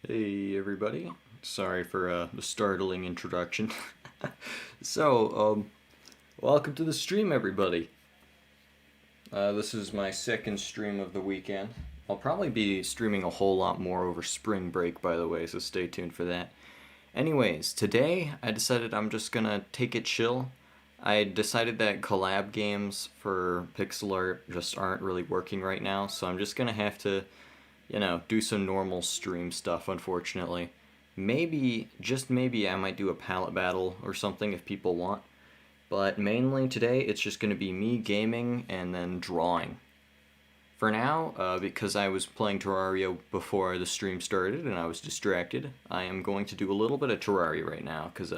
Hey everybody. Sorry for the startling introduction. Welcome to the stream, everybody. This is my second stream of the weekend. I'll probably be streaming a whole lot more over spring break, by the way, so stay tuned for that. Anyways, today I decided I'm just gonna take it chill. I decided that collab games for pixel art just aren't really working right now, so I'm just gonna have to do some normal stream stuff, unfortunately. Maybe, just maybe, I might do a palette battle or something if people want. But mainly today, it's just going to be me gaming and then drawing. For now, because I was playing Terraria before the stream started and I was distracted, I am going to do a little bit of Terraria right now, because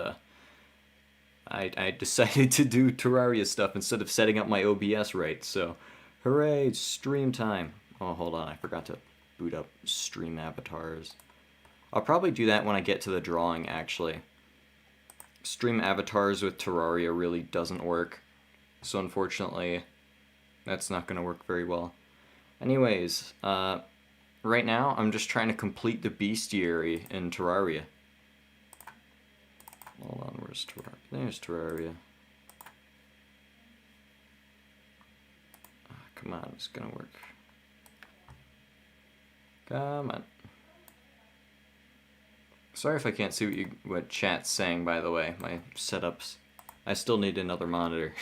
I decided to do Terraria stuff instead of setting up my OBS right, so hooray, stream time. Oh, hold on, I forgot to boot up stream avatars. I'll probably do that when I get to the drawing, actually. Stream avatars with Terraria really doesn't work, so unfortunately, that's not going to work very well. Anyways, right now, I'm just trying to complete the bestiary in Terraria. Hold on, where's Terraria? There's Terraria. Come on, it's gonna work. Come on. Sorry if I can't see what chat's saying, by the way. My setups. I still need another monitor.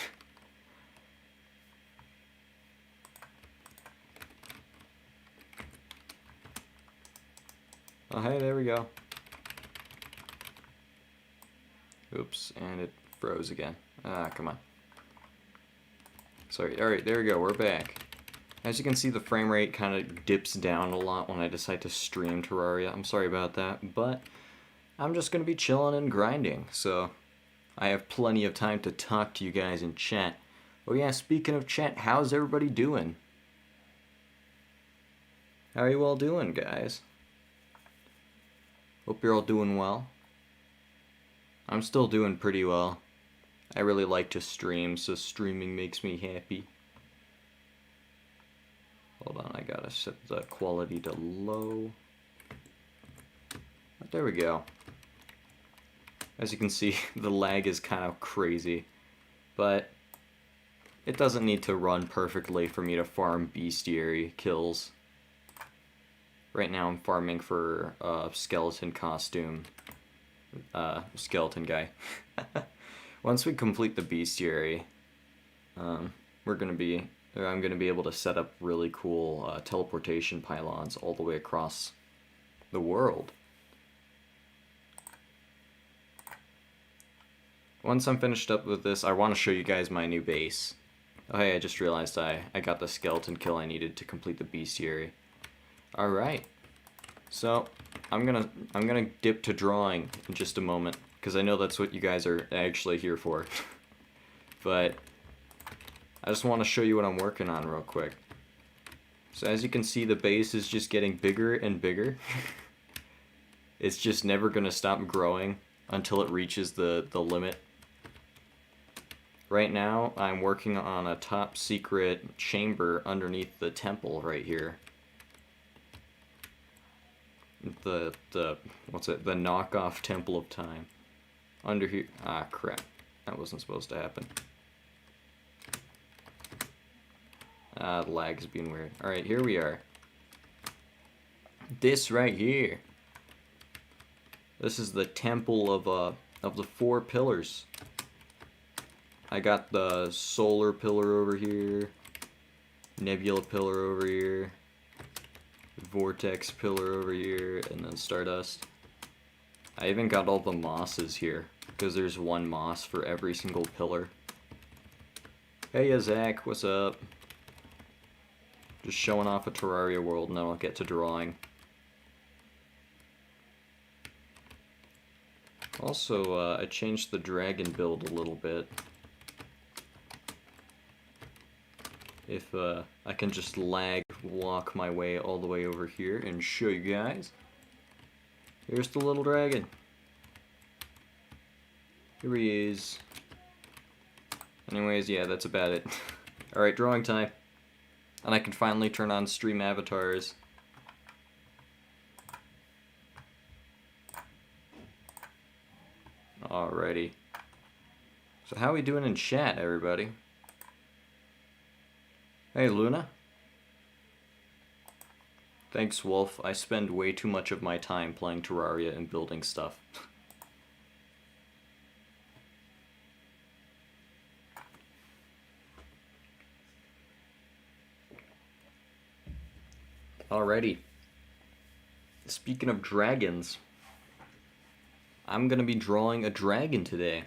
Oh, hey, there we go. Oops, and it froze again. Ah, come on. Sorry, alright, there we go, we're back. As you can see, the frame rate kind of dips down a lot when I decide to stream Terraria. I'm sorry about that, but I'm just going to be chilling and grinding, so I have plenty of time to talk to you guys in chat. Oh yeah, speaking of chat, how's everybody doing? How are you all doing, guys? Hope you're all doing well. I'm still doing pretty well. I really like to stream, so streaming makes me happy. Hold on, I gotta set the quality to low. There we go. As you can see, the lag is kind of crazy, but it doesn't need to run perfectly for me to farm bestiary kills. Right now I'm farming for skeleton costume, skeleton guy. Once we complete the bestiary, I'm gonna be able to set up really cool teleportation pylons all the way across the world. Once I'm finished up with this, I want to show you guys my new base. Oh hey, I just realized I got the skeleton kill I needed to complete the bestiary. Alright. So, I'm gonna dip to drawing in just a moment, because I know that's what you guys are actually here for. But I just want to show you what I'm working on real quick. So as you can see, the base is just getting bigger and bigger. It's just never gonna stop growing until it reaches the limit. Right now, I'm working on a top secret chamber underneath the temple right here. What's it? The knockoff Temple of Time. Under here. Ah, crap. That wasn't supposed to happen. Ah, the lag's being weird. Alright, here we are. This right here. This is the temple of the 4 pillars. I got the solar pillar over here, nebula pillar over here, vortex pillar over here, and then stardust. I even got all the mosses here, because there's one moss for every single pillar. Hey Zach, what's up? Just showing off a Terraria world, and then I'll get to drawing. Also, I changed the dragon build a little bit. If I can just walk my way all the way over here and show you guys. Here's the little dragon. Here he is. Anyways, yeah, that's about it. Alright, drawing time. And I can finally turn on stream avatars. Alrighty. So how we doing in chat, everybody? Hey, Luna. Thanks, Wolf. I spend way too much of my time playing Terraria and building stuff. Alrighty. Speaking of dragons, I'm gonna be drawing a dragon today.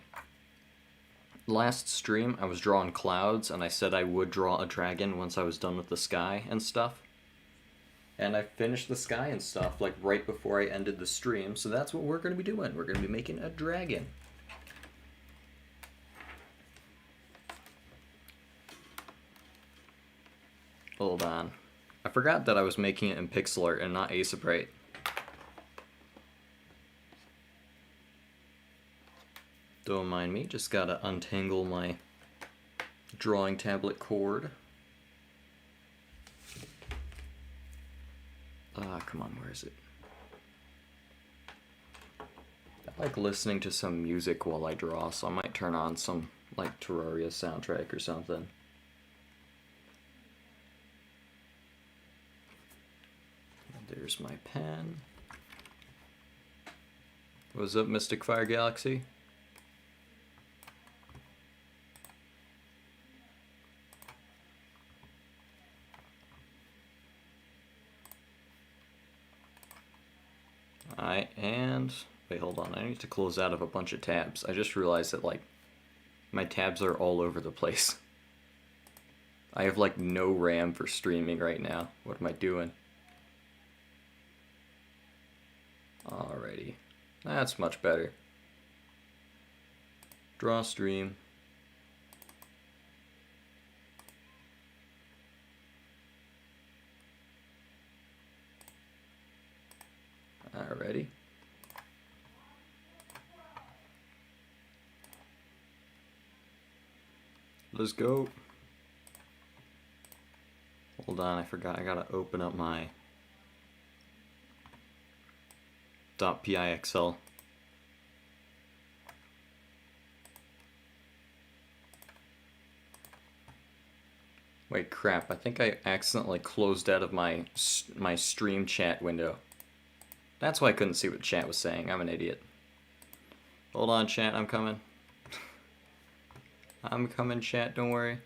Last stream, I was drawing clouds, and I said I would draw a dragon once I was done with the sky and stuff. And I finished the sky and stuff, like, right before I ended the stream, so that's what we're gonna be doing. We're gonna be making a dragon. Hold on. I forgot that I was making it in pixel art and not Aseprite. Don't mind me, just gotta untangle my drawing tablet cord. Come on, where is it? I like listening to some music while I draw, so I might turn on some, like, Terraria soundtrack or something. There's my pen. What's up, Mystic Fire Galaxy? Alright, and wait, hold on. I need to close out of a bunch of tabs. I just realized that, like, my tabs are all over the place. I have, like, no RAM for streaming right now. What am I doing? Alrighty. That's much better. Draw stream. Alrighty. Let's go. Hold on, I forgot. I gotta open up my .pixl. Wait, crap. I think I accidentally closed out of my stream chat window. That's why I couldn't see what chat was saying. I'm an idiot. Hold on, chat. I'm coming. I'm coming, chat. Don't worry.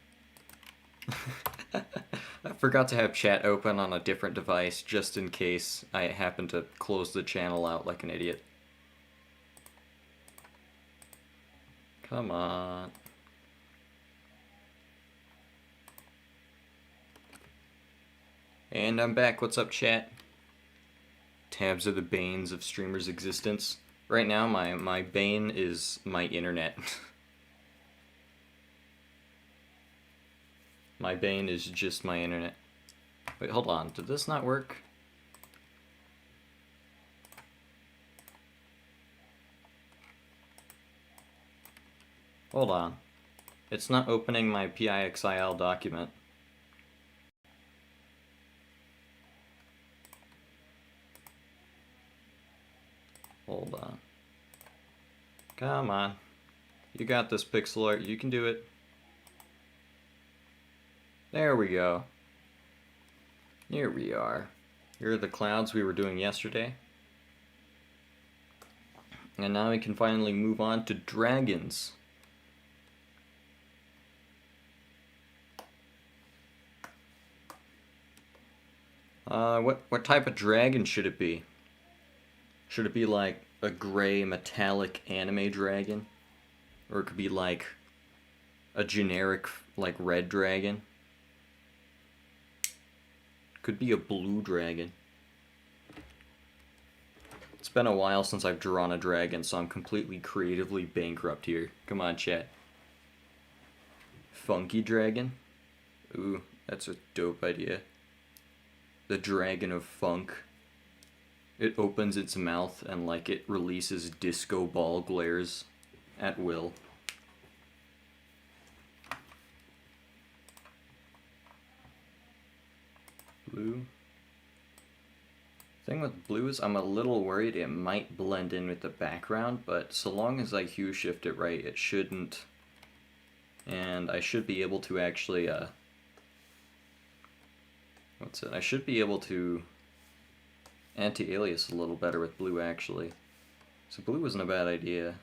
I forgot to have chat open on a different device just in case I happen to close the channel out like an idiot. Come on. And I'm back. What's up, chat? Tabs are the banes of streamers' existence. Right now, my bane is my internet. My bane is just my internet. Wait, hold on. Did this not work? Hold on. It's not opening my PIXIL document. Hold on. Come on. You got this, pixel art. You can do it. There we go. Here we are. Here are the clouds we were doing yesterday. And now we can finally move on to dragons. What type of dragon should it be? Should it be like a gray metallic anime dragon? Or it could be like a generic like red dragon? Could be a blue dragon. It's been a while since I've drawn a dragon, so I'm completely creatively bankrupt here. Come on, chat. Funky dragon? Ooh, that's a dope idea. The Dragon of Funk. It opens its mouth and like it releases disco ball glares at will. Blue. Thing with blue is I'm a little worried it might blend in with the background, but so long as I hue shift it right, it shouldn't. And I should be able to actually, I should be able to anti-alias a little better with blue, actually. So blue wasn't a bad idea.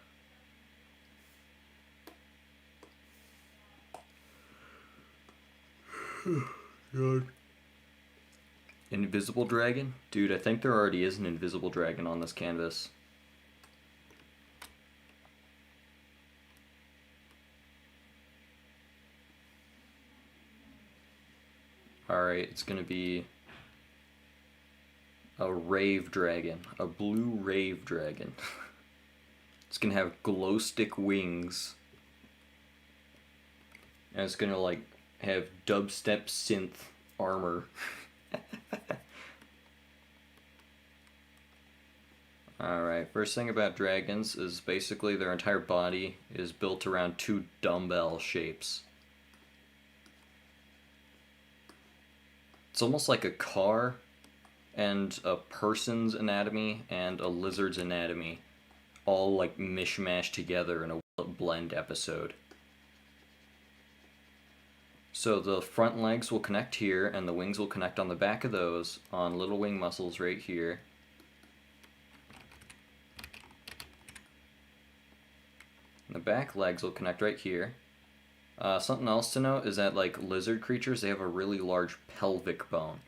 God. Invisible dragon? Dude, I think there already is an invisible dragon on this canvas. Alright, it's gonna be a rave dragon. A blue rave dragon. It's gonna have glow stick wings. And it's gonna like have dubstep synth armor. Alright, first thing about dragons is basically their entire body is built around two dumbbell shapes. It's almost like a car and a person's anatomy and a lizard's anatomy all like mishmashed together in a blend episode. So the front legs will connect here and the wings will connect on the back of those on little wing muscles right here. And the back legs will connect right here. Something else to note is that like lizard creatures, they have a really large pelvic bone.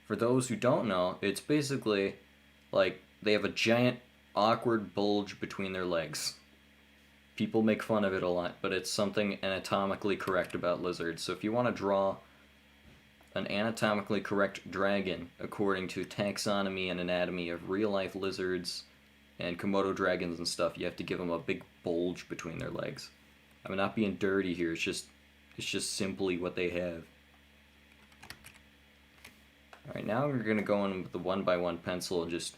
For those who don't know, it's basically like they have a giant awkward bulge between their legs. People make fun of it a lot, but it's something anatomically correct about lizards. So if you want to draw an anatomically correct dragon according to taxonomy and anatomy of real-life lizards and Komodo dragons and stuff, you have to give them a big bulge between their legs. I'm not being dirty here, it's just simply what they have. Alright, now we're going to go in with the 1x1 pencil and just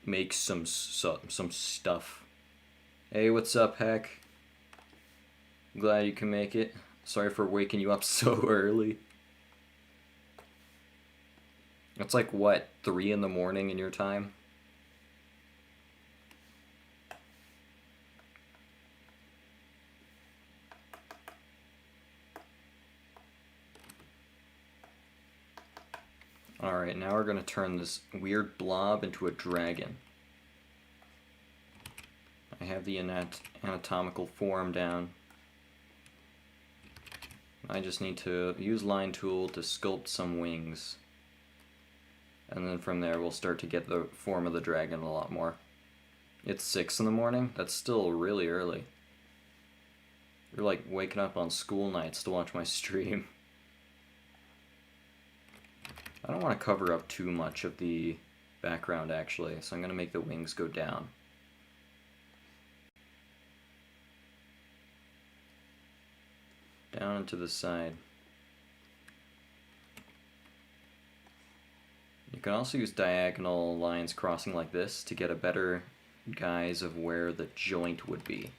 make some stuff. Hey, what's up, Heck? Glad you can make it. Sorry for waking you up so early. It's like, what, 3 in the morning in your time? Alright, now we're going to turn this weird blob into a dragon. I have the anatomical form down. I just need to use line tool to sculpt some wings. And then from there we'll start to get the form of the dragon a lot more. It's 6 in the morning? That's still really early. You're like waking up on school nights to watch my stream. I don't want to cover up too much of the background actually, so I'm going to make the wings go down. Down and to the side. You can also use diagonal lines crossing like this to get a better guise of where the joint would be.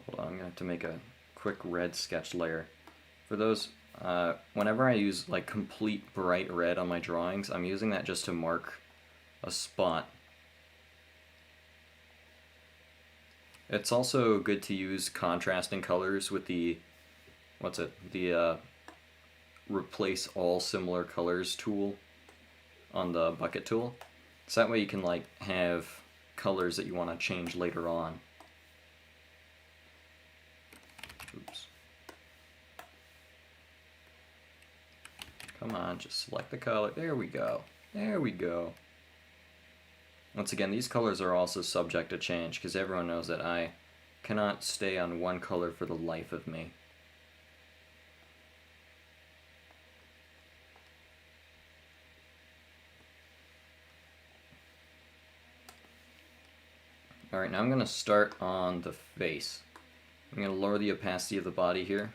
Hold on, I'm going to have to make a quick red sketch layer. For those, whenever I use like complete bright red on my drawings, I'm using that just to mark a spot. It's also good to use contrasting colors with the, replace all similar colors tool on the bucket tool. So that way you can like have colors that you want to change later on. Oops. Come on, just select the color. There we go. There we go. Once again, these colors are also subject to change because everyone knows that I cannot stay on one color for the life of me. Alright, now I'm going to start on the face. I'm going to lower the opacity of the body here.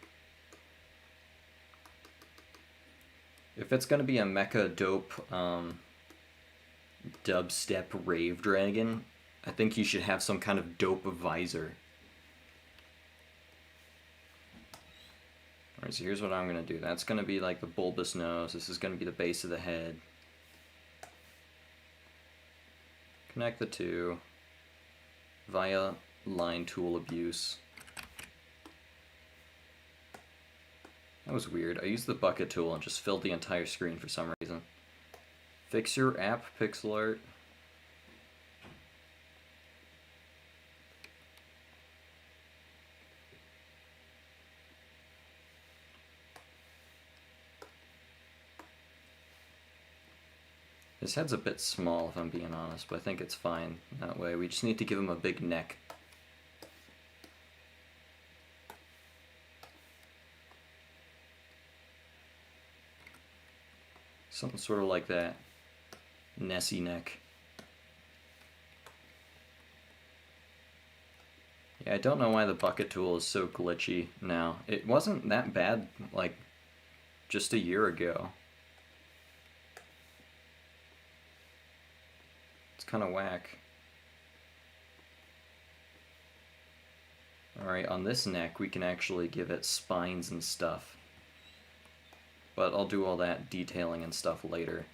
If it's gonna be a mecha dope dubstep rave dragon, I think you should have some kind of dope visor. Alright, so here's what I'm gonna do. That's gonna be like the bulbous nose. This is gonna be the base of the head. Connect the two via line tool abuse. That was weird. I used the bucket tool and just filled the entire screen for some reason. Fix your app pixel art. His head's a bit small if I'm being honest, but I think it's fine that way. We just need to give him a big neck. Something sort of like that. Nessie neck. Yeah, I don't know why the bucket tool is so glitchy now. It wasn't that bad, like, just a year ago. It's kind of whack. Alright, on this neck we can actually give it spines and stuff. But I'll do all that detailing and stuff later.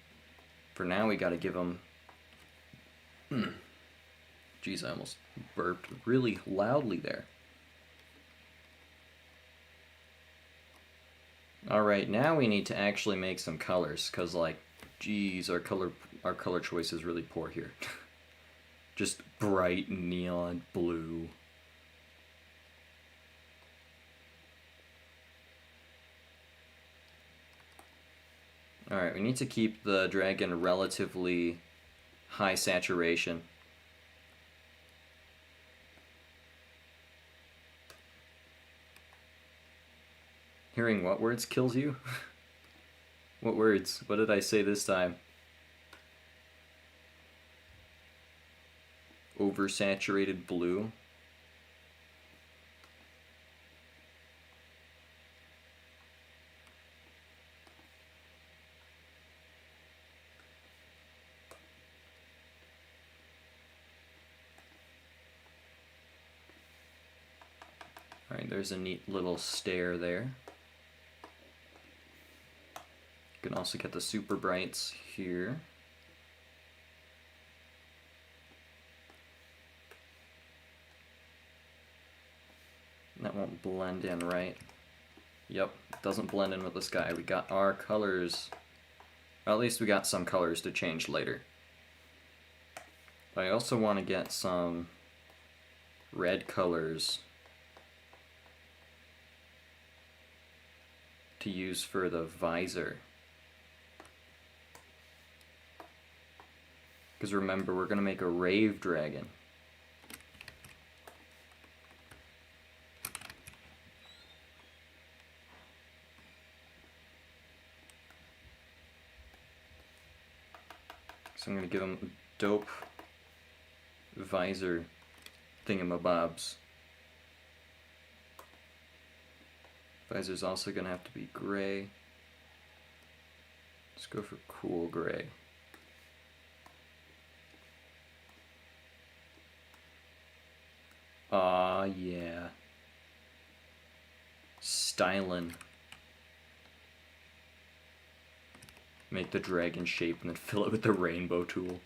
For now we gotta give him... Jeez, I almost burped really loudly there. Alright, now we need to actually make some colors, because, like, geez, our color choice is really poor here. Just bright neon blue. Alright, we need to keep the dragon relatively high saturation. Hearing what words kills you? What words? What did I say this time? Oversaturated blue. Alright, there's a neat little stare there. You can also get the super brights here. That won't blend in, right? Yep, doesn't blend in with the sky. We got our colors. Or at least we got some colors to change later. But I also want to get some red colors to use for the visor. Because remember, we're going to make a rave dragon. So I'm going to give him dope visor thingamabobs. Visor's also going to have to be gray. Let's go for cool gray. Aw, yeah. Stylin'. Make the dragon shape and then fill it with the rainbow tool.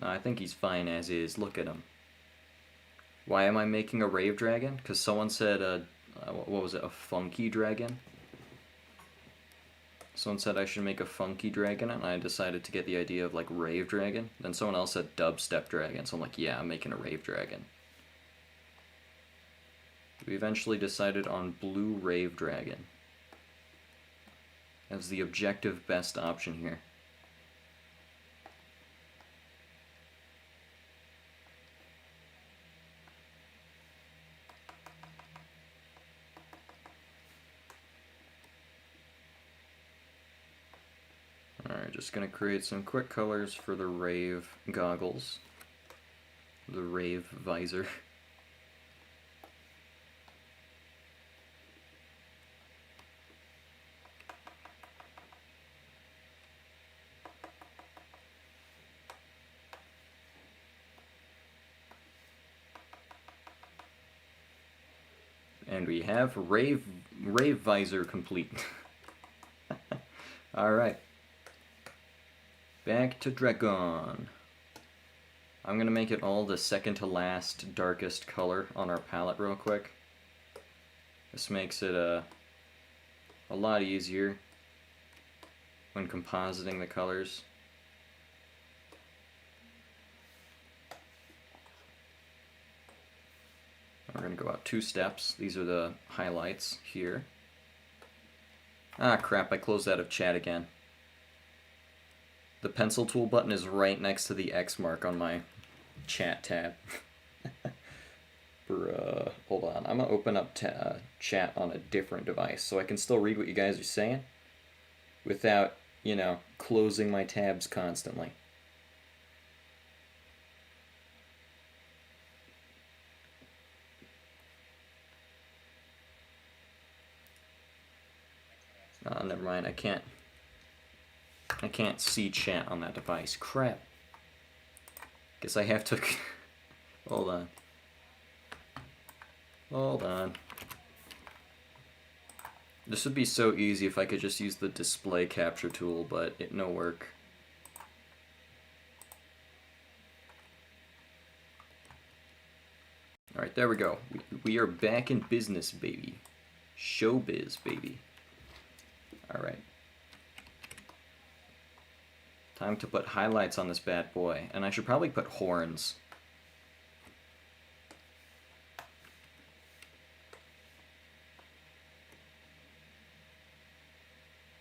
No, I think he's fine as is. Look at him. Why am I making a rave dragon? Because someone said, what was it, a funky dragon? Someone said I should make a funky dragon, and I decided to get the idea of, like, rave dragon. Then someone else said dubstep dragon, so I'm like, yeah, I'm making a rave dragon. We eventually decided on blue rave dragon as the objective best option here. Alright, just gonna create some quick colors for the rave goggles. The rave visor. And we have Rave Visor complete. Alright. Back to Dragon. I'm going to make it all the second to last darkest color on our palette real quick. This makes it a lot easier when compositing the colors. We're going to go out 2 steps. These are the highlights here. Ah, crap, I closed out of chat again. The pencil tool button is right next to the X mark on my chat tab. Bruh. Hold on. I'm going to open up chat on a different device so I can still read what you guys are saying without, you know, closing my tabs constantly. Never mind. I can't see chat on that device. Crap. Guess I have to... Hold on. Hold on. This would be so easy if I could just use the display capture tool, but it no work. Alright, there we go. We are back in business, baby. Showbiz, baby. Alright. Time to put highlights on this bad boy. And I should probably put horns.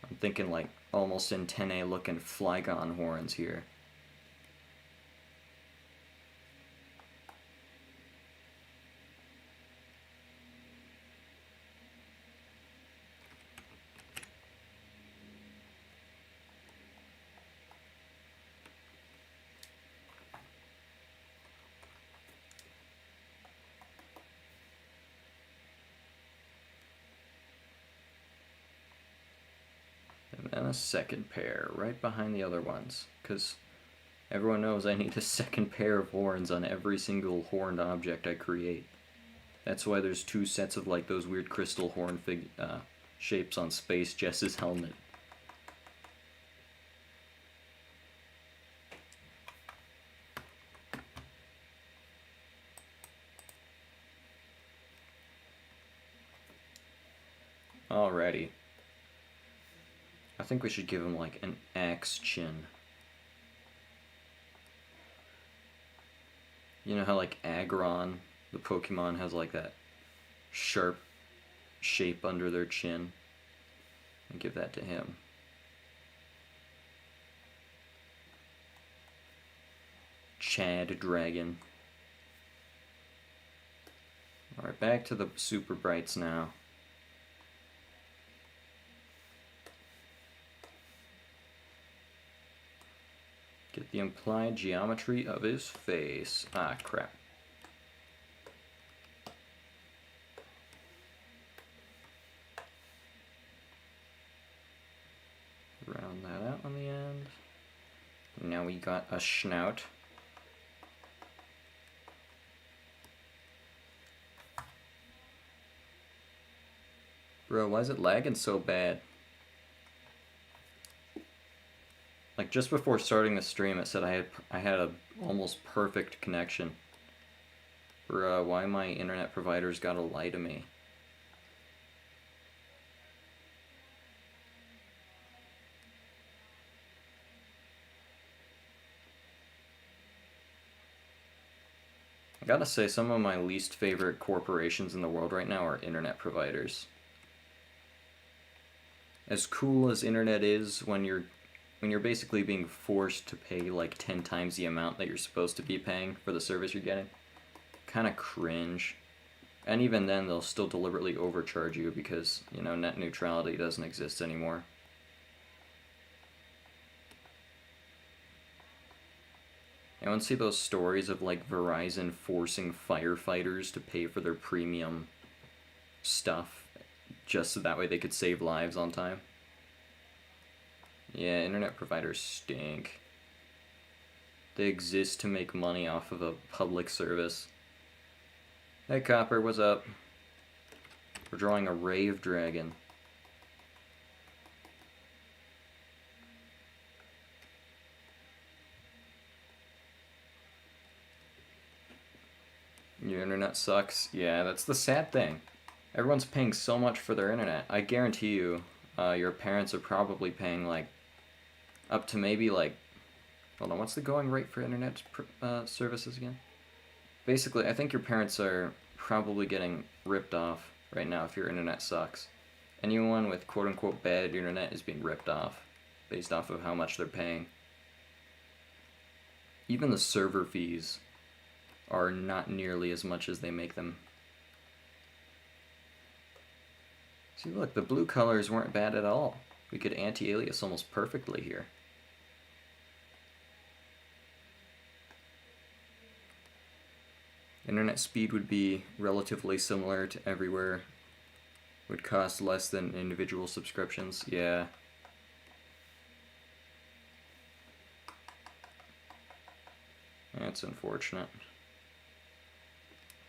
I'm thinking like almost in 10A looking Flygon horns here. And a second pair right behind the other ones, because everyone knows I need a second pair of horns on every single horned object I create. That's why there's 2 sets of like those weird crystal horn shapes on Space Jess's helmet. Alrighty. I think we should give him like an axe chin. You know how like Aggron, the Pokemon, has like that sharp shape under their chin? And give that to him. Chad Dragon. Alright, back to the Super Brights now. Get the implied geometry of his face. Ah, crap. Round that out on the end. Now we got a snout. Bro, why is it lagging so bad? Like just before starting the stream, it said I had a almost perfect connection. Bruh, why my internet provider's gotta lie to me? I gotta say, some of my least favorite corporations in the world right now are internet providers. As cool as internet is when you're basically being forced to pay like 10 times the amount that you're supposed to be paying for the service you're getting, kind of cringe. And even then, they'll still deliberately overcharge you because, you know, net neutrality doesn't exist anymore. I want to see those stories of like Verizon forcing firefighters to pay for their premium stuff just so that way they could save lives on time. Yeah, internet providers stink. They exist to make money off of a public service. Hey Copper, what's up? We're drawing a Rave Dragon. Your internet sucks. Yeah, that's the sad thing. Everyone's paying so much for their internet. I guarantee you, your parents are probably paying like up to maybe like, hold on, what's the going rate for internet services again? Basically, I think your parents are probably getting ripped off right now if your internet sucks. Anyone with quote-unquote bad internet is being ripped off based off of how much they're paying. Even the server fees are not nearly as much as they make them. See, look, the blue colors weren't bad at all. We could anti-alias almost perfectly here. Internet speed would be relatively similar to everywhere. Would cost less than individual subscriptions. Yeah. That's unfortunate.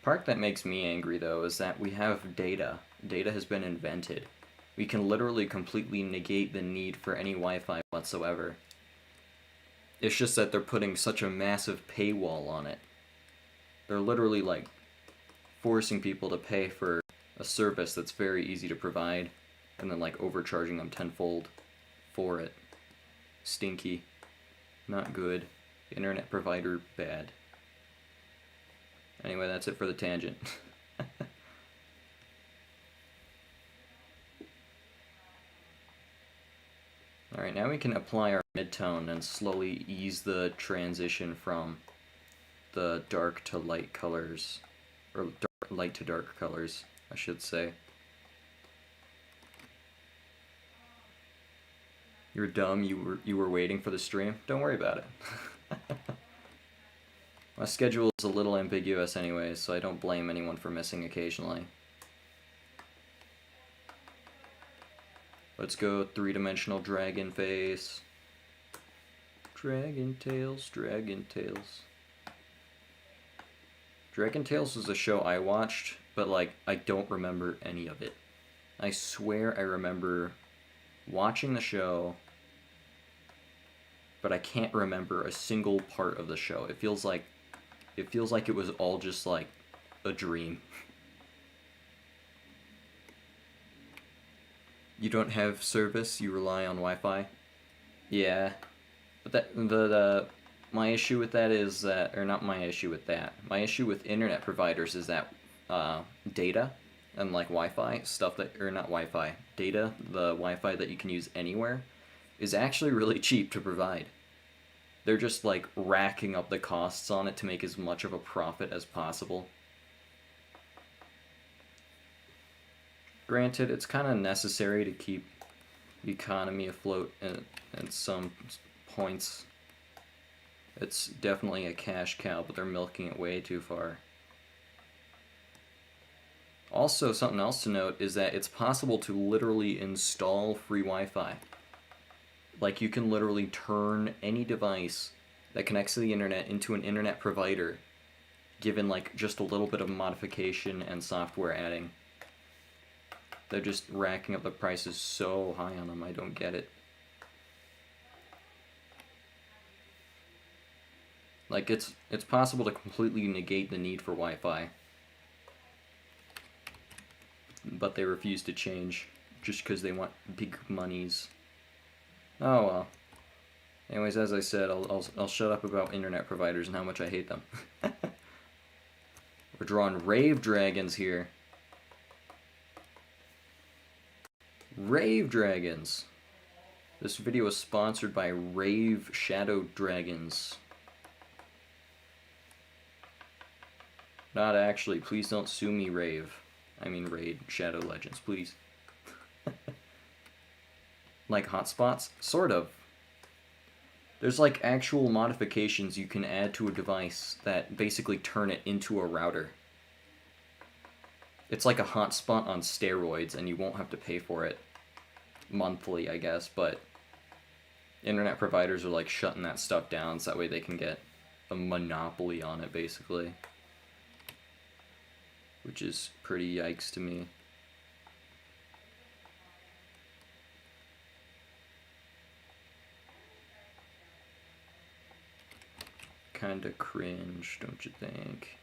The part that makes me angry, though, is that we have data. Data has been invented. We can literally completely negate the need for any Wi-Fi whatsoever. It's just that they're putting such a massive paywall on it. They're literally, like, forcing people to pay for a service that's very easy to provide, and then, like, overcharging them tenfold for it. Stinky. Not good. Internet provider, bad. Anyway, that's it for the tangent. Alright, now we can apply our midtone and slowly ease the transition from the dark to light colors, or light to dark colors, I should say. You're dumb, you were waiting for the stream? Don't worry about it. My schedule is a little ambiguous anyway, so I don't blame anyone for missing occasionally. Let's go three-dimensional dragon face. Dragon Tales, Dragon Tales. Dragon Tales was a show I watched, but like, I don't remember any of it. I swear I remember watching the show, but I can't remember a single part of the show. It feels like it was all just like a dream. You don't have service, you rely on Wi-Fi? Yeah. But my issue with that is that, or not my issue with that, my issue with internet providers is that data and like Wi-Fi, stuff that, or not Wi-Fi, data, the Wi-Fi that you can use anywhere, is actually really cheap to provide. They're just like racking up the costs on it to make as much of a profit as possible. Granted, it's kind of necessary to keep the economy afloat at some points. It's definitely a cash cow, but they're milking it way too far. Also, something else to note is that it's possible to literally install free Wi-Fi. Like, you can literally turn any device that connects to the internet into an internet provider, given like just a little bit of modification and software adding. They're just racking up the prices so high on them, I don't get it. Like, it's possible to completely negate the need for Wi-Fi, but they refuse to change just because they want big monies. Oh well. Anyways, as I said, I'll shut up about internet providers and how much I hate them. We're drawing Rave Dragons here. Rave Dragons. This video is sponsored by Rave Shadow Dragons. Not actually, please don't sue me, Rave. I mean Raid Shadow Legends, please. Like hotspots? Sort of. There's like actual modifications you can add to a device that basically turn it into a router. It's like a hotspot on steroids, and you won't have to pay for it monthly, I guess, but internet providers are like shutting that stuff down so that way they can get a monopoly on it, basically. Which is pretty yikes to me. kinda cringe, don't you think?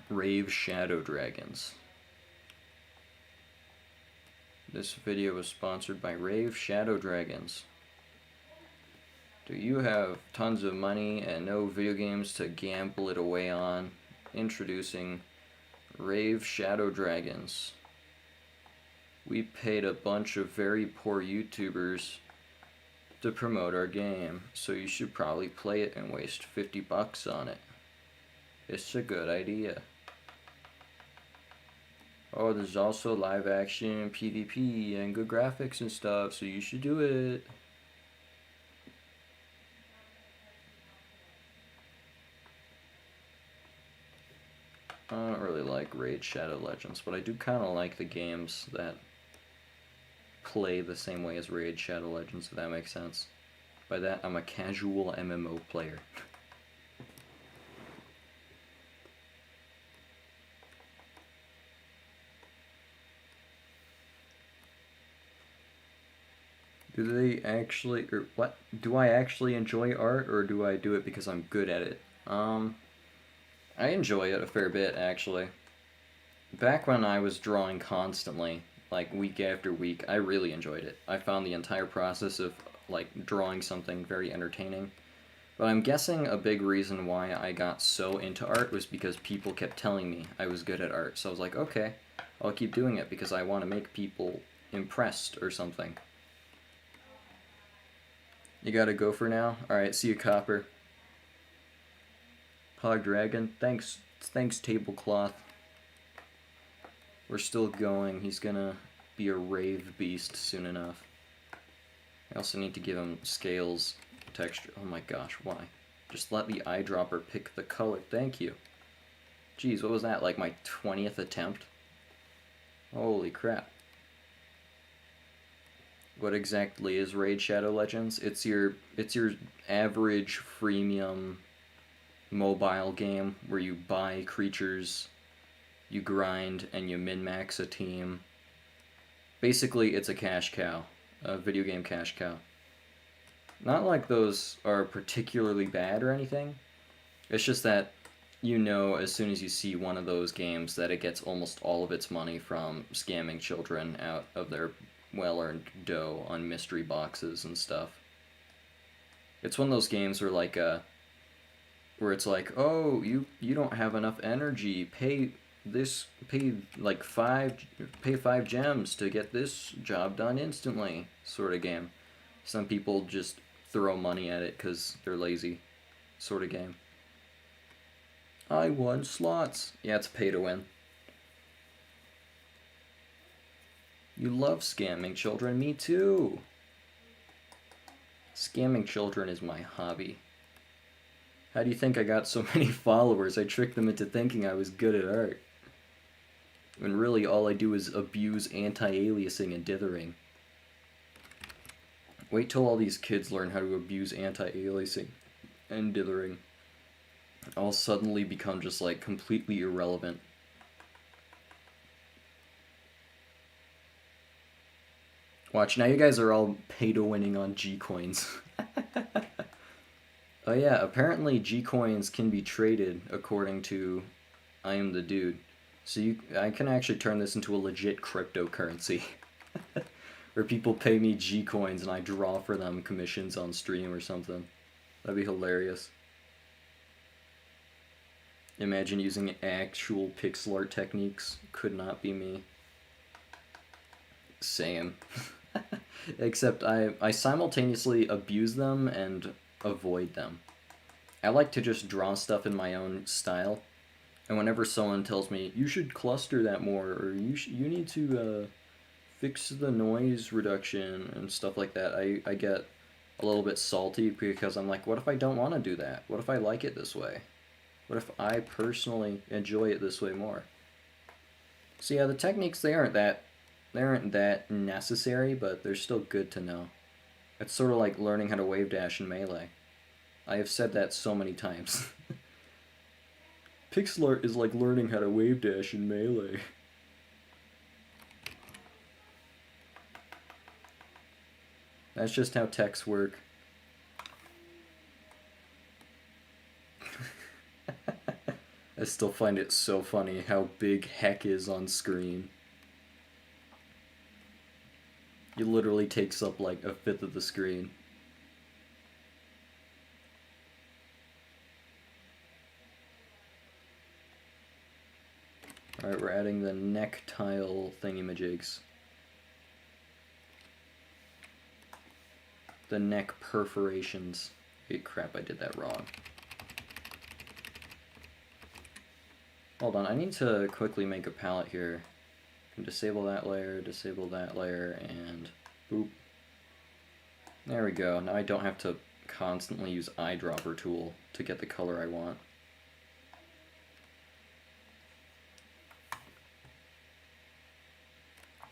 Rave Shadow Dragons. This video was sponsored by Rave Shadow Dragons. Do you have tons of money and no video games to gamble it away on? Introducing Rave Shadow Dragons. We paid a bunch of very poor YouTubers to promote our game, so you should probably play it and waste $50 on it. It's a good idea. Oh, there's also live action, PvP, and good graphics and stuff, so you should do it. I don't really like Raid Shadow Legends, but I do kind of like the games that play the same way as Raid Shadow Legends, if that makes sense. By that, I'm a casual MMO player. Do they actually, or what? Do I actually enjoy art, or do I do it because I'm good at it? I enjoy it a fair bit, actually. Back when I was drawing constantly, like week after week, I really enjoyed it. I found the entire process of like drawing something very entertaining. But I'm guessing a big reason why I got so into art was because people kept telling me I was good at art. So I was like, okay, I'll keep doing it because I want to make people impressed or something. You gotta go for now? Alright, see you, Copper. Pog Dragon, thanks Tablecloth. We're still going. He's gonna be a rave beast soon enough. I also need to give him scales, texture. Oh my gosh, why? Just let the eyedropper pick the color. Thank you. Jeez, what was that? Like my 20th attempt? Holy crap. What exactly is Raid Shadow Legends? It's your average freemium mobile game where you buy creatures, you grind, and you min-max a team. Basically, it's a cash cow. A video game cash cow. Not like those are particularly bad or anything. It's just that you know as soon as you see one of those games that it gets almost all of its money from scamming children out of their well-earned dough on mystery boxes and stuff. It's one of those games where like where it's like, oh, you don't have enough energy, pay five gems to get this job done instantly, sort of game. Some people just throw money at it because they're lazy, sort of game. I won slots. Yeah, it's pay to win. You love scamming children, me too. Scamming children is my hobby. How do you think I got so many followers? I tricked them into thinking I was good at art. When really all I do is abuse anti-aliasing and dithering. Wait till all these kids learn how to abuse anti-aliasing and dithering. I'll suddenly become just like completely irrelevant. Watch, now you guys are all pay-to-winning on G-Coins. Oh yeah, apparently G-Coins can be traded according to I Am the Dude. So I can actually turn this into a legit cryptocurrency. Where people pay me G-Coins and I draw for them commissions on stream or something. That'd be hilarious. Imagine using actual pixel art techniques. Could not be me. Same. Except I simultaneously abuse them and avoid them. I like to just draw stuff in my own style, and whenever someone tells me you should cluster that more, or you need to fix the noise reduction and stuff like that, I get a little bit salty because I'm like, what if I don't want to do that? What if I like it this way? What if I personally enjoy it this way more? So yeah, the techniques they aren't that necessary, but they're still good to know. It's sort of like learning how to wave dash in Melee. I have said that so many times. Pixel art is like learning how to wave dash in Melee. That's just how techs work. I still find it so funny how big heck is on screen. It literally takes up like a fifth of the screen. Alright, we're adding the neck tile thingamajigs. The neck perforations. Hey, crap, I did that wrong. Hold on, I need to quickly make a palette here. Disable that layer, and boop. There we go. Now I don't have to constantly use eyedropper tool to get the color I want.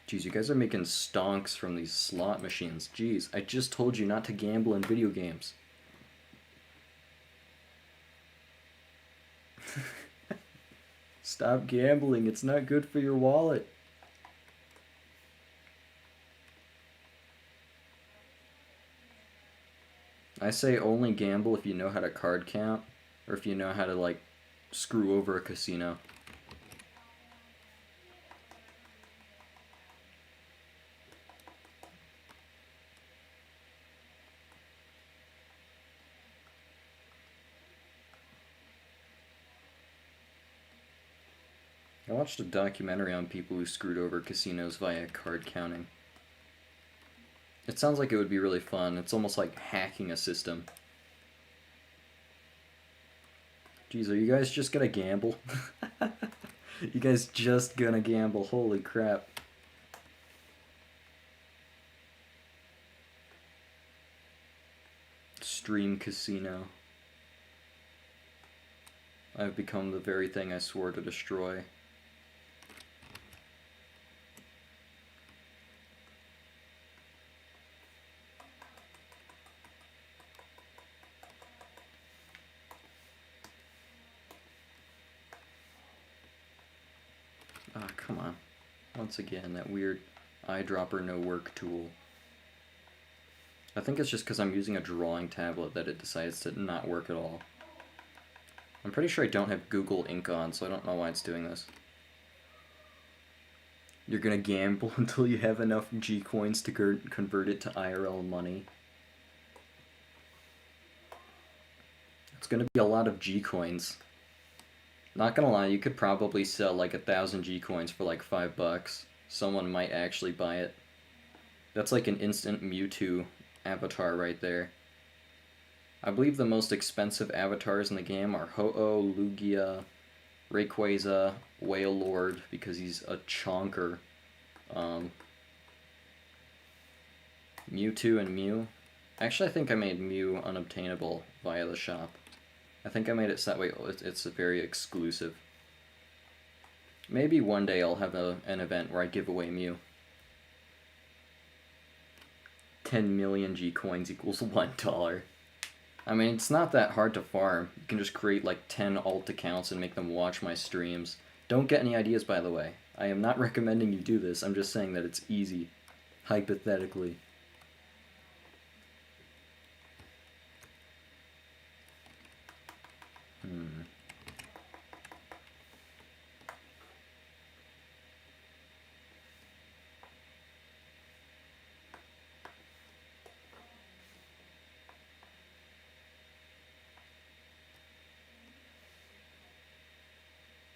Jeez, you guys are making stonks from these slot machines. Jeez, I just told you not to gamble in video games. Stop gambling, it's not good for your wallet. I say only gamble if you know how to card count, or if you know how to, like, screw over a casino. I watched a documentary on people who screwed over casinos via card counting. It sounds like it would be really fun. It's almost like hacking a system. Jeez, are you guys just gonna gamble? You guys just gonna gamble? Holy crap. Stream casino. I've become the very thing I swore to destroy. Ah, come on. Once again, that weird eyedropper no work tool. I think it's just because I'm using a drawing tablet that it decides to not work at all. I'm pretty sure I don't have Google Ink on, so I don't know why it's doing this. You're gonna gamble until you have enough G-coins to convert it to IRL money. It's gonna be a lot of G-coins. Not gonna lie, you could probably sell like 1,000 G-coins for like $5. Someone might actually buy it. That's like an instant Mewtwo avatar right there. I believe the most expensive avatars in the game are Ho-Oh, Lugia, Rayquaza, Wailord, because he's a chonker. Mewtwo and Mew. Actually, I think I made Mew unobtainable via the shop. I think I made it so that way it's very exclusive. Maybe one day I'll have an event where I give away Mew. 10 million G-coins equals $1. I mean, it's not that hard to farm. You can just create like 10 alt accounts and make them watch my streams. Don't get any ideas, by the way. I am not recommending you do this. I'm just saying that it's easy. Hypothetically.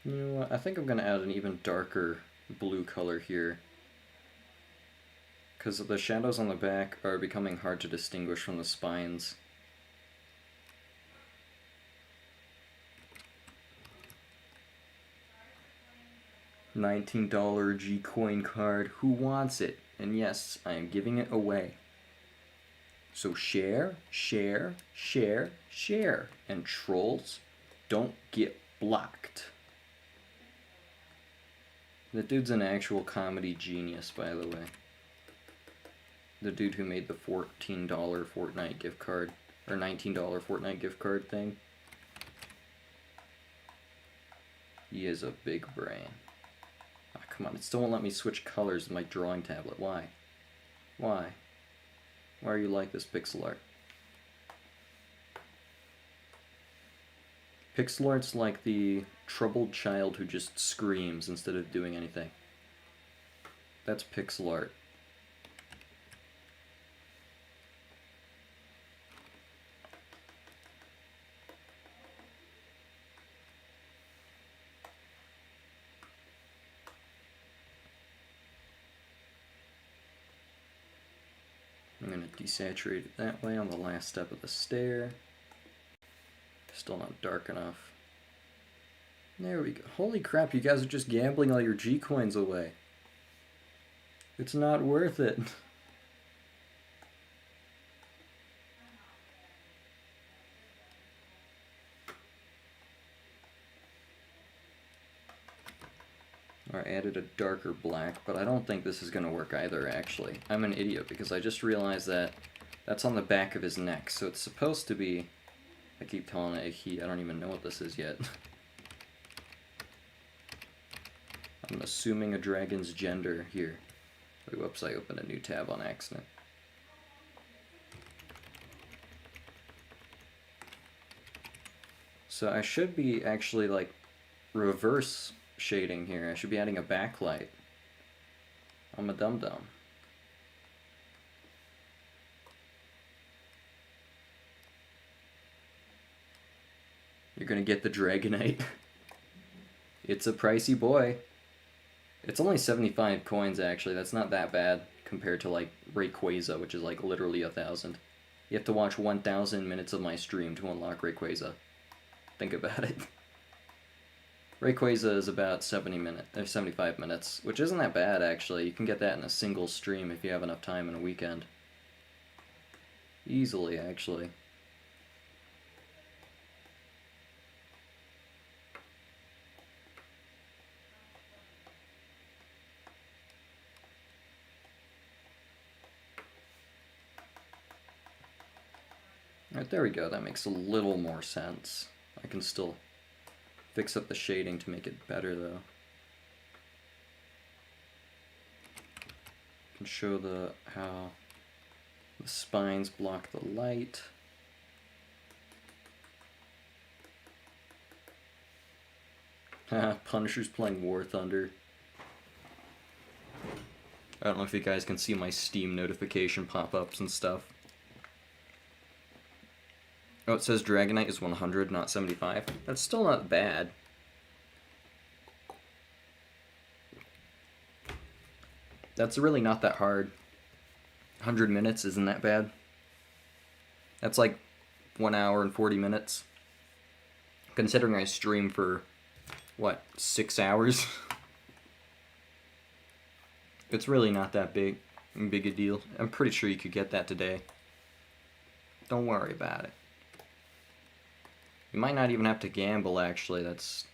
You know what? I think I'm going to add an even darker blue color here. Because the shadows on the back are becoming hard to distinguish from the spines. $19 G-Coin card. Who wants it? And yes, I am giving it away. So share, share, share, share. And trolls, don't get blocked. The dude's an actual comedy genius, by the way. The dude who made the $14 Fortnite gift card, or $19 Fortnite gift card thing. He is a big brain. Oh, come on, it still won't let me switch colors in my drawing tablet. Why? Why? Why are you like this, pixel art? Pixel art's like the troubled child who just screams instead of doing anything. That's pixel art. I'm going to desaturate it that way on the last step of the stair. Still not dark enough. There we go. Holy crap, you guys are just gambling all your G-coins away. It's not worth it. I added a darker black, but I don't think this is going to work either, actually. I'm an idiot because I just realized that that's on the back of his neck, so it's supposed to be... I keep calling it a he. I don't even know what this is yet. I'm assuming a dragon's gender here. Whoops, I opened a new tab on accident. So I should be actually, like, reverse shading here. I should be adding a backlight. I'm a dum-dum. You're gonna get the Dragonite. It's a pricey boy. It's only 75 coins, actually. That's not that bad compared to, like, Rayquaza, which is, like, literally 1,000. You have to watch 1,000 minutes of my stream to unlock Rayquaza. Think about it. Rayquaza is about 75 minutes, which isn't that bad, actually. You can get that in a single stream if you have enough time in a weekend. Easily, actually. Alright, there we go. That makes a little more sense. I can still fix up the shading to make it better, though. I can show how the spines block the light. Punisher's playing War Thunder. I don't know if you guys can see my Steam notification pop-ups and stuff. Oh, it says Dragonite is 100, not 75. That's still not bad. That's really not that hard. 100 minutes isn't that bad. That's like 1 hour and 40 minutes. Considering I stream for, what, 6 hours? It's really not that big a deal. I'm pretty sure you could get that today. Don't worry about it. You might not even have to gamble, actually. That's...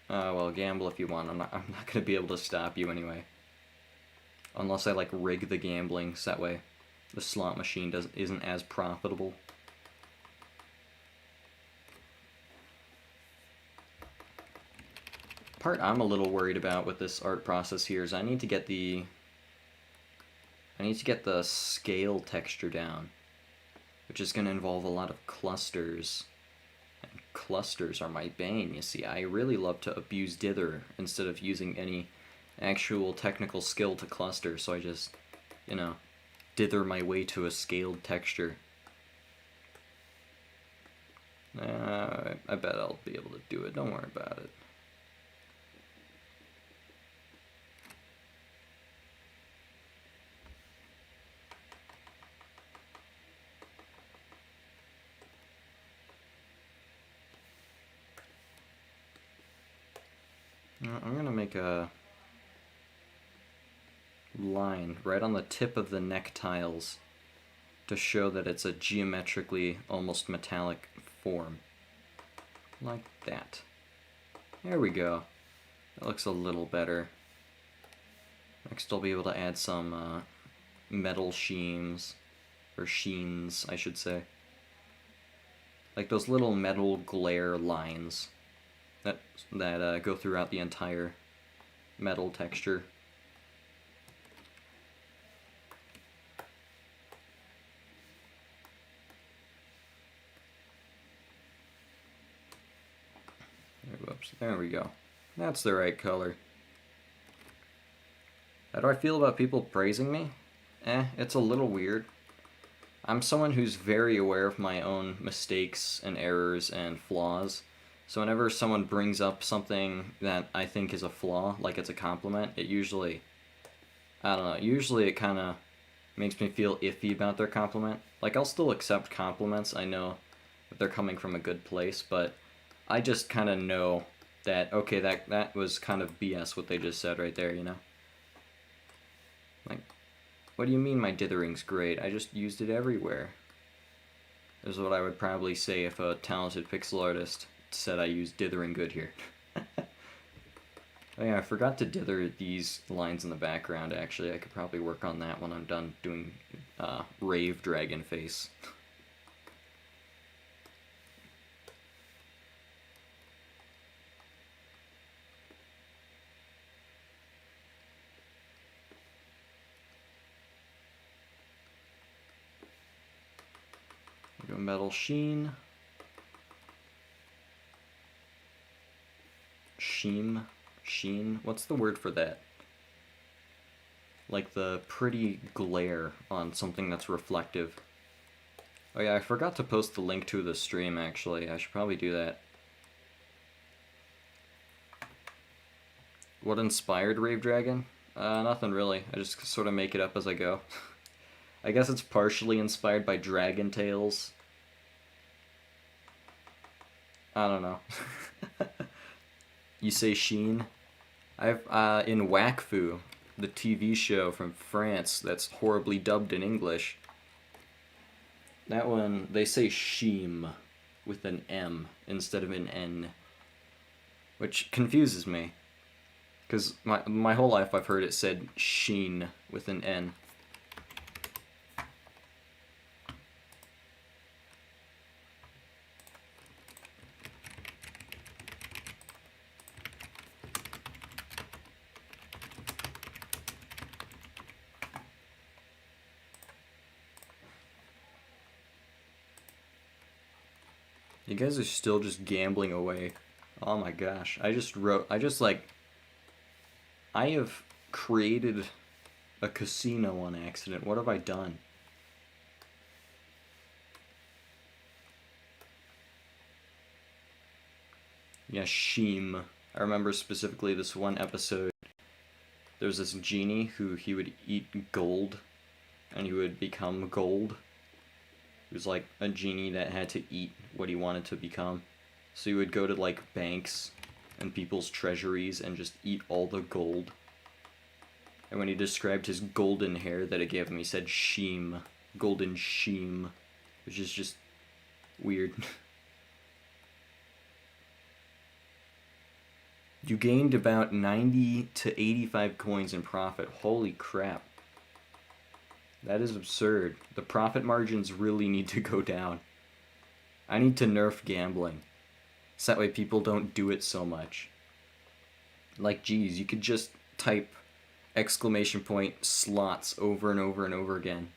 well, gamble if you want. I'm not going to be able to stop you anyway. Unless I, like, rig the gambling, so that way the slot machine isn't as profitable. Part I'm a little worried about with this art process here is I need to get the scale texture down, which is going to involve a lot of clusters. And clusters are my bane, you see. I really love to abuse dither instead of using any actual technical skill to cluster, so I just, you know, dither my way to a scaled texture. I bet I'll be able to do it, don't worry about it. I'm gonna make a line right on the tip of the neck tiles to show that it's a geometrically almost metallic form. Like that. There we go. That looks a little better. Next I'll be able to add some metal sheens, or sheens I should say. Like those little metal glare lines that go throughout the entire metal texture. Whoops, There we go. That's the right color. How do I feel about people praising me? It's a little weird. I'm someone who's very aware of my own mistakes and errors and flaws. So whenever someone brings up something that I think is a flaw, like it's a compliment, it usually, I don't know, usually it kind of makes me feel iffy about their compliment. Like, I'll still accept compliments, I know that they're coming from a good place, but I just kind of know that, okay, that was kind of BS what they just said right there, you know? Like, what do you mean my dithering's great? I just used it everywhere. Is what I would probably say if a talented pixel artist said I used dithering good here. Oh yeah, I forgot to dither these lines in the background, actually. I could probably work on that when I'm done doing Rave Dragon Face. Go metal sheen. Sheen? What's the word for that? Like the pretty glare on something that's reflective. Oh yeah, I forgot to post the link to the stream, actually. I should probably do that. What inspired Rave Dragon? Nothing really. I just sort of make it up as I go. I guess it's partially inspired by Dragon Tales. I don't know. You say Sheen? I've in Wakfu, the TV show from France that's horribly dubbed in English. That one, they say Sheem with an M instead of an N, which confuses me. Because my whole life I've heard it said Sheen with an N. You guys are still just gambling away. Oh my gosh. I have created a casino on accident. What have I done? Yeah, Sheem. I remember specifically this one episode. There was this genie who he would eat gold, and he would become gold. It was like a genie that had to eat what he wanted to become. So he would go to like banks and people's treasuries and just eat all the gold. And when he described his golden hair that it gave him, he said Sheem. Golden Sheem. Which is just weird. You gained about 90 to 85 coins in profit. Holy crap. That is absurd. The profit margins really need to go down. I need to nerf gambling. So that way people don't do it so much. Like, geez, you could just type exclamation point slots over and over and over again.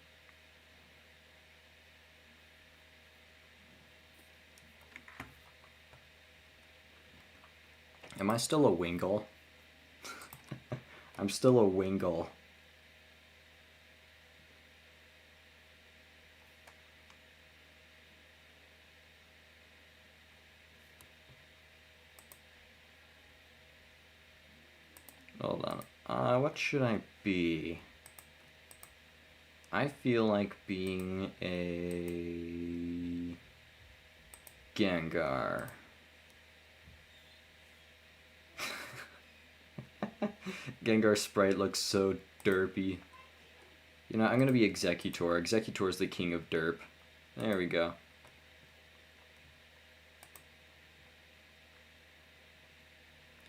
Am I still a Wingull? I'm still a Wingull. Hold on. What should I be? I feel like being a Gengar. Gengar sprite looks so derpy. You know, I'm gonna be Executor. Executor's the king of derp. There we go.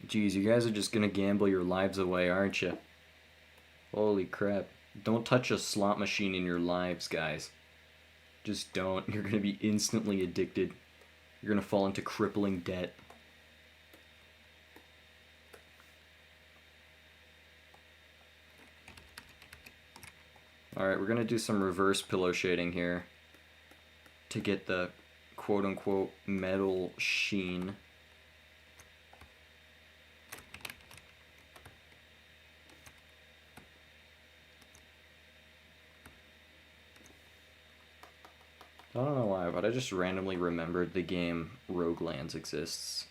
Geez, you guys are just gonna gamble your lives away, aren't you? Holy crap. Don't touch a slot machine in your lives, guys. Just don't. You're gonna be instantly addicted. You're gonna fall into crippling debt. Alright, we're gonna do some reverse pillow shading here to get the quote-unquote metal sheen. I don't know why, but I just randomly remembered the game Roguelands exists.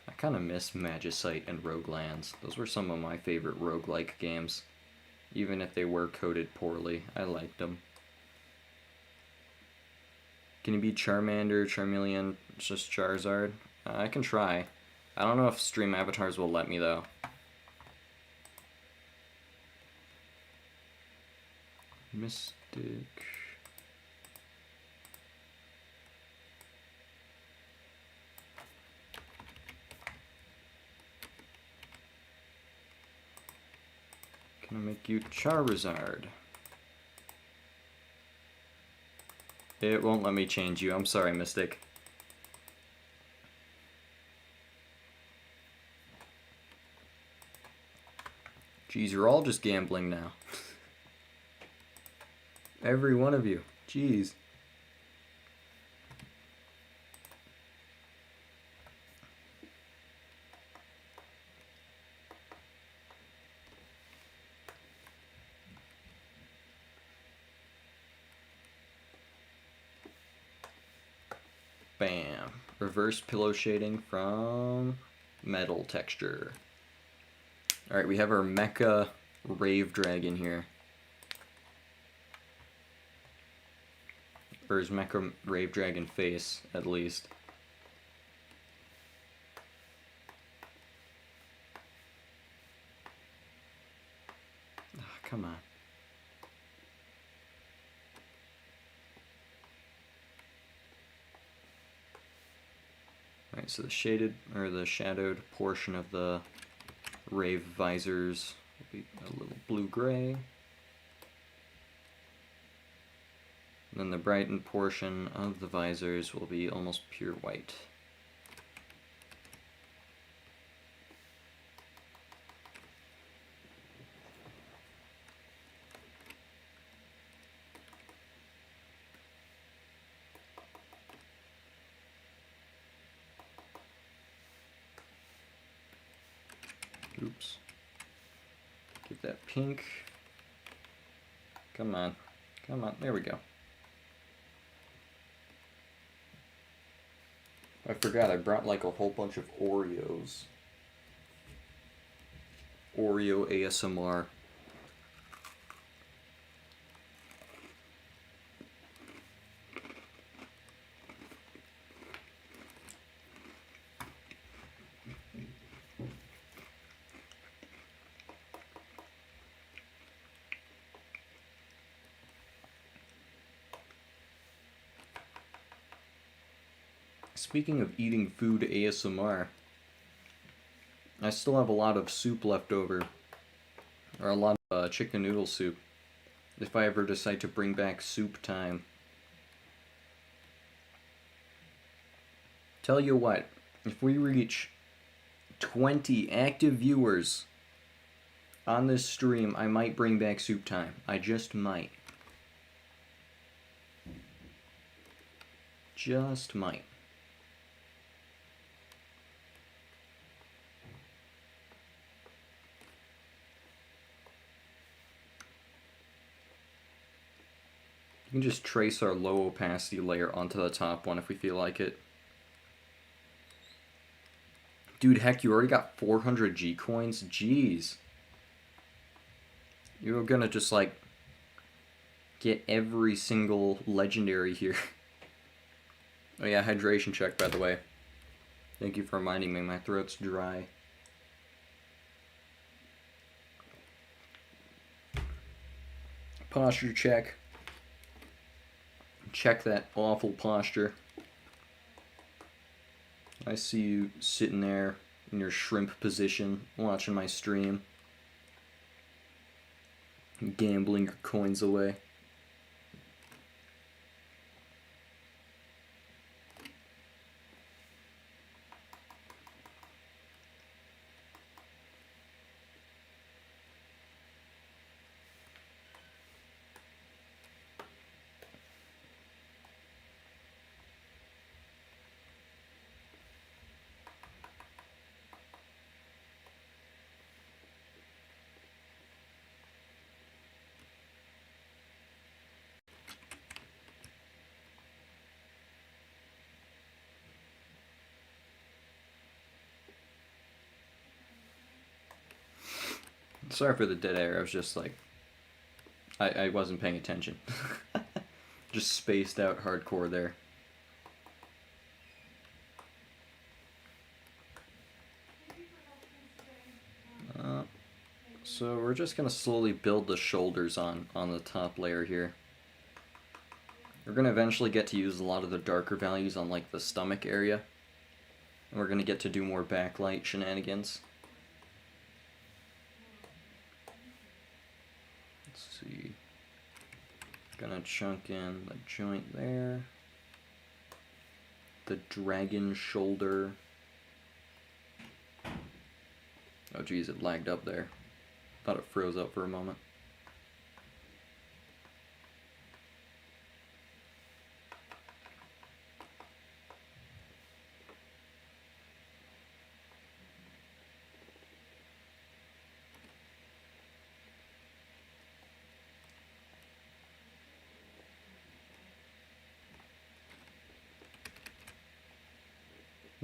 I kind of miss Magicite and Roguelands. Those were some of my favorite roguelike games. Even if they were coded poorly, I liked them. Can you beat Charmander, Charmeleon, just Charizard? I can try. I don't know if Stream Avatars will let me, though. Mystic... Can I make you Charizard? It won't let me change you. I'm sorry, Mystic. Jeez, you're all just gambling now. Every one of you. Jeez. Bam. Reverse pillow shading from metal texture. Alright, we have our Mecha Rave Dragon here. Or his Mecha Rave Dragon face, at least. Oh, come on. Alright, so the shaded, or the shadowed portion of the Rave visors will be a little blue-gray. And then the brightened portion of the visors will be almost pure white. Oops. Get that pink. Come on. Come on. There we go. I forgot I brought like a whole bunch of Oreos. Oreo ASMR. Speaking of eating food ASMR, I still have a lot of soup left over, or a lot of chicken noodle soup, if I ever decide to bring back soup time. Tell you what, if we reach 20 active viewers on this stream, I might bring back soup time. I just might. Just might. You can just trace our low opacity layer onto the top one if we feel like it. Dude, heck, you already got 400 G coins? Jeez. You're gonna just, like, get every single legendary here. Oh yeah, hydration check, by the way. Thank you for reminding me, my throat's dry. Posture check. Check that awful posture. I see you sitting there in your shrimp position, watching my stream. Gambling your coins away. Sorry for the dead air, I was just like, I wasn't paying attention. Just spaced out hardcore there. So we're just going to slowly build the shoulders on the top layer here. We're going to eventually get to use a lot of the darker values on like the stomach area. And we're going to get to do more backlight shenanigans. Let's see. Gonna chunk in the joint there. The dragon shoulder. Oh geez, it lagged up there. Thought it froze up for a moment.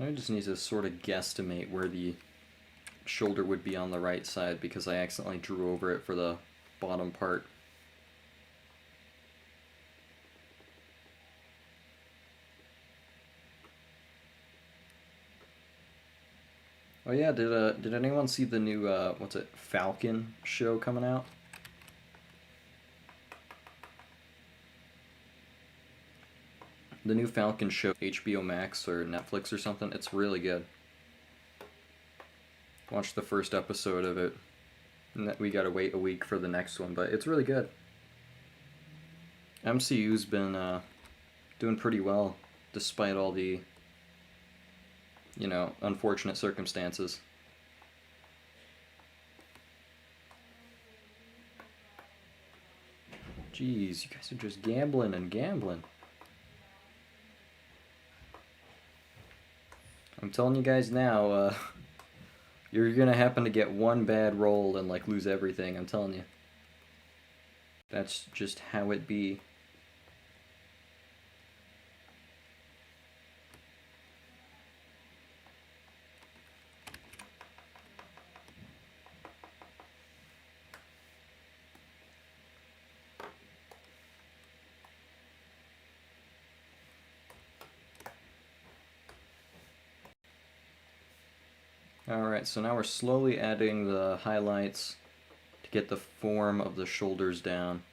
I just need to sort of guesstimate where the shoulder would be on the right side because I accidentally drew over it for the bottom part. Oh yeah, did anyone see the new what's it, Falcon show coming out? The new Falcon show, HBO Max or Netflix or something, it's really good. Watched the first episode of it, and we gotta wait a week for the next one, but it's really good. MCU's been doing pretty well, despite all the, you know, unfortunate circumstances. Jeez, you guys are just gambling and gambling. I'm telling you guys now, you're gonna happen to get one bad roll and like lose everything, I'm telling you. That's just how it be. Alright, so now we're slowly adding the highlights to get the form of the shoulders down.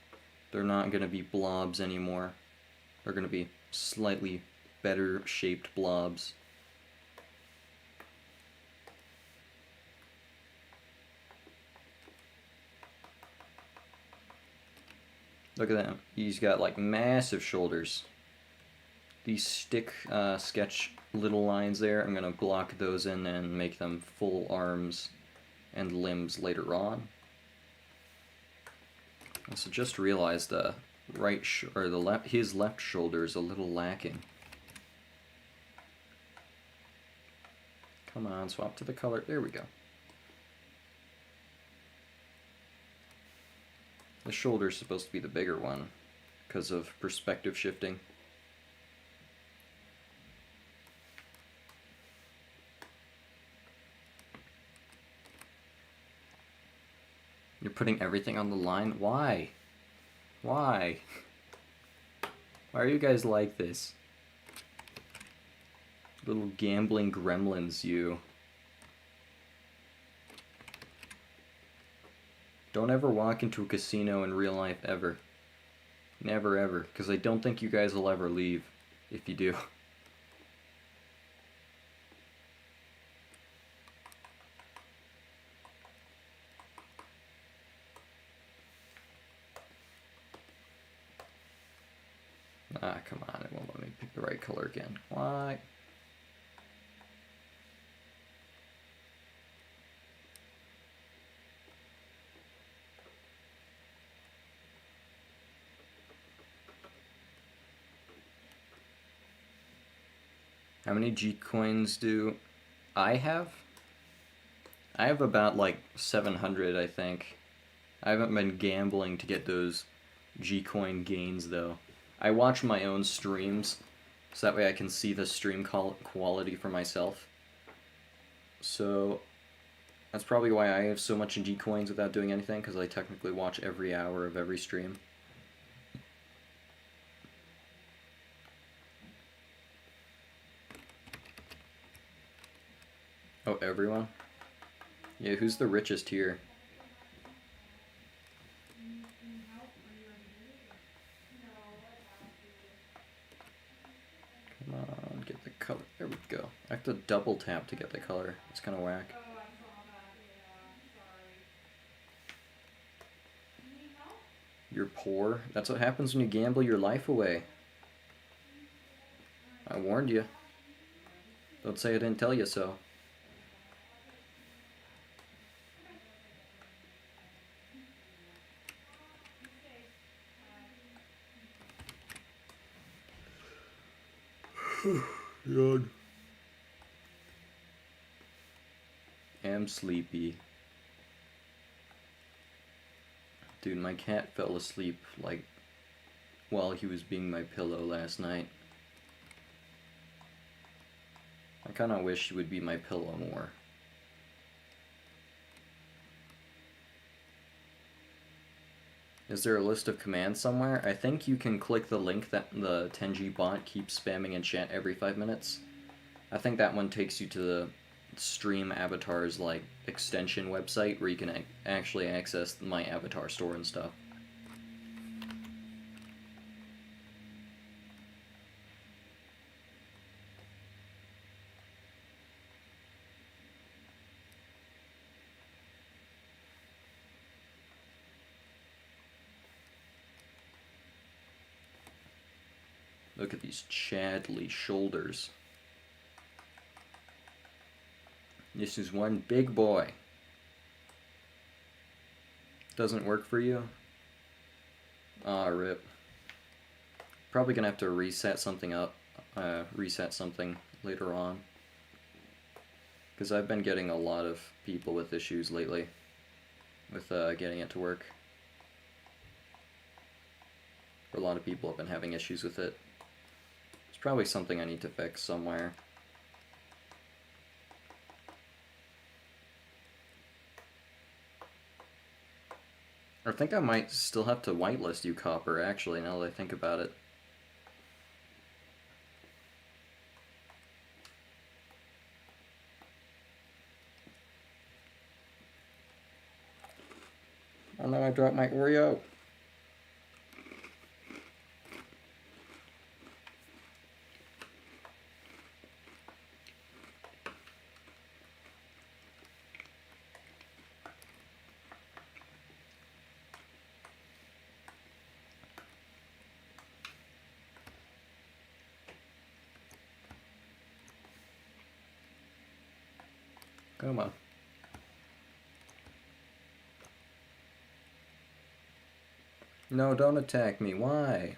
They're not going to be blobs anymore. They're going to be slightly better shaped blobs. Look at that. He's got like massive shoulders. These stick sketch little lines there, I'm going to block those in and make them full arms and limbs later on. Also just realized the his left shoulder is a little lacking. Come on, swap to the color. There we go. The shoulder's supposed to be the bigger one because of perspective shifting. You're putting everything on the line? Why? Why? Why are you guys like this? Little gambling gremlins, you. Don't ever walk into a casino in real life, ever. Never ever, because I don't think you guys will ever leave if you do. Ah, come on, it won't let me pick the right color again. Why? How many G coins do I have? I have about like 700, I think. I haven't been gambling to get those G coin gains though. I watch my own streams, so that way I can see the stream quality for myself. So, That's probably why I have so much G coins without doing anything, because I technically watch every hour of every stream. Oh, everyone? Yeah, who's the richest here? Come on, get the color. There we go. I have to double tap to get the color. It's kind of whack. You're poor? That's what happens when you gamble your life away. I warned you. Don't say I didn't tell you so. God. Am sleepy. Dude, my cat fell asleep, like, while he was being my pillow last night. I kinda wish he would be my pillow more. Is there a list of commands somewhere? I think you can click the link that the Tenji bot keeps spamming in chat every 5 minutes. I think that one takes you to the Stream Avatar's, like, extension website where you can actually access my avatar store and stuff. Look at these Chadley shoulders. This is one big boy. Doesn't work for you? Ah, rip. Probably gonna have to reset something up, reset something later on. Because I've been getting a lot of people with issues lately with getting it to work. A lot of people have been having issues with it. It's probably something I need to fix somewhere. I think I might still have to whitelist you, Copper, actually, now that I think about it. Oh no, I dropped my Oreo. Come on. No, don't attack me. Why?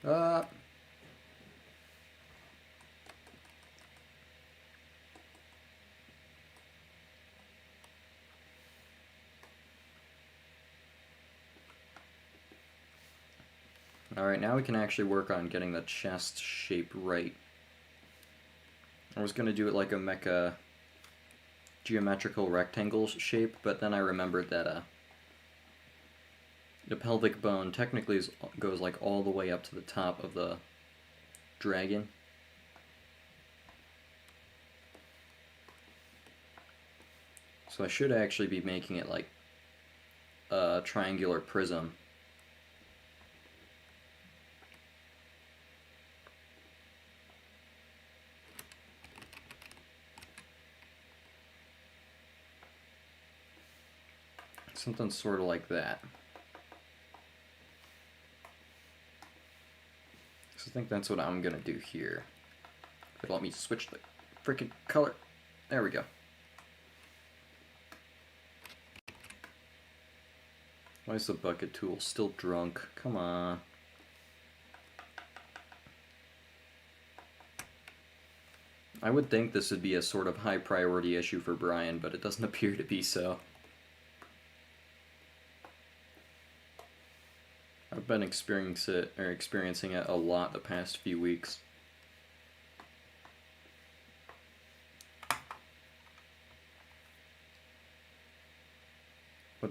Ah. Alright, now we can actually work on getting the chest shape right. I was going to do it like a mecha geometrical rectangle shape, but then I remembered that the pelvic bone technically goes like all the way up to the top of the dragon. So I should actually be making it like a triangular prism. Something sort of like that. So I think that's what I'm gonna do here. But let me switch the freaking color. There we go. Why is the bucket tool still drunk? Come on. I would think this would be a sort of high priority issue for Brian, but it doesn't appear to be so. I've been experiencing it a lot the past few weeks.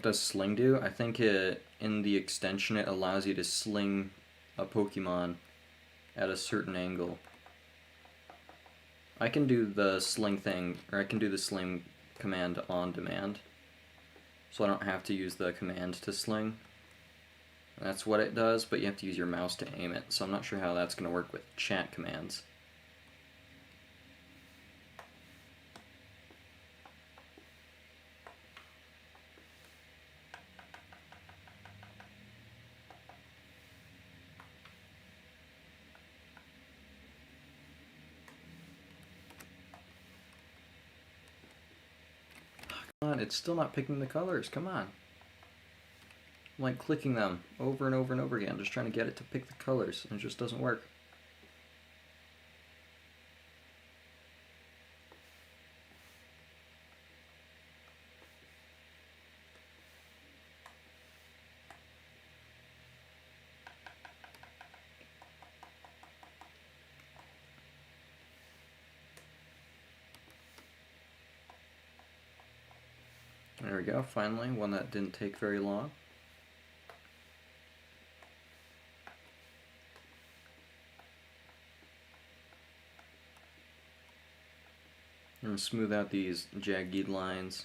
does Sling do? I think in the extension it allows you to sling a Pokemon at a certain angle. I can do the sling thing, or I can do the sling command on demand, so I don't have to use the command to sling. That's what it does, but you have to use your mouse to aim it, so I'm not sure how that's going to work with chat commands. Come on, it's still not picking the colors, come on. I'm like clicking them over and over and over again, just trying to get it to pick the colors, and it just doesn't work. There we go, finally, one that didn't take very long. And smooth out these jagged lines.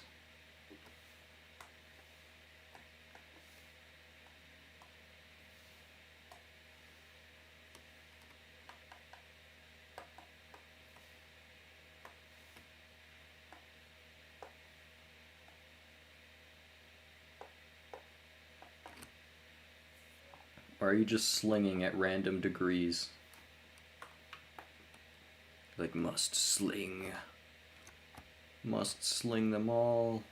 Or are you just slinging at random degrees? Like, must sling. Must sling them all.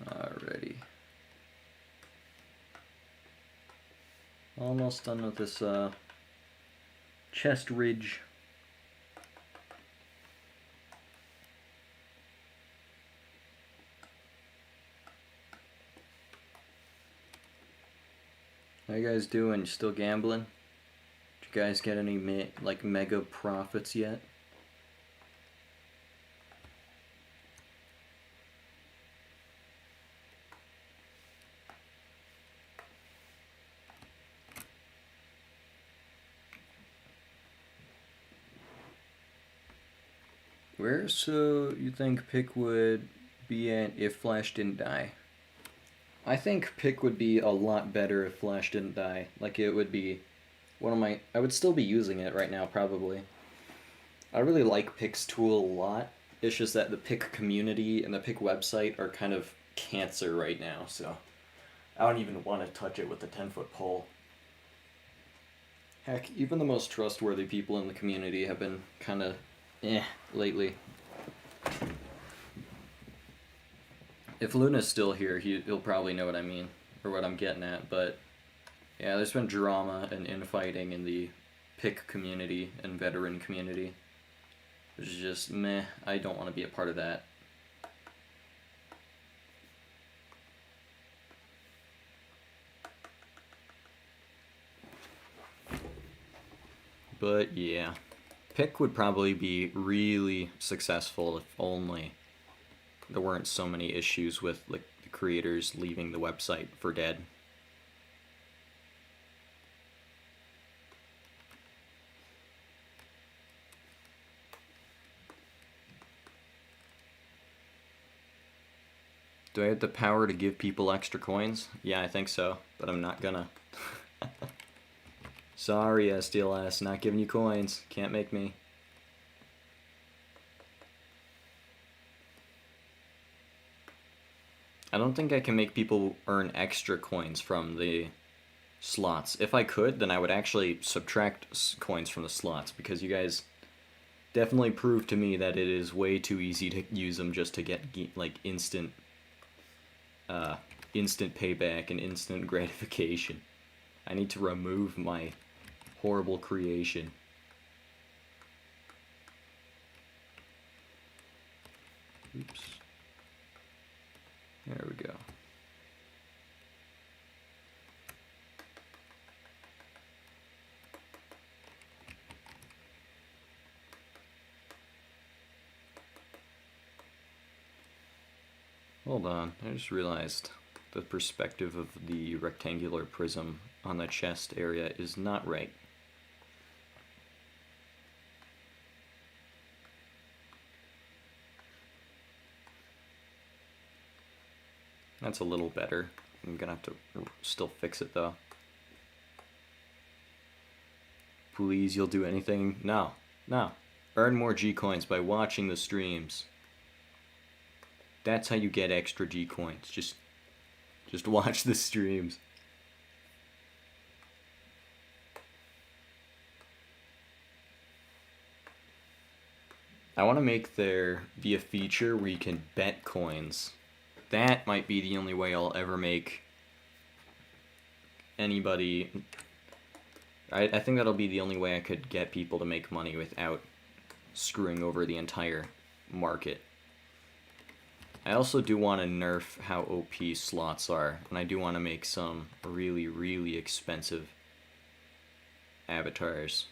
Alrighty. Almost done with this chest ridge. How you guys doing? Still gambling? Did you guys get any mega profits yet? Where so you think Pick would be at if Flash didn't die? I think Pick would be a lot better if Flash didn't die. Like, it would be one of my... I would still be using it right now, probably. I really like Pick's tool a lot. It's just that the Pick community and the Pick website are kind of cancer right now, so I don't even want to touch it with a 10-foot pole. Heck, even the most trustworthy people in the community have been kind of lately. If Luna's still here, he'll probably know what I mean, or what I'm getting at, but yeah, there's been drama and infighting in the Pick community and veteran community, which is just meh. I don't want to be a part of that. But yeah, Pick would probably be really successful if only there weren't so many issues with like the creators leaving the website for dead. Do I have the power to give people extra coins? Yeah, I think so, but I'm not gonna. Sorry, SDLS, not giving you coins. Can't make me. I don't think I can make people earn extra coins from the slots. If I could, then I would actually subtract coins from the slots, because you guys definitely proved to me that it is way too easy to use them just to get like instant payback and instant gratification. I need to remove my horrible creation. Hold on, I just realized the perspective of the rectangular prism on the chest area is not right. That's a little better. I'm gonna have to still fix it though. Please, you'll do anything? No. No. Earn more G-Coins by watching the streams. That's how you get extra G-Coins. Just watch the streams. I want to make there be a feature where you can bet coins. That might be the only way I'll ever make anybody... I think that'll be the only way I could get people to make money without screwing over the entire market. I also do want to nerf how OP slots are, and I do want to make some really, really expensive avatars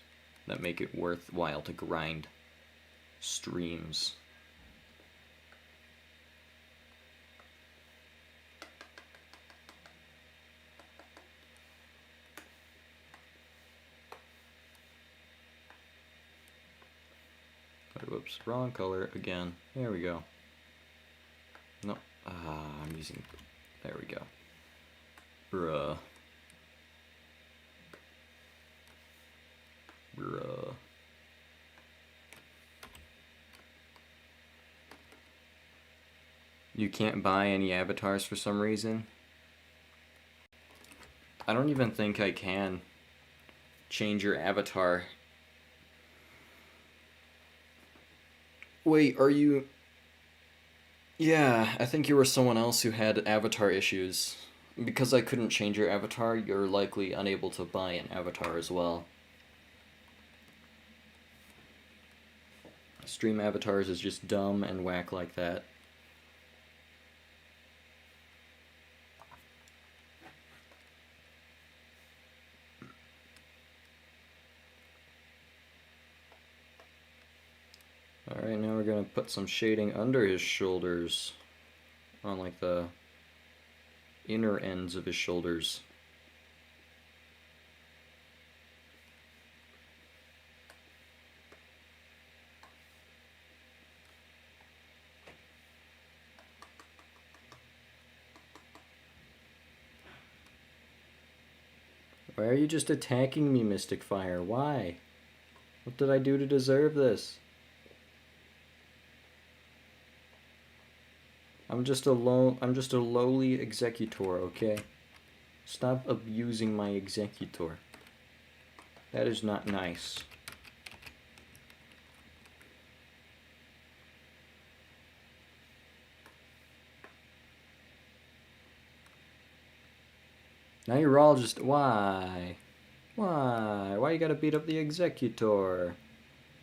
that make it worthwhile to grind streams. Whoops, wrong color again. There we go. No, I'm using, there we go. Bruh. You can't buy any avatars for some reason? I don't even think I can change your avatar. Wait, are you... Yeah, I think you were someone else who had avatar issues. Because I couldn't change your avatar, you're likely unable to buy an avatar as well. Stream avatars is just dumb and whack like that. Alright, now we're gonna put some shading under his shoulders. On like the inner ends of his shoulders. Why are you just attacking me, Mystic Fire? Why? What did I do to deserve this? I'm just a lowly executor, okay? Stop abusing my executor. That is not nice. Now you're all just... Why? Why? Why you gotta beat up the executor?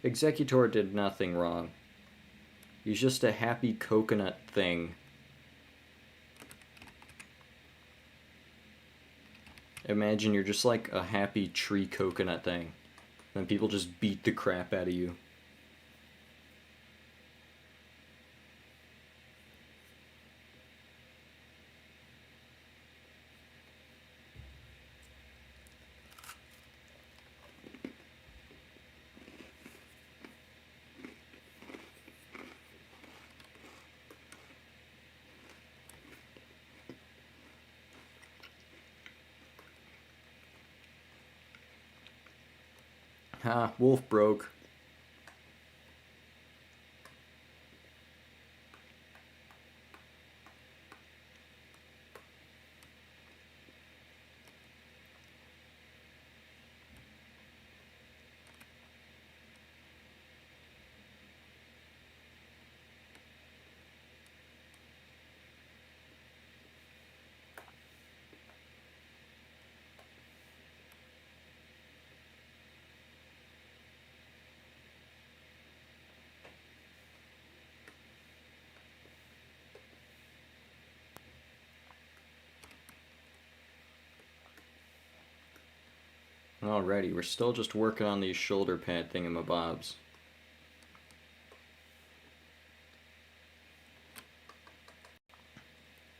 Executor did nothing wrong. He's just a happy coconut thing. Imagine you're just like a happy tree coconut thing. Then people just beat the crap out of you. Ha, wolf broke. Alrighty, we're still just working on these shoulder pad thingamabobs.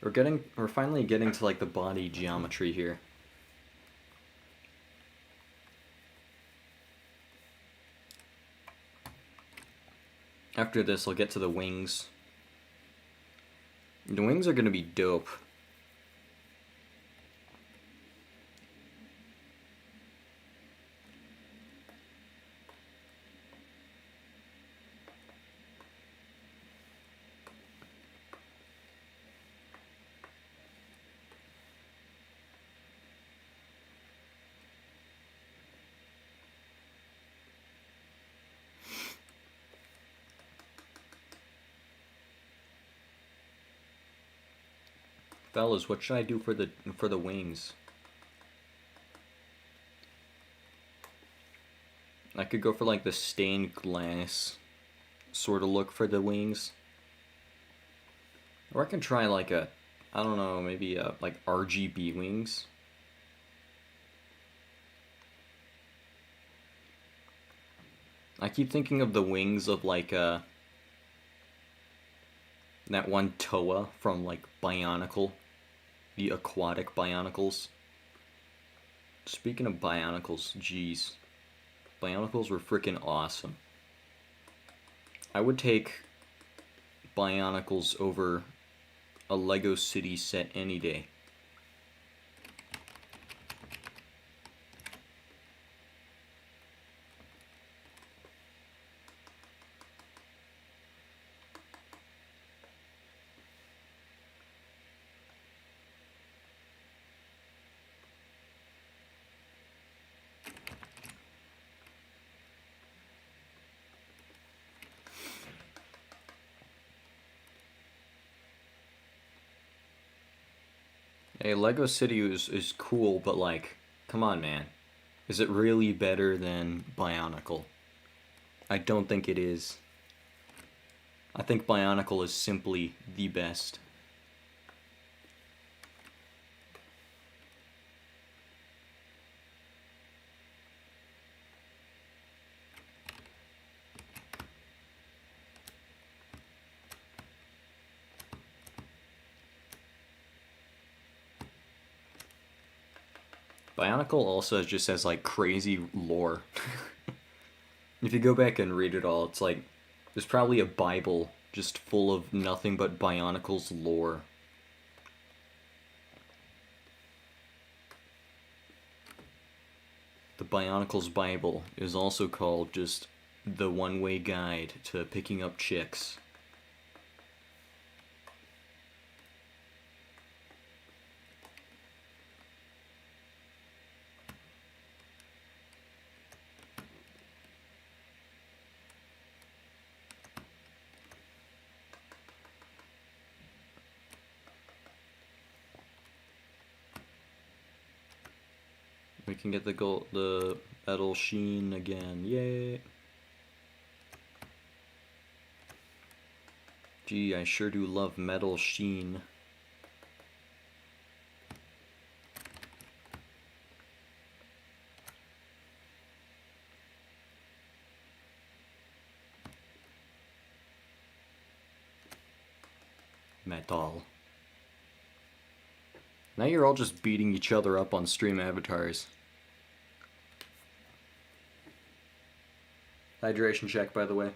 We're finally getting to like the body geometry here. After this, I'll get to the wings. The wings are gonna be dope. Fellas, what should I do for the wings? I could go for like the stained glass sort of look for the wings. Or I can try like a, I don't know, maybe like RGB wings. I keep thinking of the wings of like that one Toa from like Bionicle, the aquatic Bionicles. Speaking of Bionicles, jeez, Bionicles were freaking awesome. I would take Bionicles over a Lego City set any day. Hey, Lego City is cool, but like, come on, man. Is it really better than Bionicle? I don't think it is. I think Bionicle is simply the best. Bionicle also just has like crazy lore. If you go back and read it all, it's like there's probably a Bible just full of nothing but Bionicle's lore. The Bionicle's Bible is also called just the one-way guide to picking up chicks. We can get the metal sheen again. Yay! Gee, I sure do love metal sheen. Metal. Now you're all just beating each other up on stream avatars. Hydration check, by the way.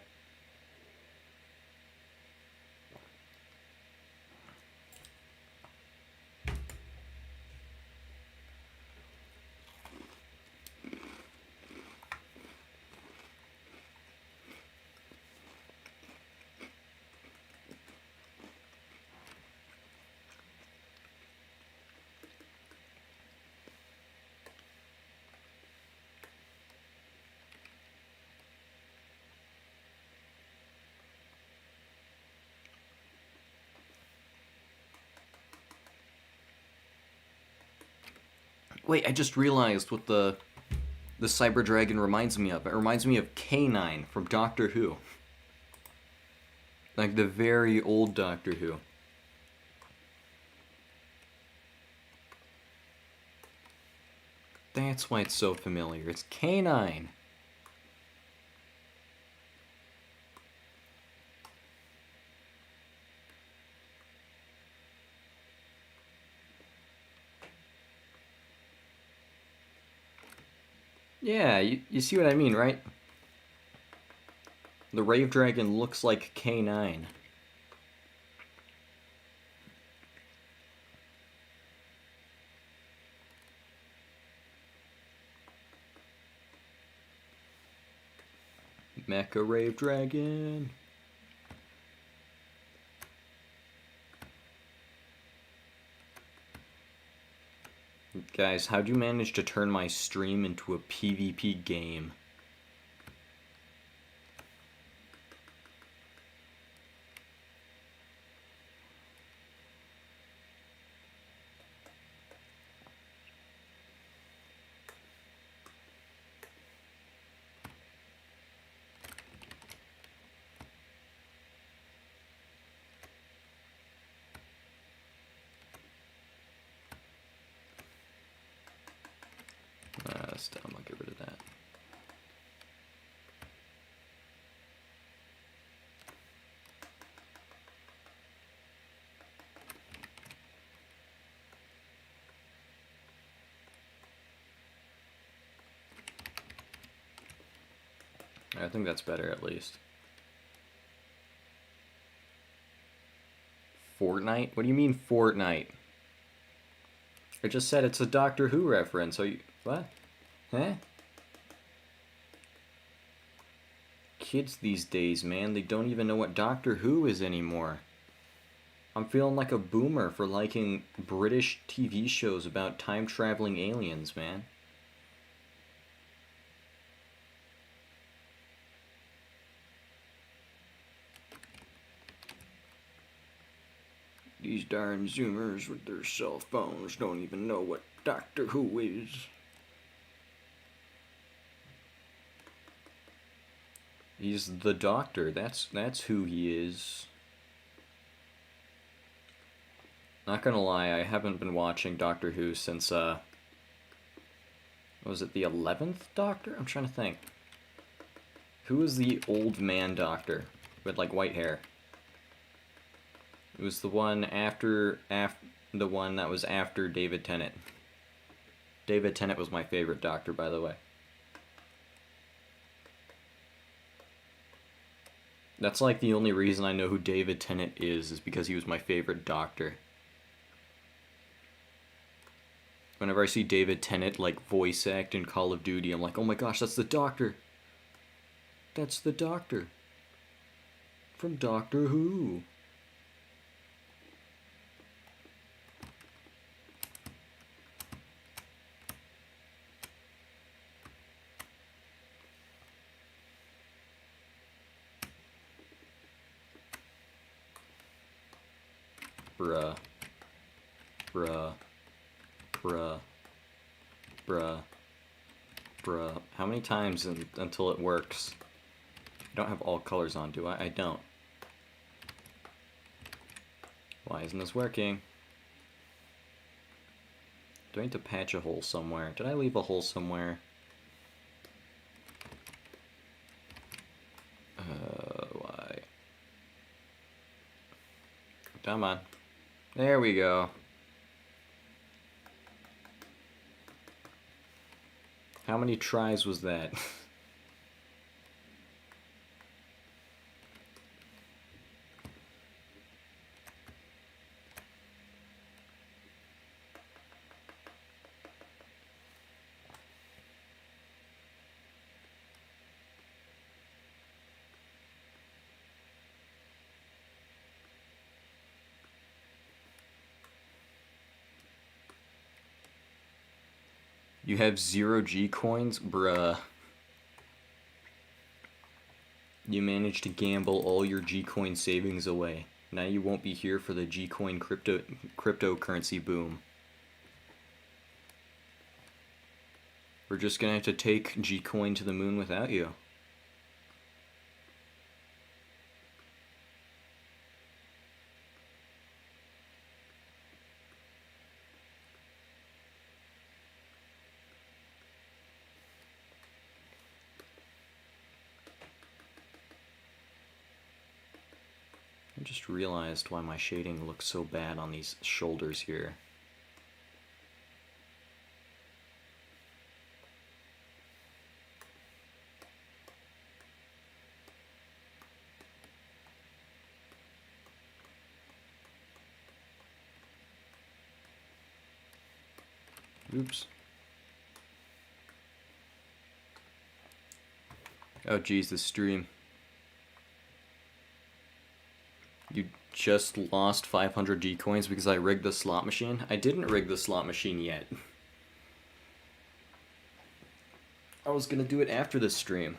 Wait, I just realized what the Cyber Dragon reminds me of. It reminds me of K9 from Doctor Who. Like the very old Doctor Who. That's why it's so familiar. It's K9. Yeah, you see what I mean, right? The Rave Dragon looks like K9. Mecha Rave Dragon. Guys, how'd you manage to turn my stream into a PvP game? That's dumb, I'll get rid of that. I think that's better at least. Fortnite? What do you mean Fortnite? I just said it's a Doctor Who reference. Are you... What? Huh? Kids these days, man, they don't even know what Doctor Who is anymore. I'm feeling like a boomer for liking British TV shows about time-traveling aliens, man. These darn Zoomers with their cell phones don't even know what Doctor Who is. He's the Doctor. That's who he is. Not gonna lie, I haven't been watching Doctor Who since, was it the 11th Doctor? I'm trying to think. Who was the old man Doctor with, like, white hair? It was the one after the one that was after David Tennant. David Tennant was my favorite Doctor, by the way. That's like the only reason I know who David Tennant is because he was my favorite Doctor. Whenever I see David Tennant like voice act in Call of Duty, I'm like, oh my gosh, that's the Doctor. That's the Doctor. From Doctor Who. Bruh. Bruh. Bruh. Bruh. Bruh. How many times until it works? I don't have all colors on, do I? I don't. Why isn't this working? Do I need to patch a hole somewhere? Did I leave a hole somewhere? Why? Come on. There we go. How many tries was that? You have 0 G coins? Bruh. You managed to gamble all your G coin savings away. Now you won't be here for the G coin cryptocurrency boom. We're just gonna have to take G coin to the moon without you. I just realized why my shading looks so bad on these shoulders here. Oops. Oh geez, the stream. You just lost 500 G coins because I rigged the slot machine? I didn't rig the slot machine yet. I was gonna do it after this stream.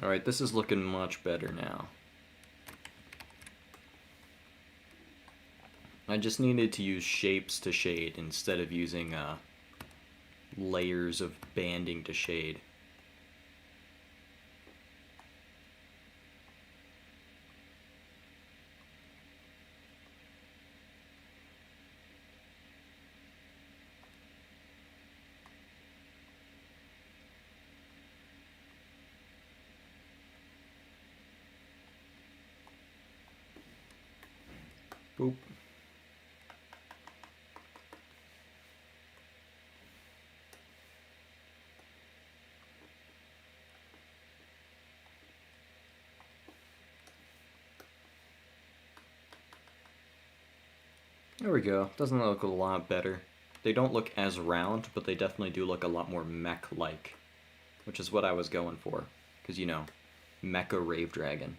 Alright, this is looking much better now. I just needed to use shapes to shade instead of using layers of banding to shade. Boop. There we go. Doesn't look a lot better. They don't look as round, but they definitely do look a lot more mech-like, which is what I was going for. Because, you know, Mecha Rave Dragon.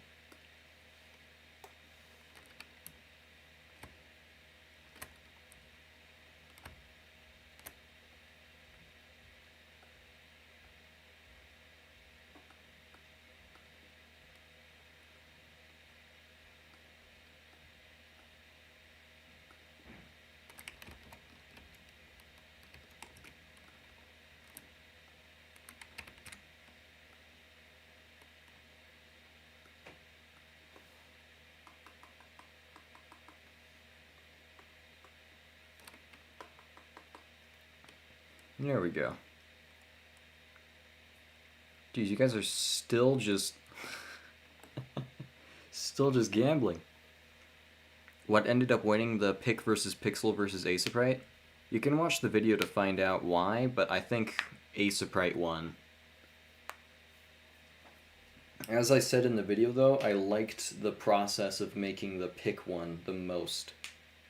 There we go. Geez, you guys are still just... still just gambling. What ended up winning the Pick versus Pixel versus Aesoprite? You can watch the video to find out why, but I think Aesoprite won. As I said in the video though, I liked the process of making the Pick one the most,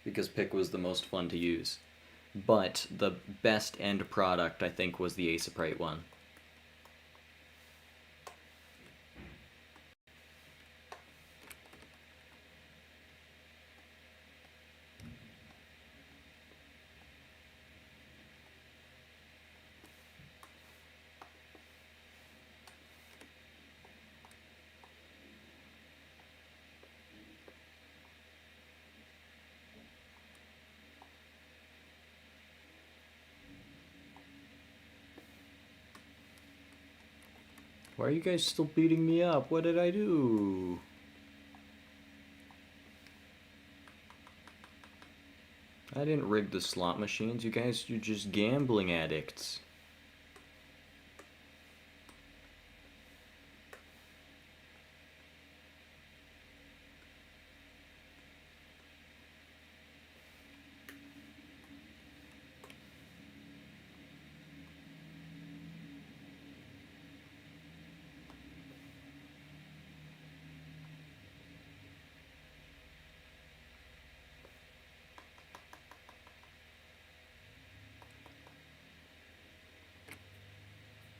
because Pick was the most fun to use. But the best end product, I think, was the Aesoprite one. Why are you guys still beating me up? What did I do? I didn't rig the slot machines. You guys, you're just gambling addicts.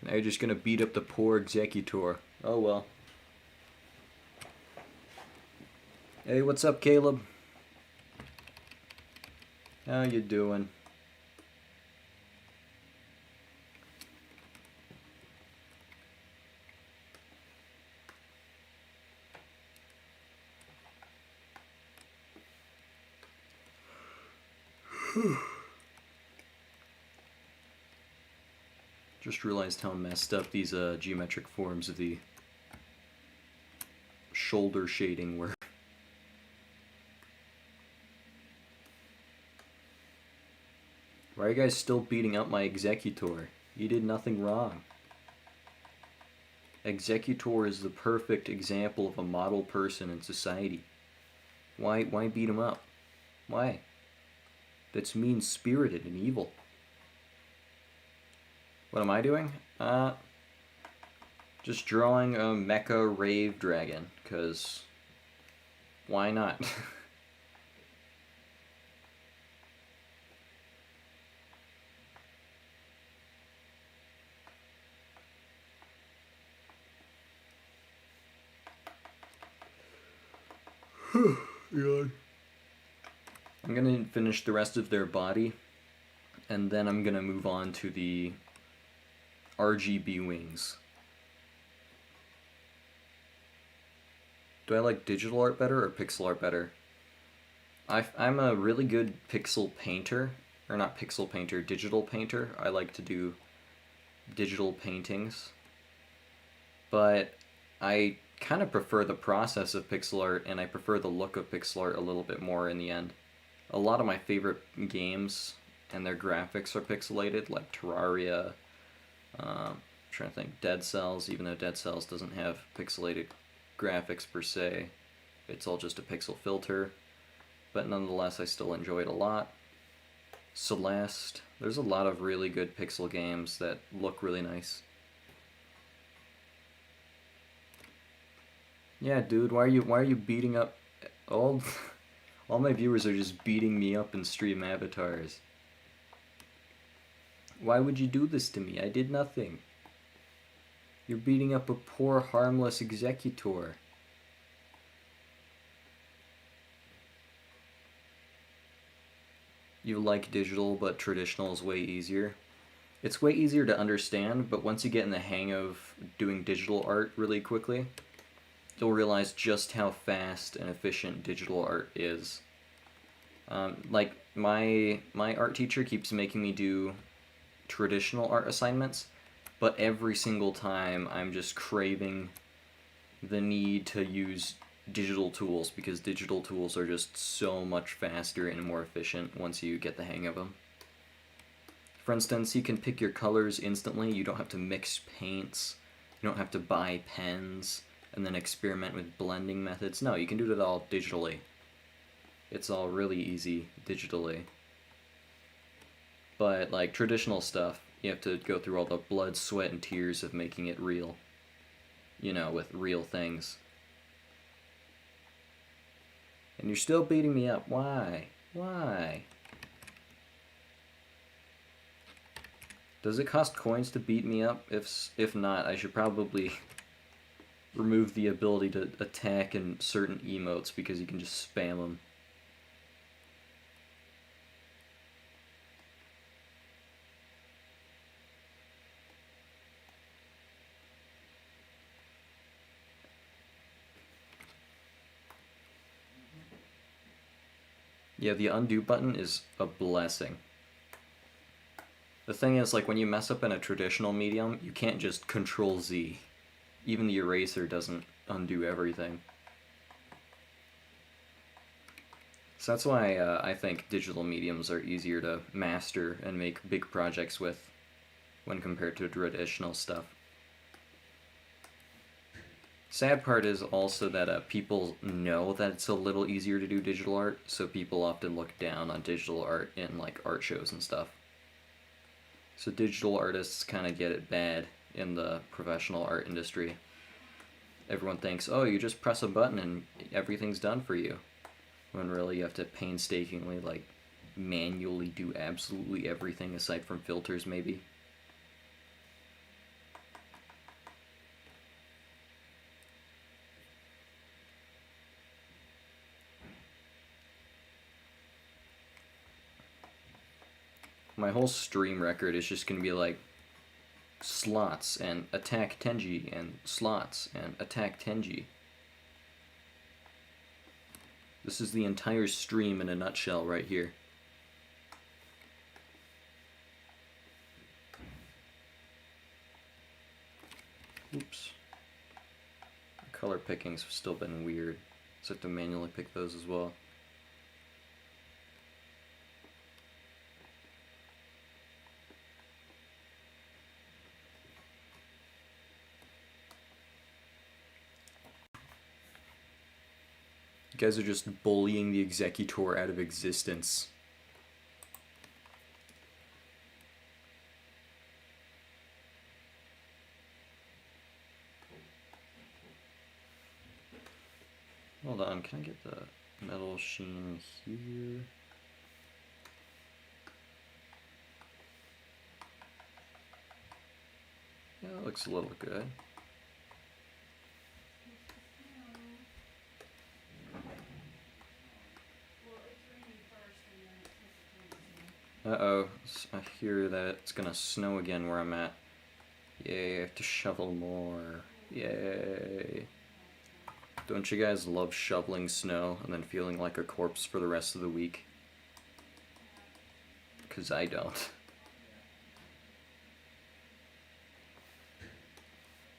Now you're just gonna beat up the poor executor. Oh well. Hey, what's up, Caleb? How you doing? Just realized how messed up these geometric forms of the shoulder shading were. Why are you guys still beating up my Executor? You did nothing wrong. Executor is the perfect example of a model person in society. Why beat him up? Why? That's mean-spirited and evil. What am I doing? Just drawing a mecha rave dragon, because why not? God. I'm gonna finish the rest of their body, and then I'm gonna move on to the RGB wings. Do I like digital art better or pixel art better? I'm a really good pixel painter, or not pixel painter, digital painter. I like to do digital paintings, but I kind of prefer the process of pixel art, and I prefer the look of pixel art a little bit more in the end. A lot of my favorite games and their graphics are pixelated, like Terraria, I'm trying to think, Dead Cells, even though Dead Cells doesn't have pixelated graphics per se. It's all just a pixel filter, but nonetheless I still enjoy it a lot. Celeste, there's a lot of really good pixel games that look really nice. Yeah, dude, why are you beating up all all my viewers are just beating me up in stream avatars. Why would you do this to me? I did nothing. You're beating up a poor, harmless Executor. You like digital, but traditional is way easier. It's way easier to understand, but once you get in the hang of doing digital art really quickly, you'll realize just how fast and efficient digital art is. Like, my art teacher keeps making me do traditional art assignments, but every single time I'm just craving the need to use digital tools, because digital tools are just so much faster and more efficient once you get the hang of them. For instance, you can pick your colors instantly. You don't have to mix paints. You don't have to buy pens and then experiment with blending methods. No, you can do it all digitally. It's all really easy digitally. But like traditional stuff, you have to go through all the blood, sweat, and tears of making it real. You know, with real things. And you're still beating me up. Why? Why? Does it cost coins to beat me up? If not, I should probably remove the ability to attack in certain emotes, because you can just spam them. Yeah, the undo button is a blessing. The thing is, like, when you mess up in a traditional medium, you can't just Control Z. Even the eraser doesn't undo everything. So that's why I think digital mediums are easier to master and make big projects with when compared to traditional stuff. Sad part is also that people know that it's a little easier to do digital art, so people often look down on digital art in like art shows and stuff. So digital artists kind of get it bad in the professional art industry. Everyone thinks, oh, you just press a button and everything's done for you. When really you have to painstakingly, like, manually do absolutely everything aside from filters, maybe. My whole stream record is just going to be like slots and attack Tenji and slots and attack Tenji. This is the entire stream in a nutshell right here. Oops. Color picking's still been weird, so I have to manually pick those as well. You guys are just bullying the Executor out of existence. Hold on, can I get the metal sheen here? Yeah, that looks a little good. Uh-oh, I hear that it's gonna snow again where I'm at. Yay, I have to shovel more. Yay. Don't you guys love shoveling snow and then feeling like a corpse for the rest of the week? 'Cause I don't.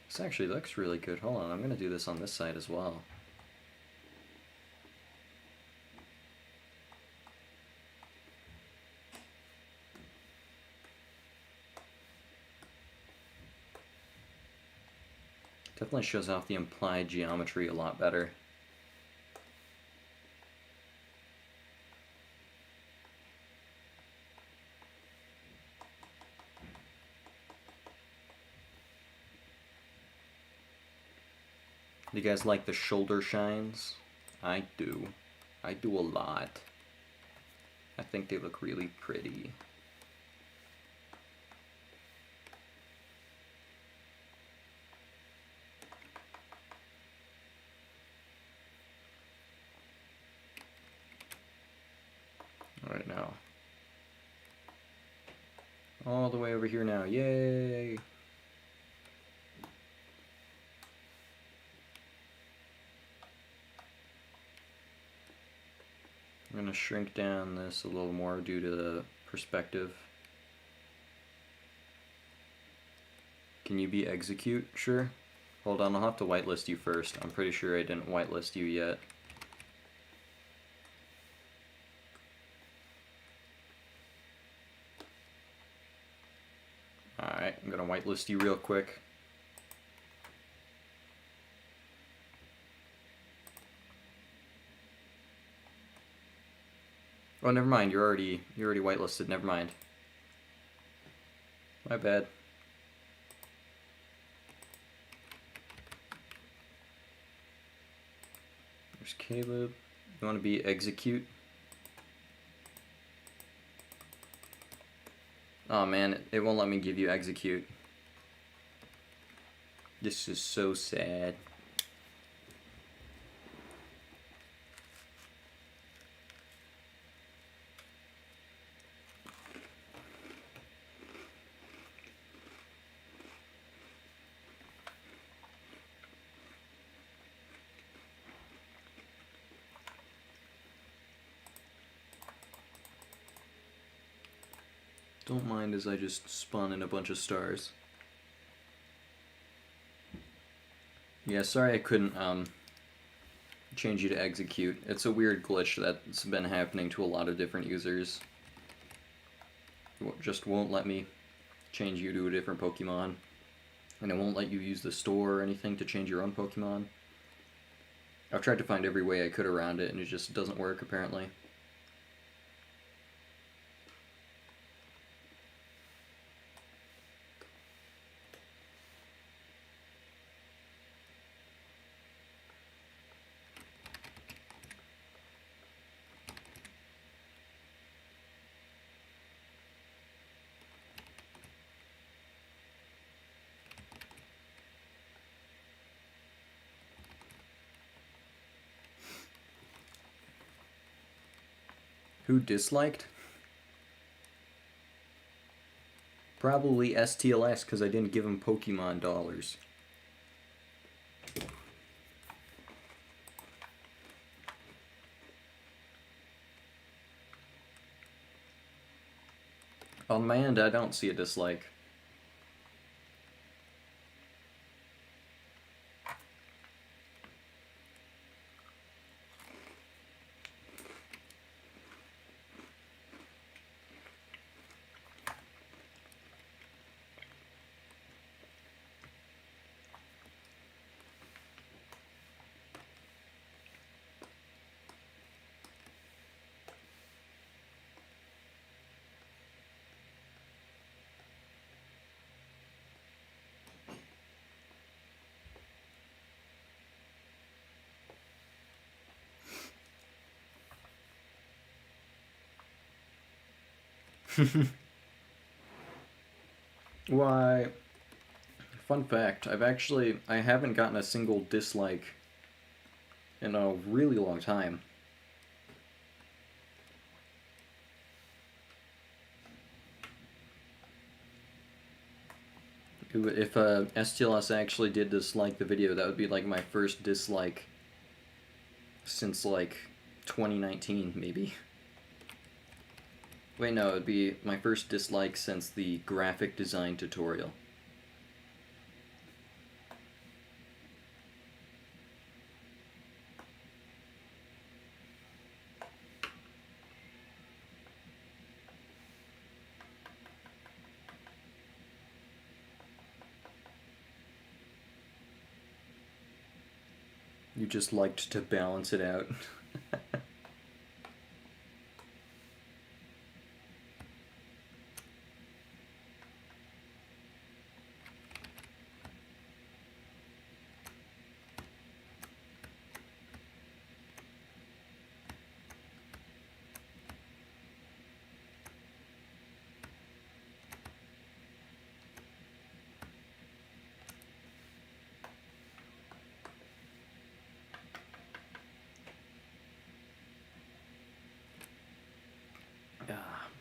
This actually looks really good. Hold on, I'm gonna do this on this side as well. Definitely shows off the implied geometry a lot better. Do you guys like the shoulder shines? I do. I do a lot. I think they look really pretty. Alright, now. All the way over here now. Yay! I'm going to shrink down this a little more due to the perspective. Can you be execute? Sure. Hold on, I'll have to whitelist you first. I'm pretty sure I didn't whitelist you yet. Alright, I'm going to whitelist you real quick. Oh, never mind. You're already whitelisted. Never mind. My bad. There's Caleb. You want to be execute? Oh man, it won't let me give you execute. This is so sad. Don't mind as I just spawn in a bunch of stars. Yeah, sorry I couldn't change you to execute. It's a weird glitch that's been happening to a lot of different users. It just won't let me change you to a different Pokemon. And it won't let you use the store or anything to change your own Pokemon. I've tried to find every way I could around it and it just doesn't work apparently. Who disliked? Probably STLS because I didn't give him Pokemon dollars. On my end, I don't see a dislike. Why? Fun fact, I haven't gotten a single dislike in a really long time. If STLS actually did dislike the video, that would be like my first dislike since like 2019, maybe. Wait, no, it'd be my first dislike since the graphic design tutorial. You just liked to balance it out.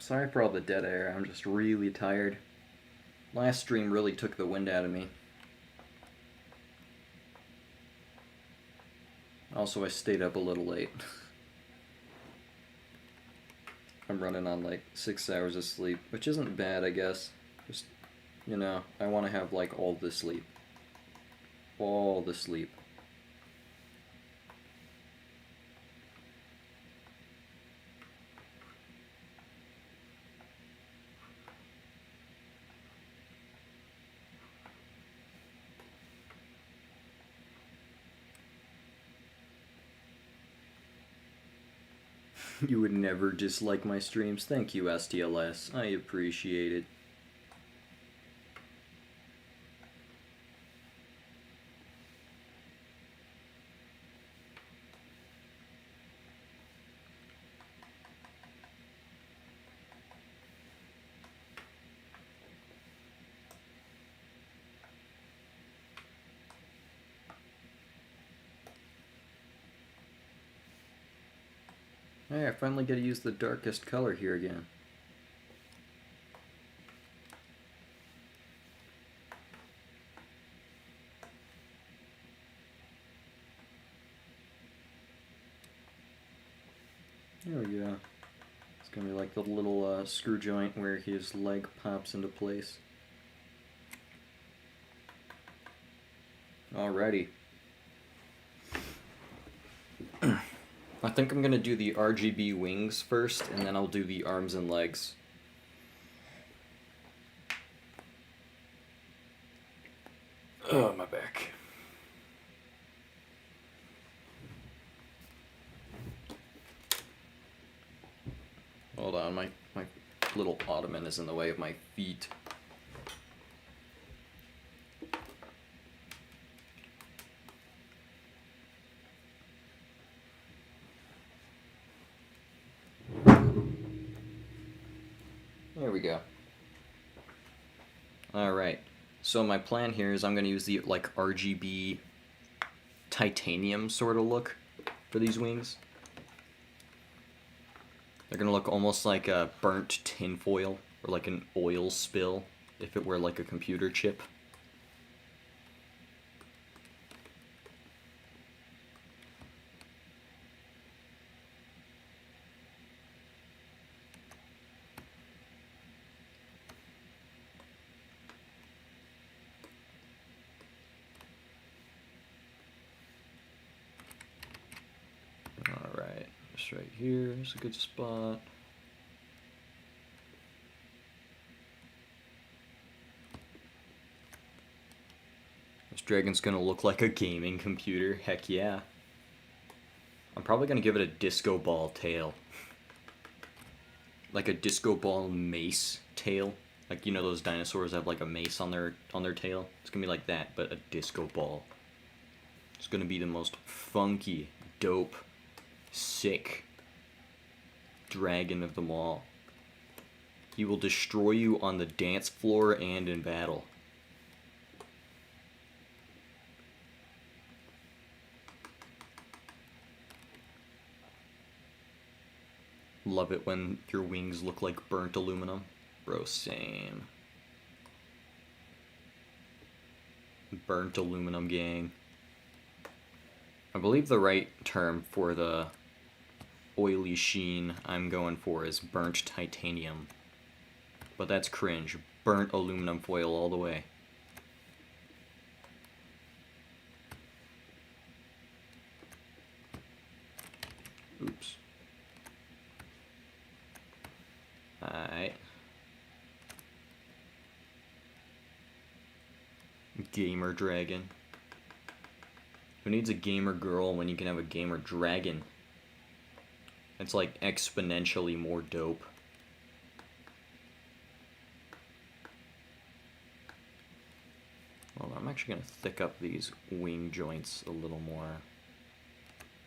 Sorry for all the dead air, I'm just really tired. Last stream really took the wind out of me. Also, I stayed up a little late. I'm running on like 6 hours of sleep, which isn't bad, I guess. Just, you know, I want to have like all the sleep. All the sleep. You would never dislike my streams. Thank you, STLS. I appreciate it. Hey, I finally get to use the darkest color here again. There we go. It's gonna be like the little screw joint where his leg pops into place. Alrighty. I think I'm gonna do the RGB wings first, and then I'll do the arms and legs. Oh, my back. Hold on, my little ottoman is in the way of my feet. There we go. Alright, so my plan here is I'm going to use the like RGB titanium sort of look for these wings. They're going to look almost like a burnt tinfoil or like an oil spill if it were like a computer chip. Alright, just right here is a good spot. This dragon's gonna look like a gaming computer, heck yeah. I'm probably gonna give it a disco ball tail. Like a disco ball mace tail. Like, you know those dinosaurs have like a mace on their tail? It's gonna be like that, but a disco ball. It's gonna be the most funky, dope, sick dragon of them all. He will destroy you on the dance floor and in battle. Love it when your wings look like burnt aluminum. Bro, same. Burnt aluminum gang. I believe the right term for the oily sheen I'm going for is burnt titanium. But that's cringe. Burnt aluminum foil all the way. Oops. Alright. Gamer dragon. Who needs a gamer girl when you can have a gamer dragon? It's like exponentially more dope. Well, I'm actually going to thick up these wing joints a little more.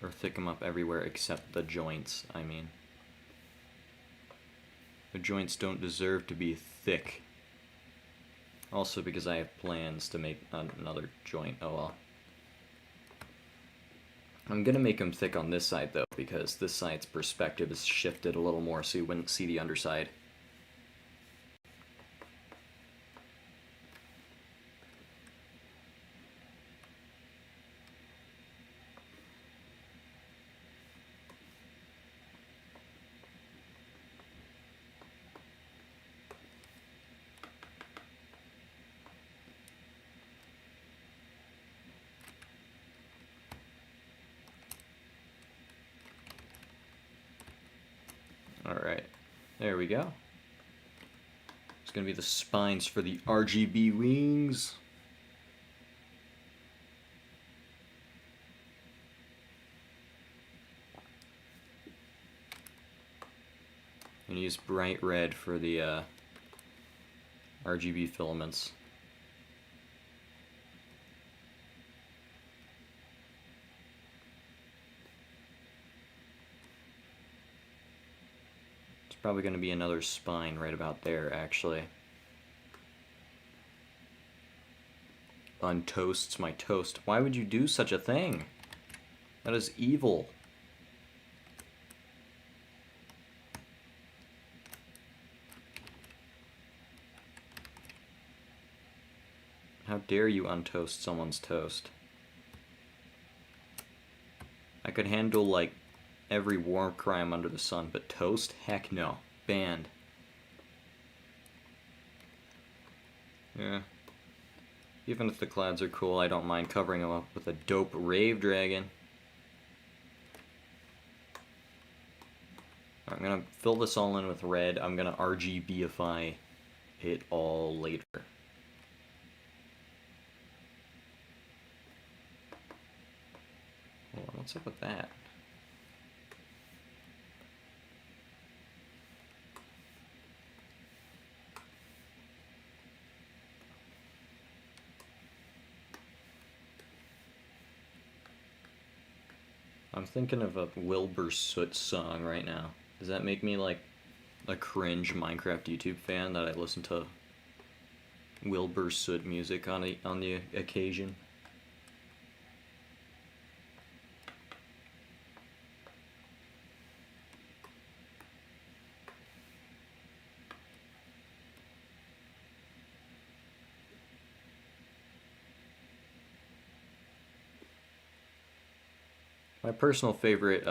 Or thick them up everywhere except the joints, I mean. The joints don't deserve to be thick. Also because I have plans to make another joint. Oh well. I'm gonna make them thick on this side though, because this side's perspective is shifted a little more so you wouldn't see the underside. Alright, there we go. It's gonna be the spines for the RGB wings. And use bright red for the RGB filaments. Probably going to be another spine right about there, actually. Untoasts my toast. Why would you do such a thing? That is evil. How dare you untoast someone's toast? I could handle, like, every war crime under the sun, but toast? Heck no. Banned. Yeah. Even if the clouds are cool, I don't mind covering them up with a dope rave dragon. I'm gonna fill this all in with red. I'm gonna RGBify it all later. Hold on, what's up with that? I'm thinking of a Wilbur Soot song right now. Does that make me like a cringe Minecraft YouTube fan that I listen to Wilbur Soot music on the occasion? My personal favorite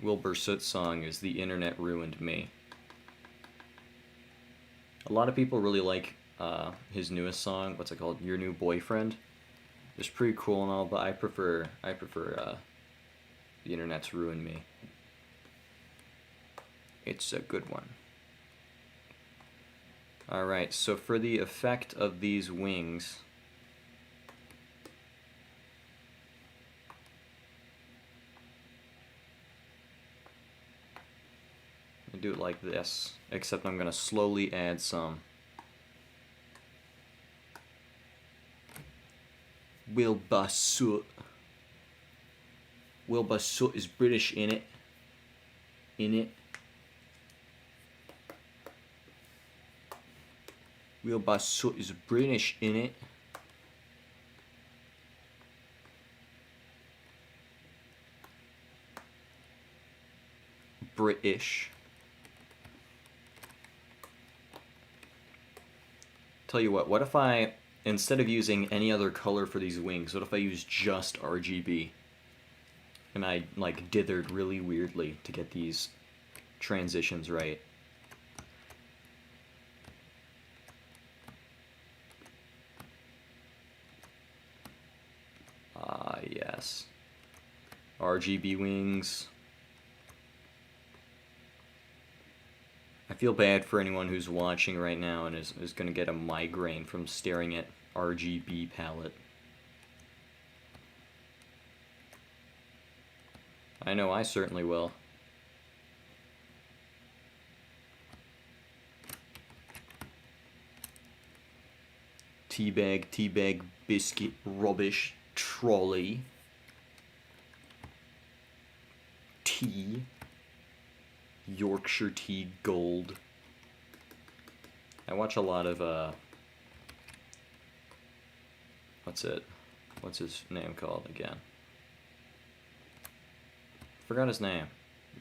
Wilbur Soot song is The Internet Ruined Me. A lot of people really like his newest song, what's it called? Your New Boyfriend. It's pretty cool and all, but I prefer The Internet's Ruined Me. It's a good one. Alright, so for the effect of these wings, I do it like this, except I'm going to slowly add some Wilbur Soot. Wilbur Soot is British in it. Wheelbar soot is British in it. British. Tell you what if I, instead of using any other color for these wings, what if I use just RGB? And I, like, dithered really weirdly to get these transitions right. Ah, yes. RGB wings. I feel bad for anyone who's watching right now and is going to get a migraine from staring at RGB palette. I know I certainly will. Teabag, biscuit, rubbish, trolley. Tea. Yorkshire tea, gold. I watch a lot of, what's his name called again? Forgot his name.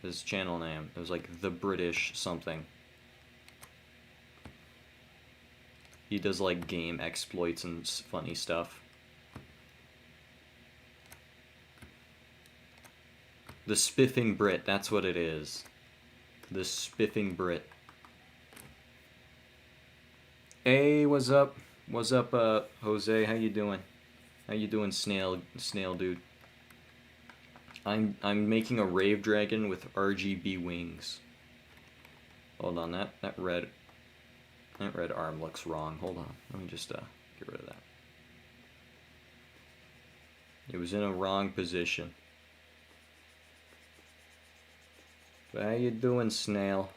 His channel name. It was like The British something. He does like game exploits and funny stuff. The Spiffing Brit, that's what it is. The Spiffing Brit. Hey, what's up? What's up, Jose? How you doing? How you doing, snail dude? I'm making a Rave Dragon with RGB wings. Hold on, that red arm looks wrong. Hold on, let me just get rid of that. It was in a wrong position. But how you doing, snail?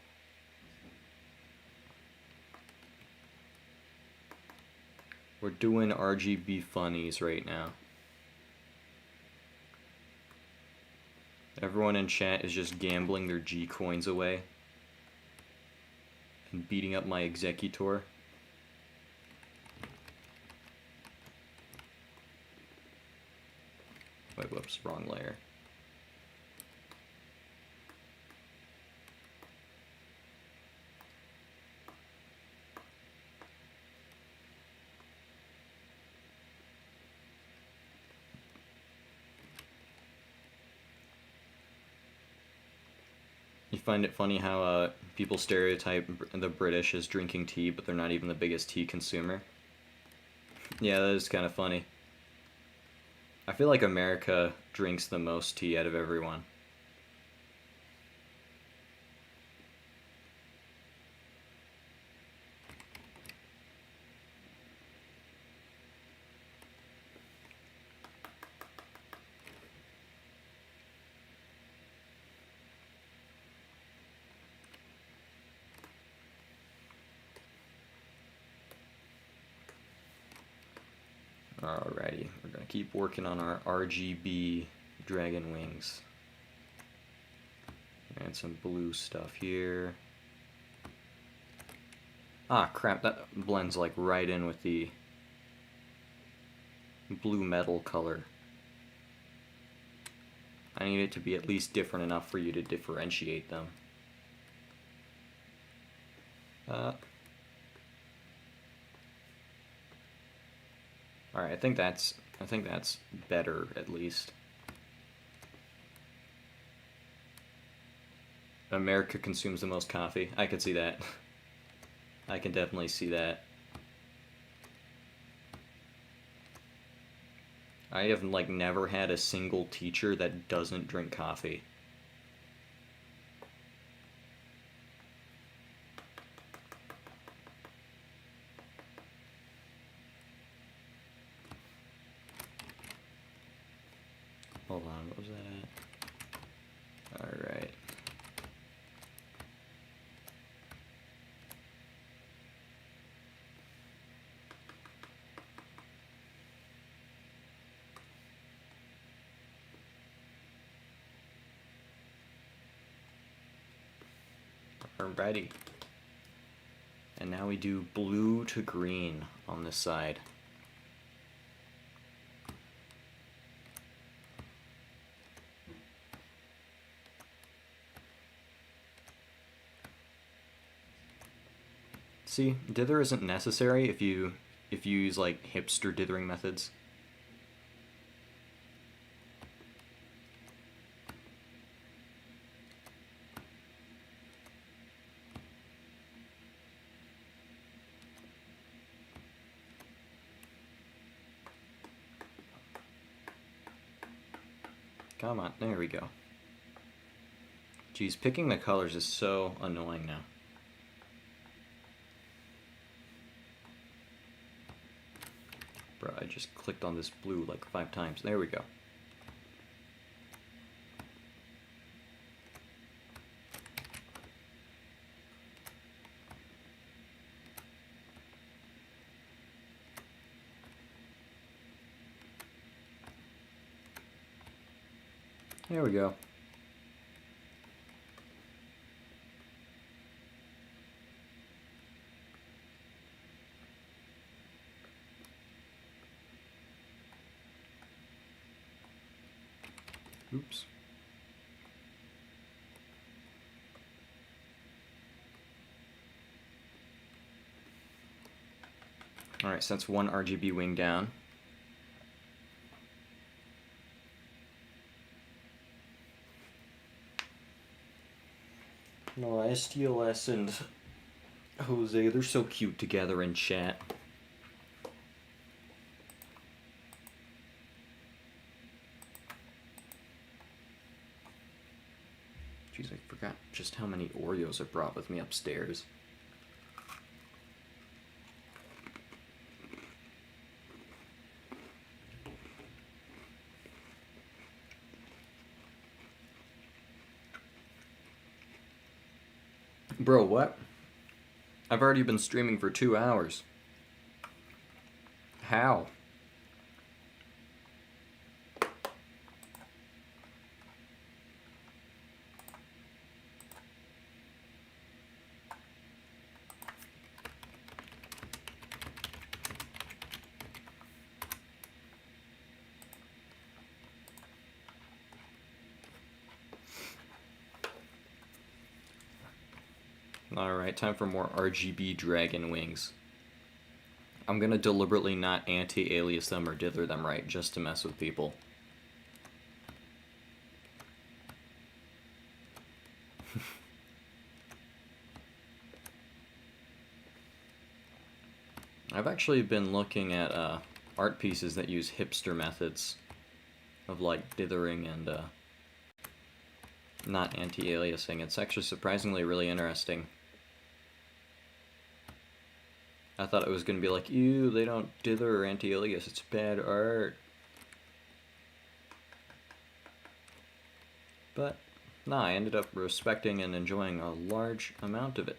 We're doing RGB funnies right now. Everyone in chat is just gambling their G coins away and beating up my executor. Wait, whoops, wrong layer. You find it funny how people stereotype the British as drinking tea, but they're not even the biggest tea consumer? Yeah, that is kind of funny. I feel like America drinks the most tea out of everyone. Alrighty, we're gonna keep working on our RGB dragon wings. And some blue stuff here. Ah, crap, that blends like right in with the blue metal color. I need it to be at least different enough for you to differentiate them. Alright, I think that's better, at least. America consumes the most coffee. I could see that. I can definitely see that. I have, like, never had a single teacher that doesn't drink coffee. Hold on, what was that at? Alright. Alrighty. And now we do blue to green on this side. See, dither isn't necessary if you use like hipster dithering methods. Come on, there we go. Geez, picking the colors is so annoying now. Bro, I just clicked on this blue like 5 times. There we go. There we go. Oops. Alright, so that's one RGB wing down. No, STLS and Jose, they're so cute together in chat. Jeez, I forgot just how many Oreos I brought with me upstairs. Bro, what? I've already been streaming for 2 hours. How? Alright, time for more RGB dragon wings. I'm gonna deliberately not anti-alias them or dither them right just to mess with people. I've actually been looking at art pieces that use hipster methods of like dithering and not anti-aliasing. It's actually surprisingly really interesting. I thought it was going to be like, ew, they don't dither or anti-alias, it's bad art. But, nah, I ended up respecting and enjoying a large amount of it.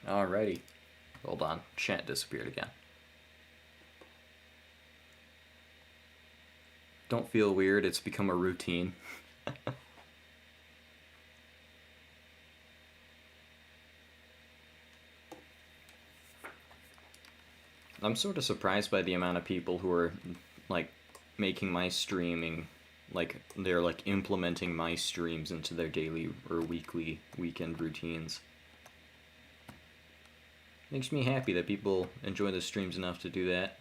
Alrighty. Hold on, chat disappeared again. Don't feel weird, it's become a routine. I'm sort of surprised by the amount of people who are, like, making my streaming, like, they're, like, implementing my streams into their daily or weekly, weekend routines. Makes me happy that people enjoy the streams enough to do that.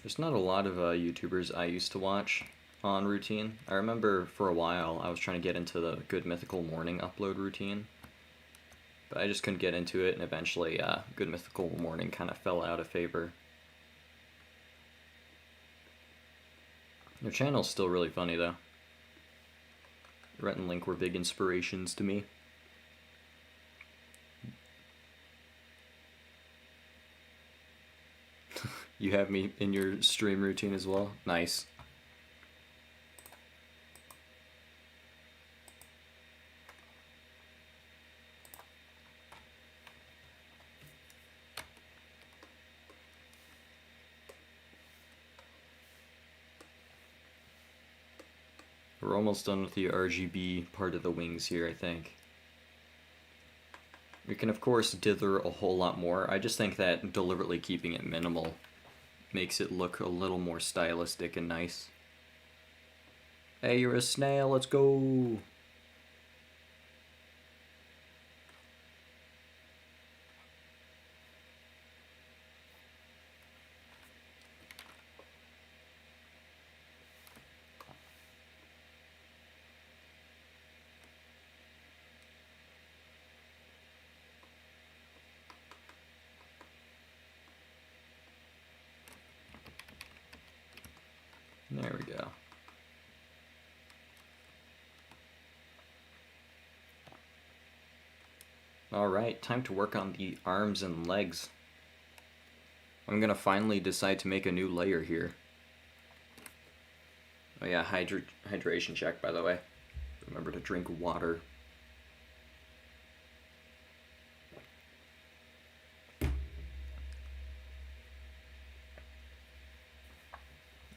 There's not a lot of YouTubers I used to watch on routine. I remember for a while I was trying to get into the Good Mythical Morning upload routine, but I just couldn't get into it, and eventually Good Mythical Morning kind of fell out of favor. Your channel's still really funny though. Rhett and Link were big inspirations to me. You have me in your stream routine as well? Nice. We're almost done with the RGB part of the wings here, I think. We can of course dither a whole lot more. I just think that deliberately keeping it minimal makes it look a little more stylistic and nice. Hey, you're a snail, let's go! There we go. Alright, time to work on the arms and legs. I'm gonna finally decide to make a new layer here. Oh yeah, hydration check, by the way. Remember to drink water.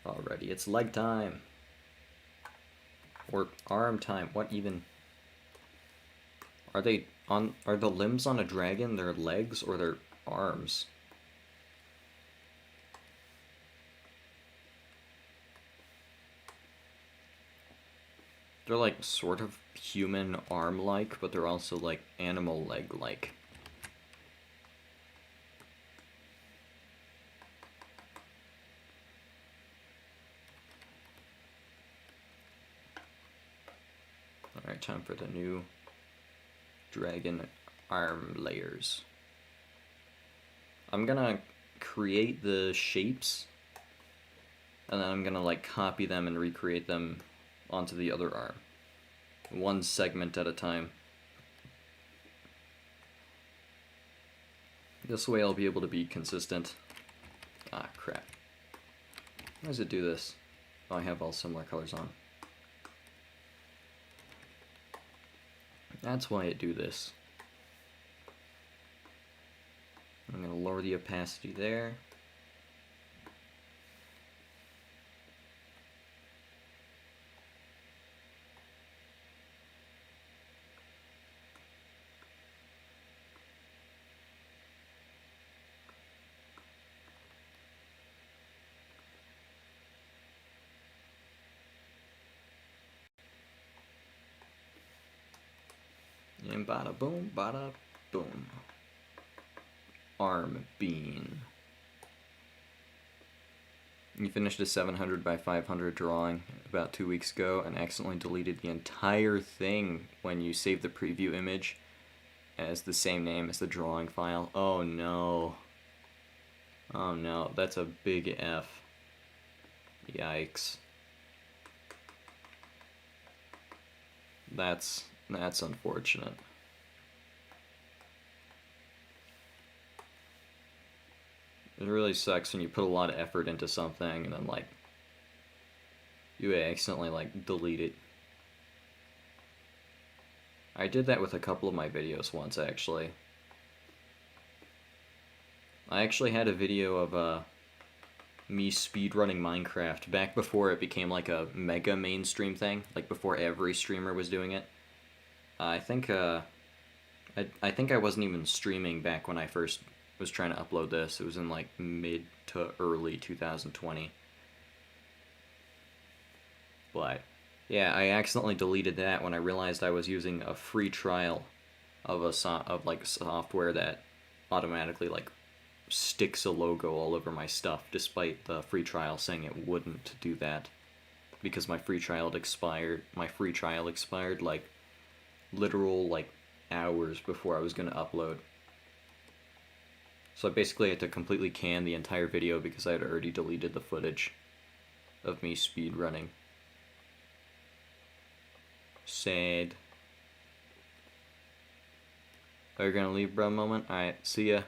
Alrighty, it's leg time. Or arm time, what even? Are the limbs on a dragon their legs or their arms? They're like sort of human arm-like, but they're also like animal leg-like. Alright, time for the new dragon arm layers. I'm gonna create the shapes, and then I'm gonna like copy them and recreate them onto the other arm. One segment at a time. This way I'll be able to be consistent. Ah, crap. How does it do this? Oh, I have all similar colors on. That's why it do this. I'm going to lower the opacity there. And bada boom, bada boom. Arm bean. You finished a 700 by 500 drawing about 2 weeks ago and accidentally deleted the entire thing when you saved the preview image as the same name as the drawing file. Oh no. Oh no, that's a big F. Yikes. That's unfortunate. It really sucks when you put a lot of effort into something and then like you accidentally like delete it. I did that with a couple of my videos once actually. I actually had a video of me speedrunning Minecraft back before it became like a mega mainstream thing, like before every streamer was doing it. I think I think I wasn't even streaming back when I first was trying to upload this. It was in like mid to early 2020. But yeah, I accidentally deleted that when I realized I was using a free trial of like software that automatically like sticks a logo all over my stuff, despite the free trial saying it wouldn't do that, because my free trial expired. My free trial expired like literal like hours before I was gonna upload. So I basically had to completely can the entire video because I had already deleted the footage of me speedrunning. Sad. Are you gonna leave, bro? Moment. Alright, see ya.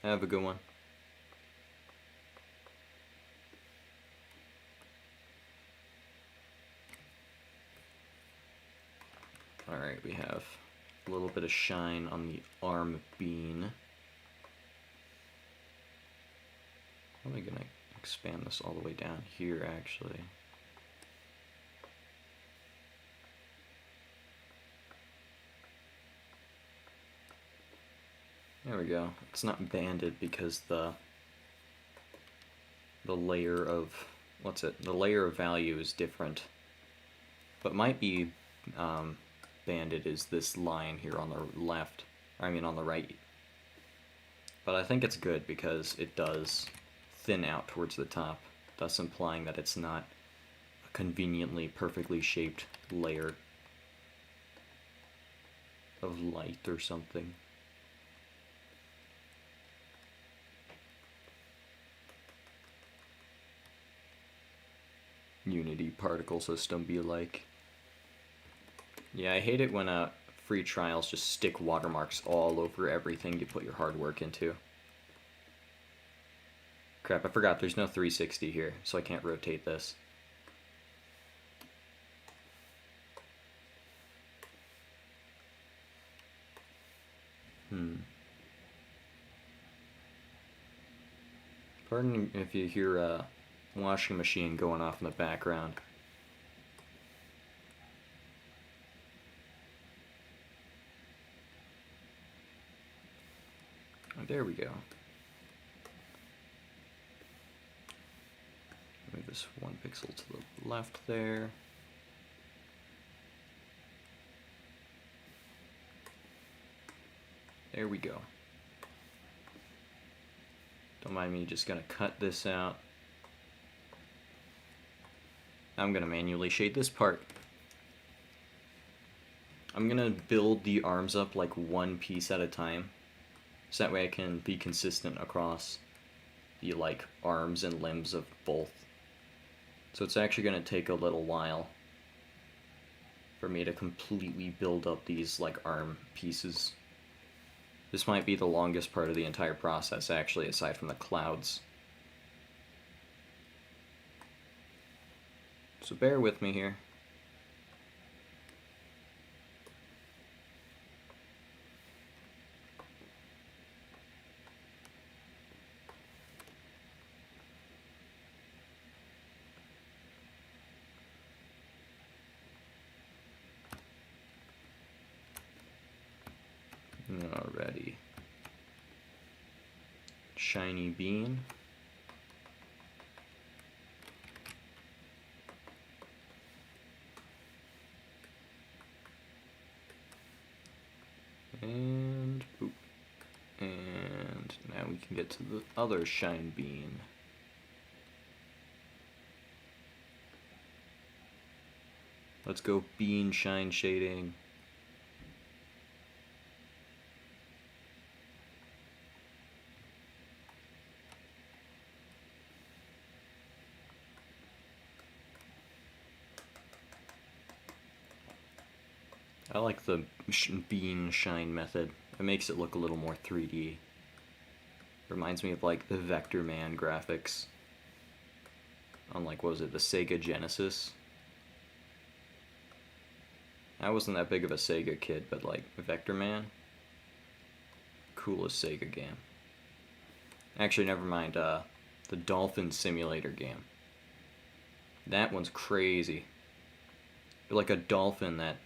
Have a good one. Alright, we have a little bit of shine on the arm bean. I'm probably gonna expand this all the way down here, actually. There we go. It's not banded because the layer of, the layer of value is different. What might be banded is this line here on the left, I mean on the right. But I think it's good because it does thin out towards the top, thus implying that it's not a conveniently perfectly shaped layer of light or something. Unity particle system be like. Yeah, I hate it when free trials just stick watermarks all over everything you put your hard work into. Crap, I forgot there's no 360 here, so I can't rotate this. Pardon if you hear a washing machine going off in the background. Oh, there we go. Move this 1 pixel to the left there. There we go. Don't mind me just gonna cut this out. I'm gonna manually shade this part. I'm gonna build the arms up like one piece at a time, so that way I can be consistent across the like arms and limbs of both. So it's actually gonna take a little while for me to completely build up these like arm pieces. This might be the longest part of the entire process, actually, aside from the clouds. So bear with me here. Alrighty. Shiny bean. And boop. And now we can get to the other shine bean. Let's go bean shine shading. I like the bean shine method. It makes it look a little more 3D. Reminds me of like the Vector Man graphics on like, what was it, the Sega Genesis? I wasn't that big of a Sega kid, but like Vector Man, coolest Sega game. Actually, never mind, the Dolphin Simulator game. That one's crazy. You're like a dolphin that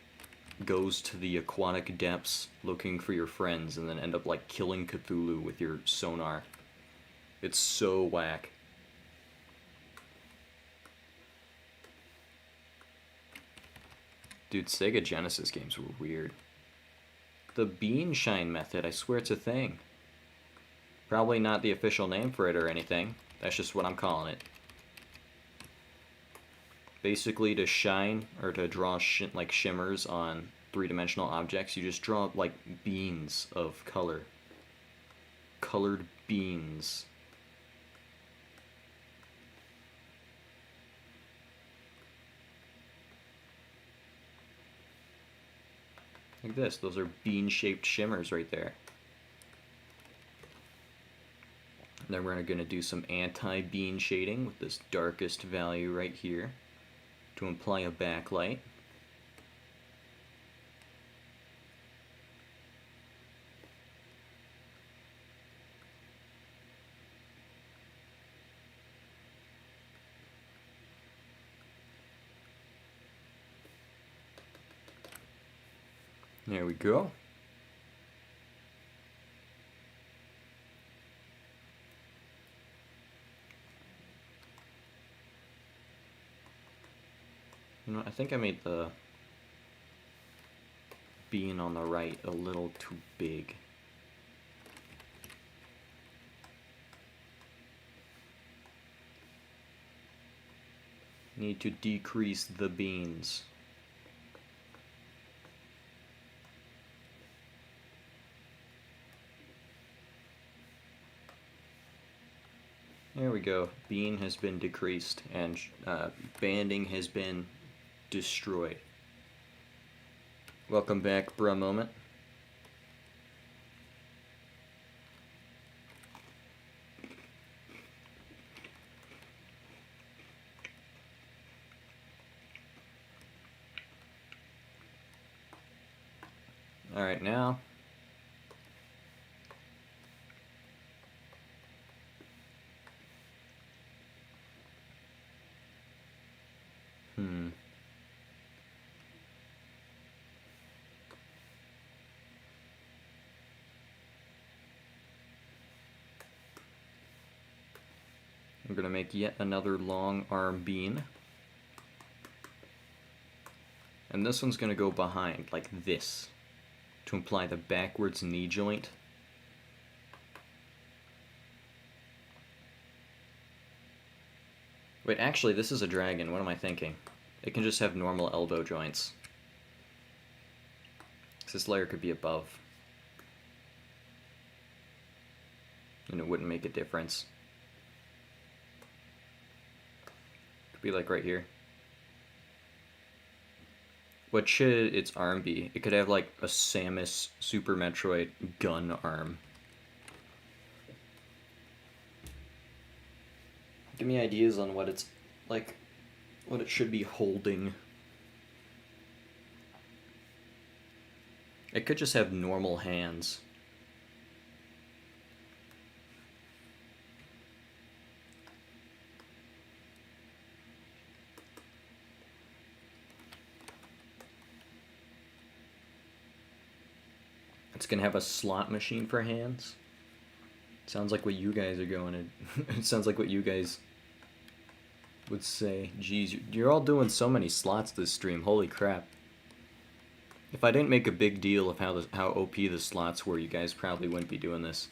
goes to the aquatic depths looking for your friends and then end up like killing Cthulhu with your sonar. It's so whack. Dude, Sega Genesis games were weird. The bean shine method, I swear it's a thing. Probably not the official name for it or anything. That's just what I'm calling it. Basically, to shine, or to draw like shimmers on three-dimensional objects, you just draw like beans of color. Colored beans. Like this, those are bean-shaped shimmers right there. And then we're gonna do some anti-bean shading with this darkest value right here to imply a backlight. There we go. You know, I think I made the bean on the right a little too big. Need to decrease the beans. There we go. Bean has been decreased and banding has been destroyed. Welcome back, bruh moment. Alright, now I'm going to make yet another long arm bean. And this one's going to go behind, like this, to imply the backwards knee joint. Wait, actually, this is a dragon. What am I thinking? It can just have normal elbow joints. This layer could be above. And it wouldn't make a difference. Could be like right here. What should its arm be? It could have like a Samus Super Metroid gun arm. Give me ideas on what it's like, what it should be holding. It could just have normal hands. It's gonna have a slot machine for hands. Sounds like what you guys are going to... It sounds like what you guys would say. Geez, you're all doing so many slots this stream. Holy crap. If I didn't make a big deal of how OP the slots were, you guys probably wouldn't be doing this.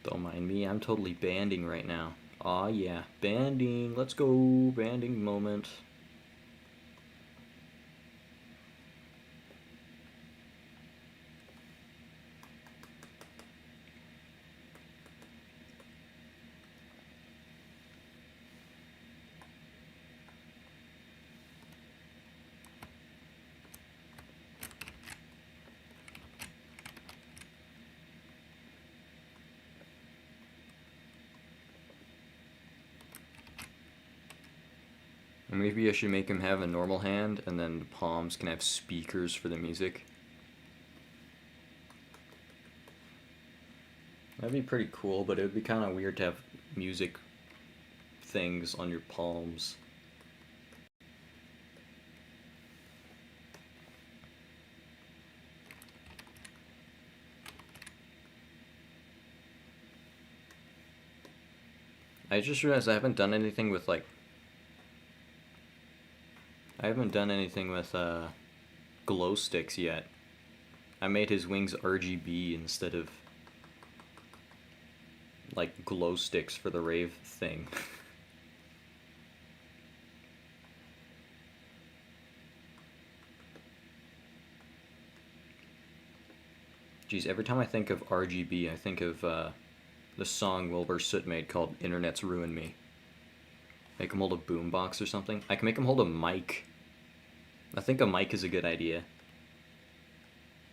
Don't mind me, I'm totally banding right now. Aw yeah, banding, let's go, banding moment. Maybe I should make him have a normal hand, and then the palms can have speakers for the music. That'd be pretty cool, but it would be kind of weird to have music things on your palms. I just realized I haven't done anything with, like... I haven't done anything with, glow sticks yet. I made his wings RGB instead of, like, glow sticks for the rave thing. Geez, every time I think of RGB, I think of, the song Wilbur Soot made called Internet's Ruined Me. Make him hold a boombox or something. I can make him hold a mic. I think a mic is a good idea.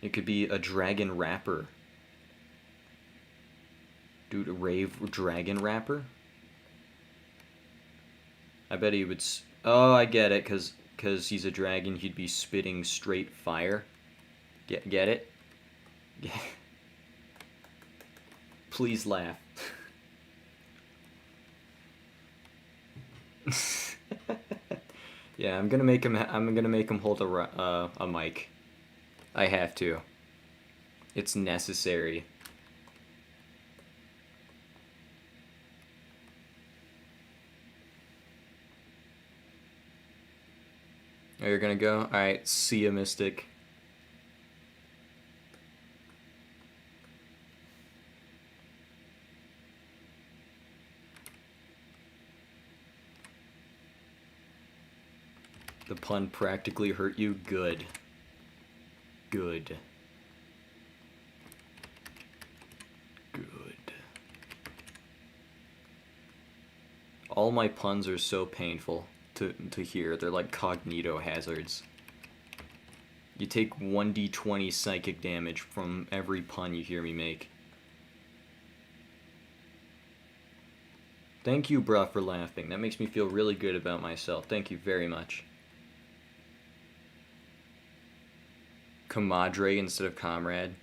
It could be a dragon rapper. Dude, a rave dragon rapper? I bet he would... Oh, I get it, because he's a dragon, he'd be spitting straight fire. Get it? Please laugh. Yeah, I'm gonna make him hold a mic. I have to. It's necessary. Oh, you're gonna go? Alright, see ya, Mystic. The pun practically hurt you? Good. Good. Good. All my puns are so painful to hear. They're like cognito hazards. You take 1d20 psychic damage from every pun you hear me make. Thank you, bruh, for laughing. That makes me feel really good about myself. Thank you very much. Comadre instead of comrade.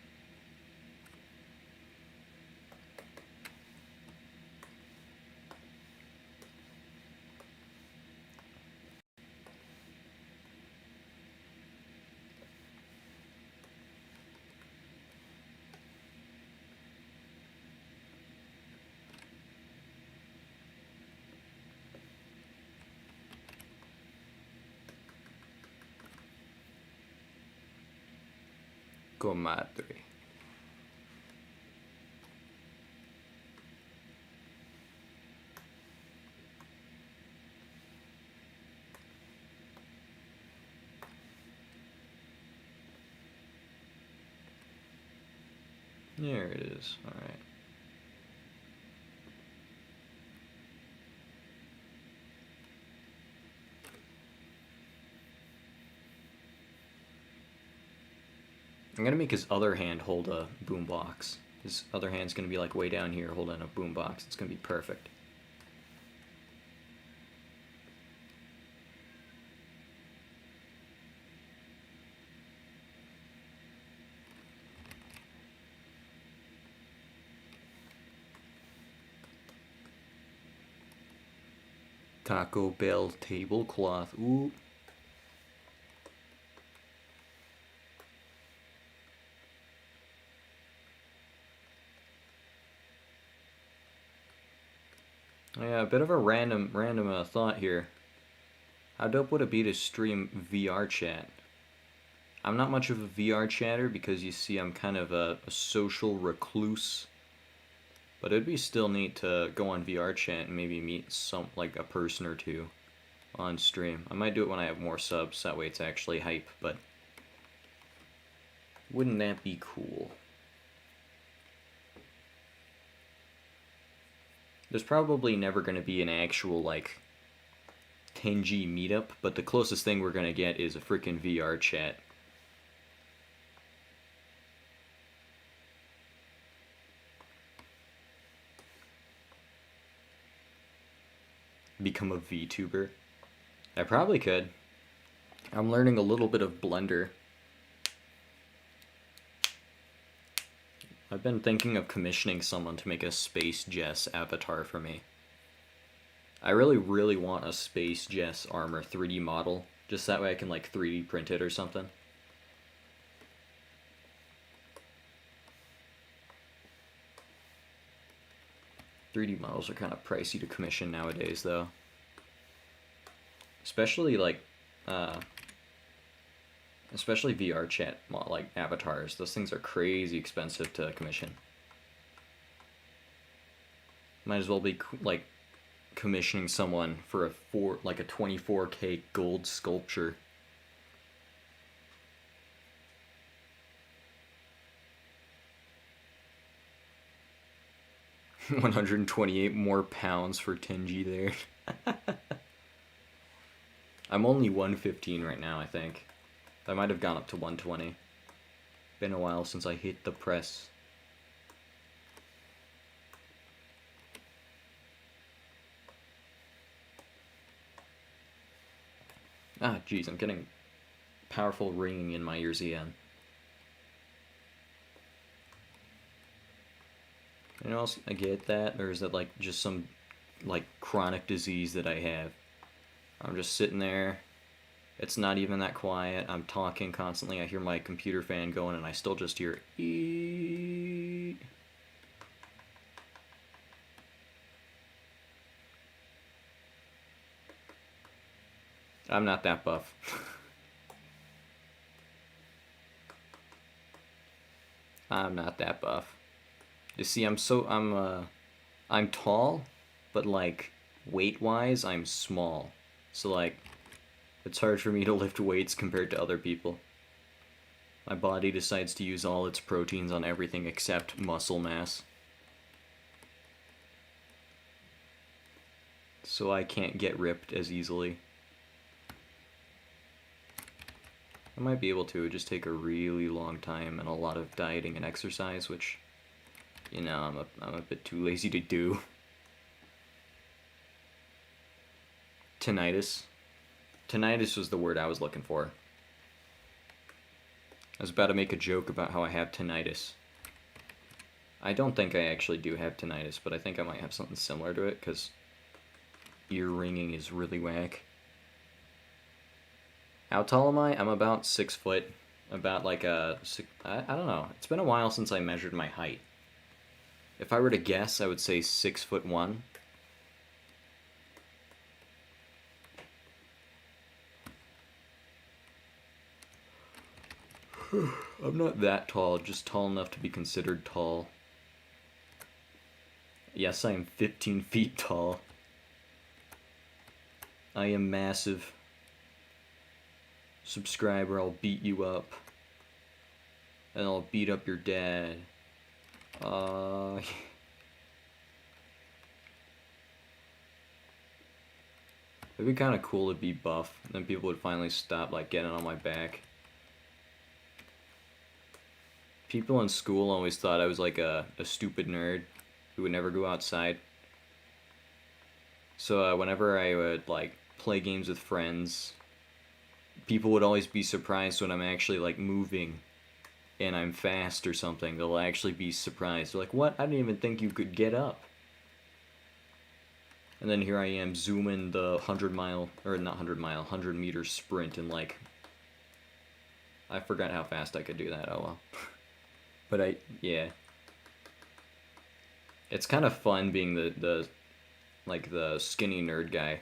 Comadre. There it is. Alright. I'm gonna make his other hand hold a boombox. His other hand's gonna be like way down here holding a boombox. It's gonna be perfect. Taco Bell tablecloth. Ooh. Yeah, a bit of a random thought here. How dope would it be to stream VR chat? I'm not much of a VR chatter because you see I'm kind of a social recluse. But it'd be still neat to go on VR chat and maybe meet like a person or two on stream. I might do it when I have more subs, that way it's actually hype, but wouldn't that be cool? There's probably never going to be an actual, like, 10G meetup, but the closest thing we're going to get is a freaking VR chat. Become a VTuber. I probably could. I'm learning a little bit of Blender. I've been thinking of commissioning someone to make a Space Jess avatar for me. I really want a Space Jess armor 3D model, just that way I can like 3D print it or something. .3D models are kind of pricey to commission nowadays, though. Especially like, especially VR chat like avatars. Those things are crazy expensive to commission. Might as well be like commissioning someone for a 24K gold sculpture. $128 more pounds for 10G there. I'm only 115 right now, I think. I might have gone up to 120. Been a while since I hit the press. Ah, jeez, I'm getting powerful ringing in my ears again. You know, I get that, or is that like just some like chronic disease that I have? I'm just sitting there. It's not even that quiet. I'm talking constantly. I hear my computer fan going, and I still just hear eeeeee. I'm not that buff. I'm not that buff. You see, I'm tall, but like weight-wise, I'm small. So like, it's hard for me to lift weights compared to other people. My body decides to use all its proteins on everything except muscle mass. So I can't get ripped as easily. I might be able to, it just take a really long time and a lot of dieting and exercise, which, you know, I'm a bit too lazy to do. Tinnitus. Tinnitus was the word I was looking for. I was about to make a joke about how I have tinnitus. I don't think I actually do have tinnitus, but I think I might have something similar to it, because ear ringing is really whack. How tall am I? I'm about 6 foot. About like a... I don't know. It's been a while since I measured my height. If I were to guess, I would say 6'1". I'm not that tall, just tall enough to be considered tall. Yes, I am 15 feet tall. I am massive. Subscribe or I'll beat you up. And I'll beat up your dad. It'd be kind of cool to be buff, and then people would finally stop like getting on my back. People in school always thought I was like a stupid nerd who would never go outside. So whenever I would like play games with friends, people would always be surprised when I'm actually like moving and I'm fast or something. They'll actually be surprised. They're like, what? I didn't even think you could get up. And then here I am zooming the 100 mile, or not 100 mile, 100 meter sprint and like, I forgot how fast I could do that, oh well. But yeah. It's kind of fun being the skinny nerd guy.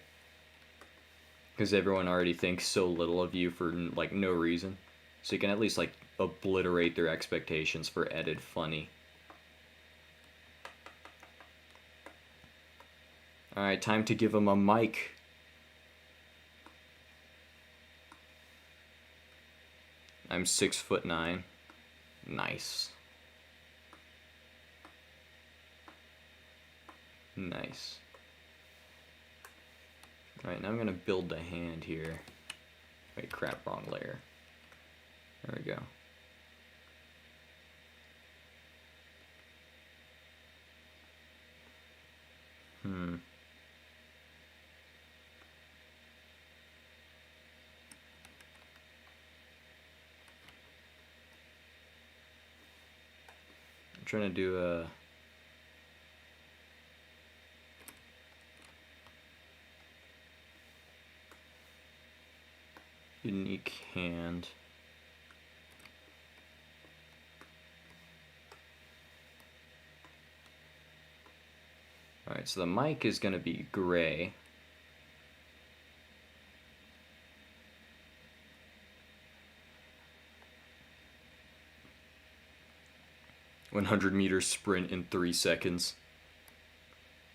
Because everyone already thinks so little of you for like no reason. So you can at least like obliterate their expectations for added funny. Alright, time to give him a mic. I'm 6'9". Nice. Nice. Alright, now I'm gonna build the hand here. Wait, crap, wrong layer. There we go. I'm trying to do a... unique hand. Alright, so the mic is going to be gray. "100-meter sprint in 3 seconds."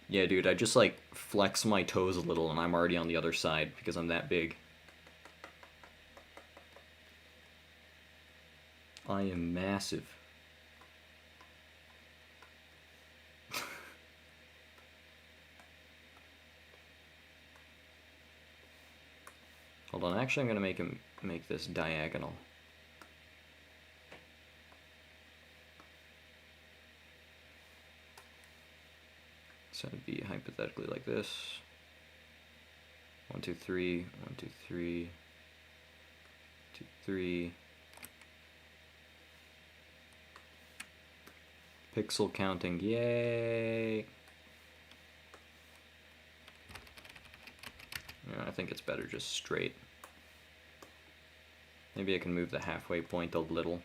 Yeah, dude, I just like flex my toes a little and I'm already on the other side because I'm that big. I am massive. Hold on, actually I'm gonna make this diagonal. So it'd be hypothetically like this. 1, 2, 3, 1, 2, 3, 2, 3. Pixel counting, yay! Yeah, I think it's better just straight. Maybe I can move the halfway point a little.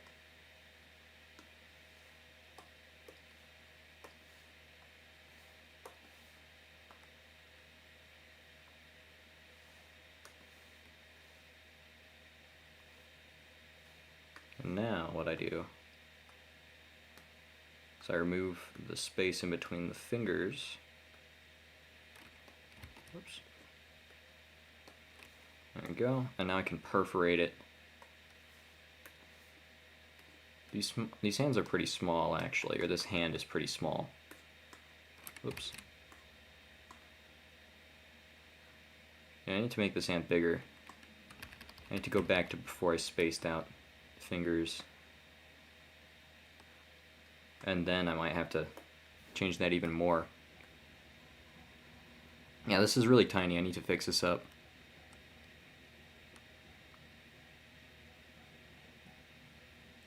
And now what I do is I remove the space in between the fingers. Whoops. There we go. And now I can perforate it. These hands are pretty small, actually, or this hand is pretty small. Oops. Yeah, I need to make this hand bigger. I need to go back to before I spaced out fingers. And then I might have to change that even more. Yeah, this is really tiny. I need to fix this up.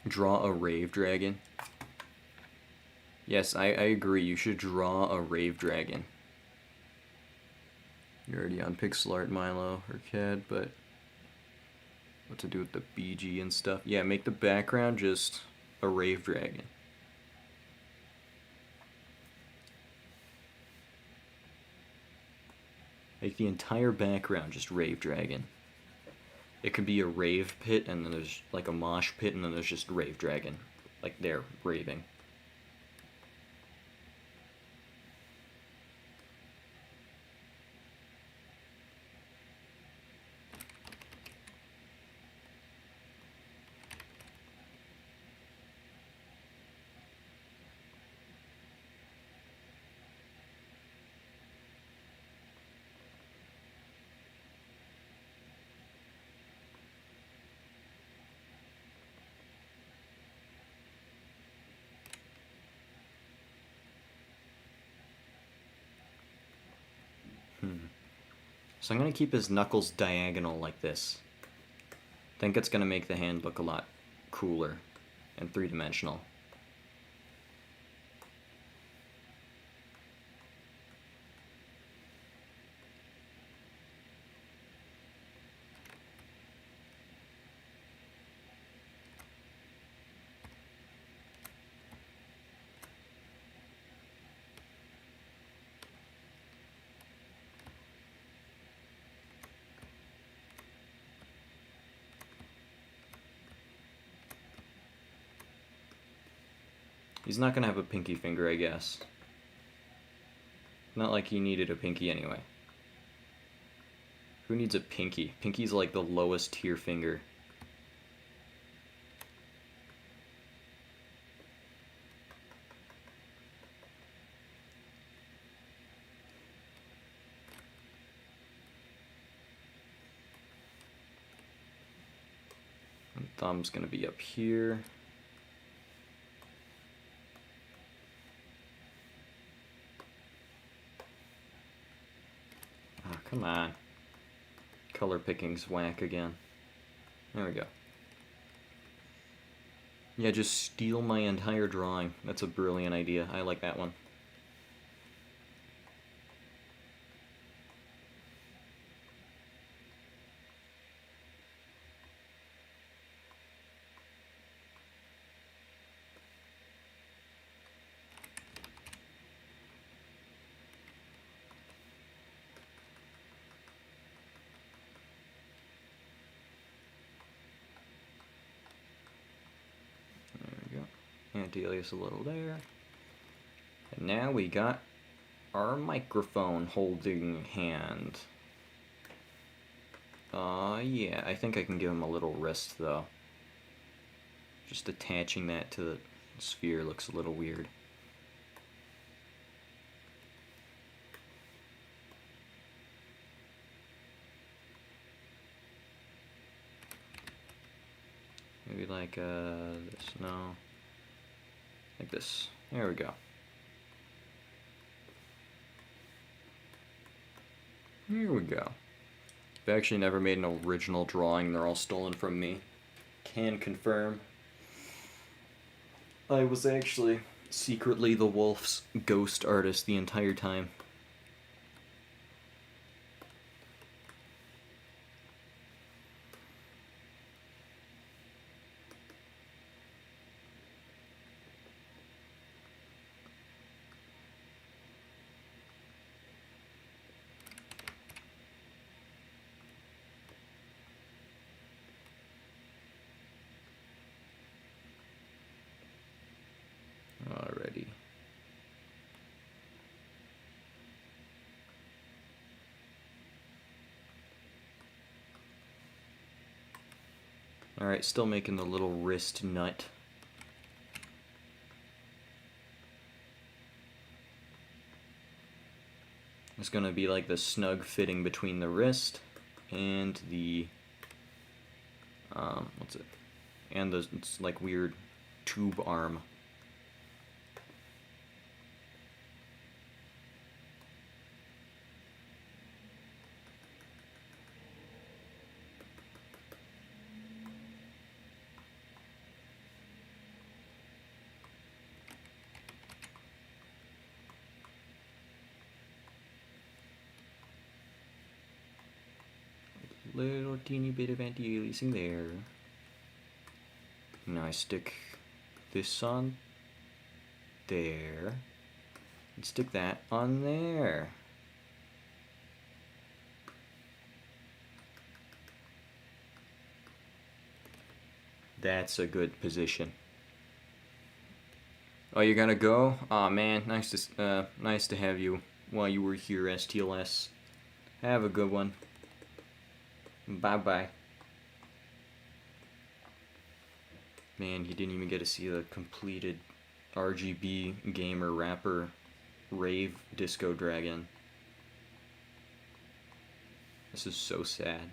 Draw a rave dragon. Yes, I agree. You should draw a rave dragon. You're already on pixel art, Milo or Cad, but what to do with the BG and stuff? Yeah, make the background just a rave dragon. Make the entire background just rave dragon. It could be a rave pit, and then there's like a mosh pit, and then there's just rave dragon. Like they're raving. So I'm going to keep his knuckles diagonal like this. I think it's going to make the hand look a lot cooler and three-dimensional. He's not going to have a pinky finger, I guess. Not like he needed a pinky anyway. Who needs a pinky? Pinky's like the lowest tier finger. And thumb's going to be up here. Come on. Color picking's whack again. There we go. Yeah, just steal my entire drawing. That's a brilliant idea. I like that one. Anti-alias a little there. And now we got our microphone holding hand. Yeah, I think I can give him a little wrist though. Just attaching that to the sphere looks a little weird. Maybe like this, no. Like this. There we go. Here we go. I've actually never made an original drawing. They're all stolen from me. Can confirm. I was actually secretly the wolf's ghost artist the entire time. Alrighty. Alright, still making the little wrist nut. It's gonna be like the snug fitting between the wrist and the what's it? And the it's like weird tube arm. Little teeny bit of anti-aliasing there. Now I stick this on there, and stick that on there. That's a good position. Oh, you're gonna go? Aw, oh, man, nice to have you while you were here, STLS. Have a good one. Bye-bye. Man, you didn't even get to see the completed RGB gamer rapper rave disco dragon. This is so sad.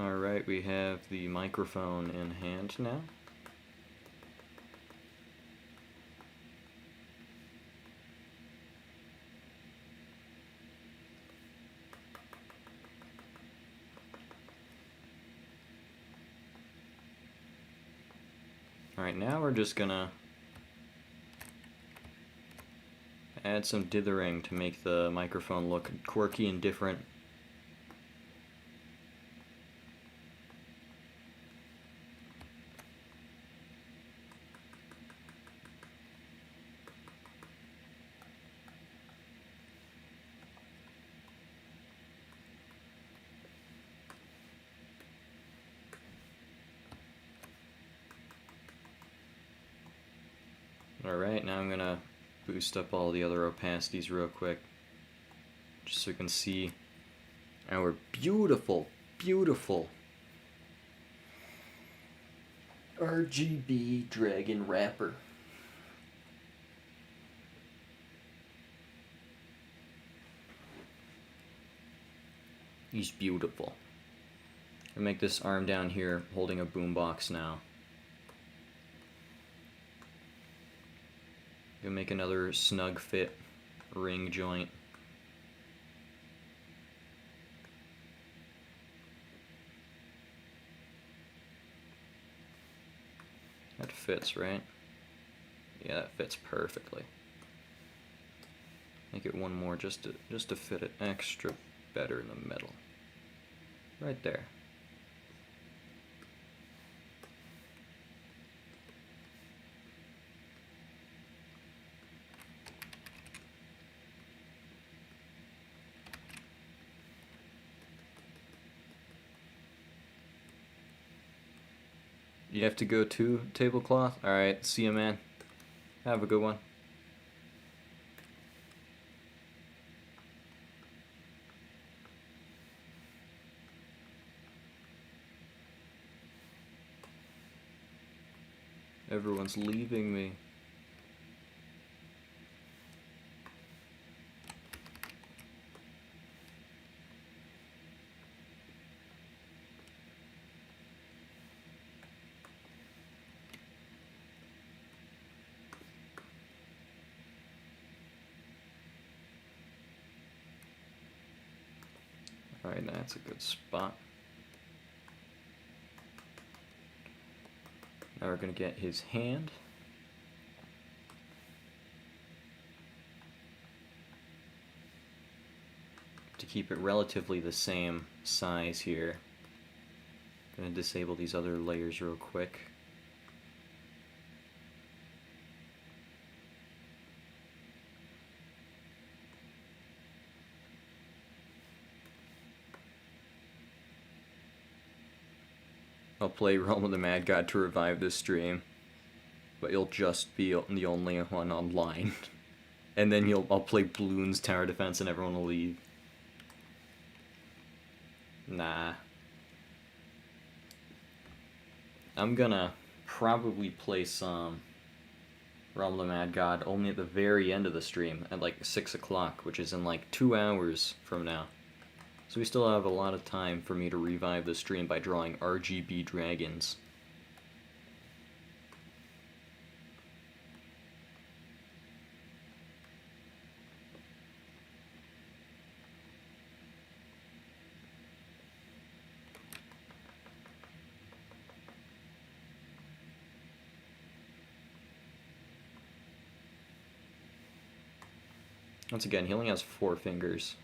Alright, we have the microphone in hand now. Alright, now we're just gonna add some dithering to make the microphone look quirky and different. Alright, now I'm gonna boost up all the other opacities real quick, just so you can see our beautiful, beautiful RGB dragon wrapper. He's beautiful. I make this arm down here holding a boombox now. Gonna make another snug fit ring joint. That fits, right? Yeah, that fits perfectly. Make it one more just to fit it extra better in the middle. Right there. You have to go to tablecloth? Alright, see you, man. Have a good one. Everyone's leaving me. Alright, that's a good spot. Now we're going to get his hand. To keep it relatively the same size here, I'm going to disable these other layers real quick. I'll play Realm of the Mad God to revive this stream, but you'll just be the only one online. And then I'll play Bloons Tower Defense and everyone will leave. Nah. I'm gonna probably play some Realm of the Mad God only at the very end of the stream, at like 6 o'clock, which is in like 2 hours from now. So we still have a lot of time for me to revive the stream by drawing RGB dragons. Once again, he only has 4 fingers.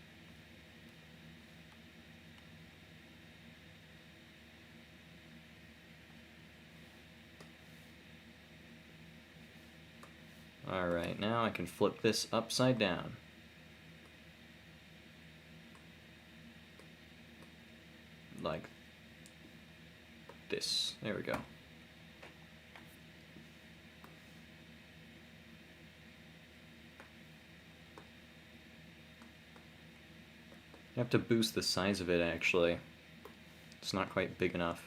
Alright, now I can flip this upside down. Like this. There we go. You have to boost the size of it, actually. It's not quite big enough.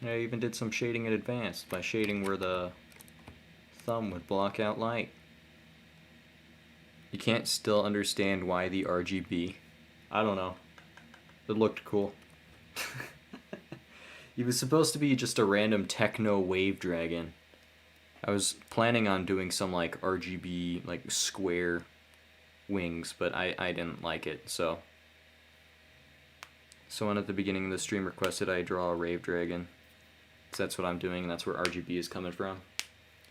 I even did some shading in advance by shading where the thumb would block out light. You can't still understand why the RGB. I don't know. It looked cool. He was supposed to be just a random techno wave dragon. I was planning on doing some like RGB like square wings, but I didn't like it, so. Someone at the beginning of the stream requested I draw a rave dragon. So that's what I'm doing, and that's where RGB is coming from.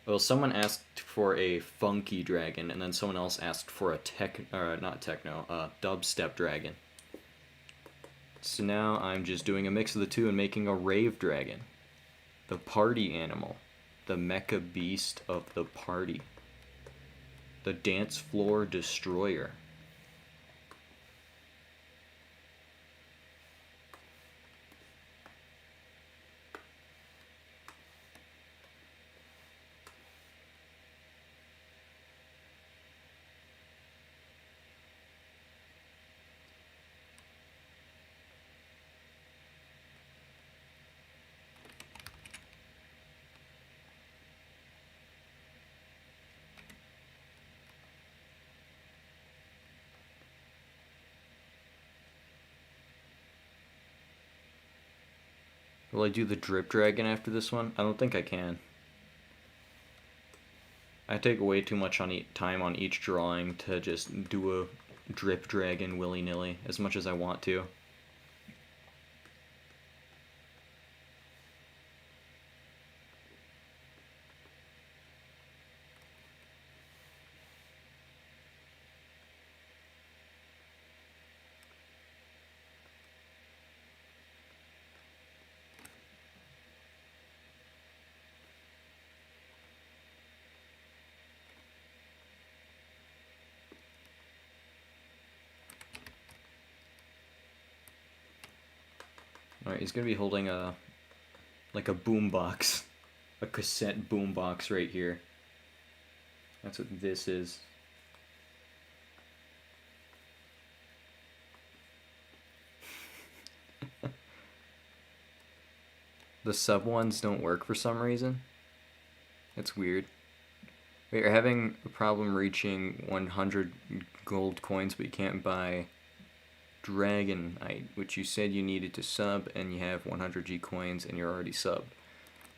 Well, someone asked for a funky dragon, and then someone else asked for a dubstep dragon. So now I'm just doing a mix of the two and making a rave dragon. The party animal. The mecha beast of the party. The dance floor destroyer. Will I do the drip dragon after this one? I don't think I can. I take way too much time on each drawing to just do a drip dragon willy-nilly as much as I want to. Alright, he's gonna be holding like a boombox. a cassette boombox right here. That's what this is. The sub ones don't work for some reason. It's weird. Wait, you're having a problem reaching 100 gold coins, but you can't buy Dragonite, which you said you needed to sub, and you have 100 G coins, and you're already subbed.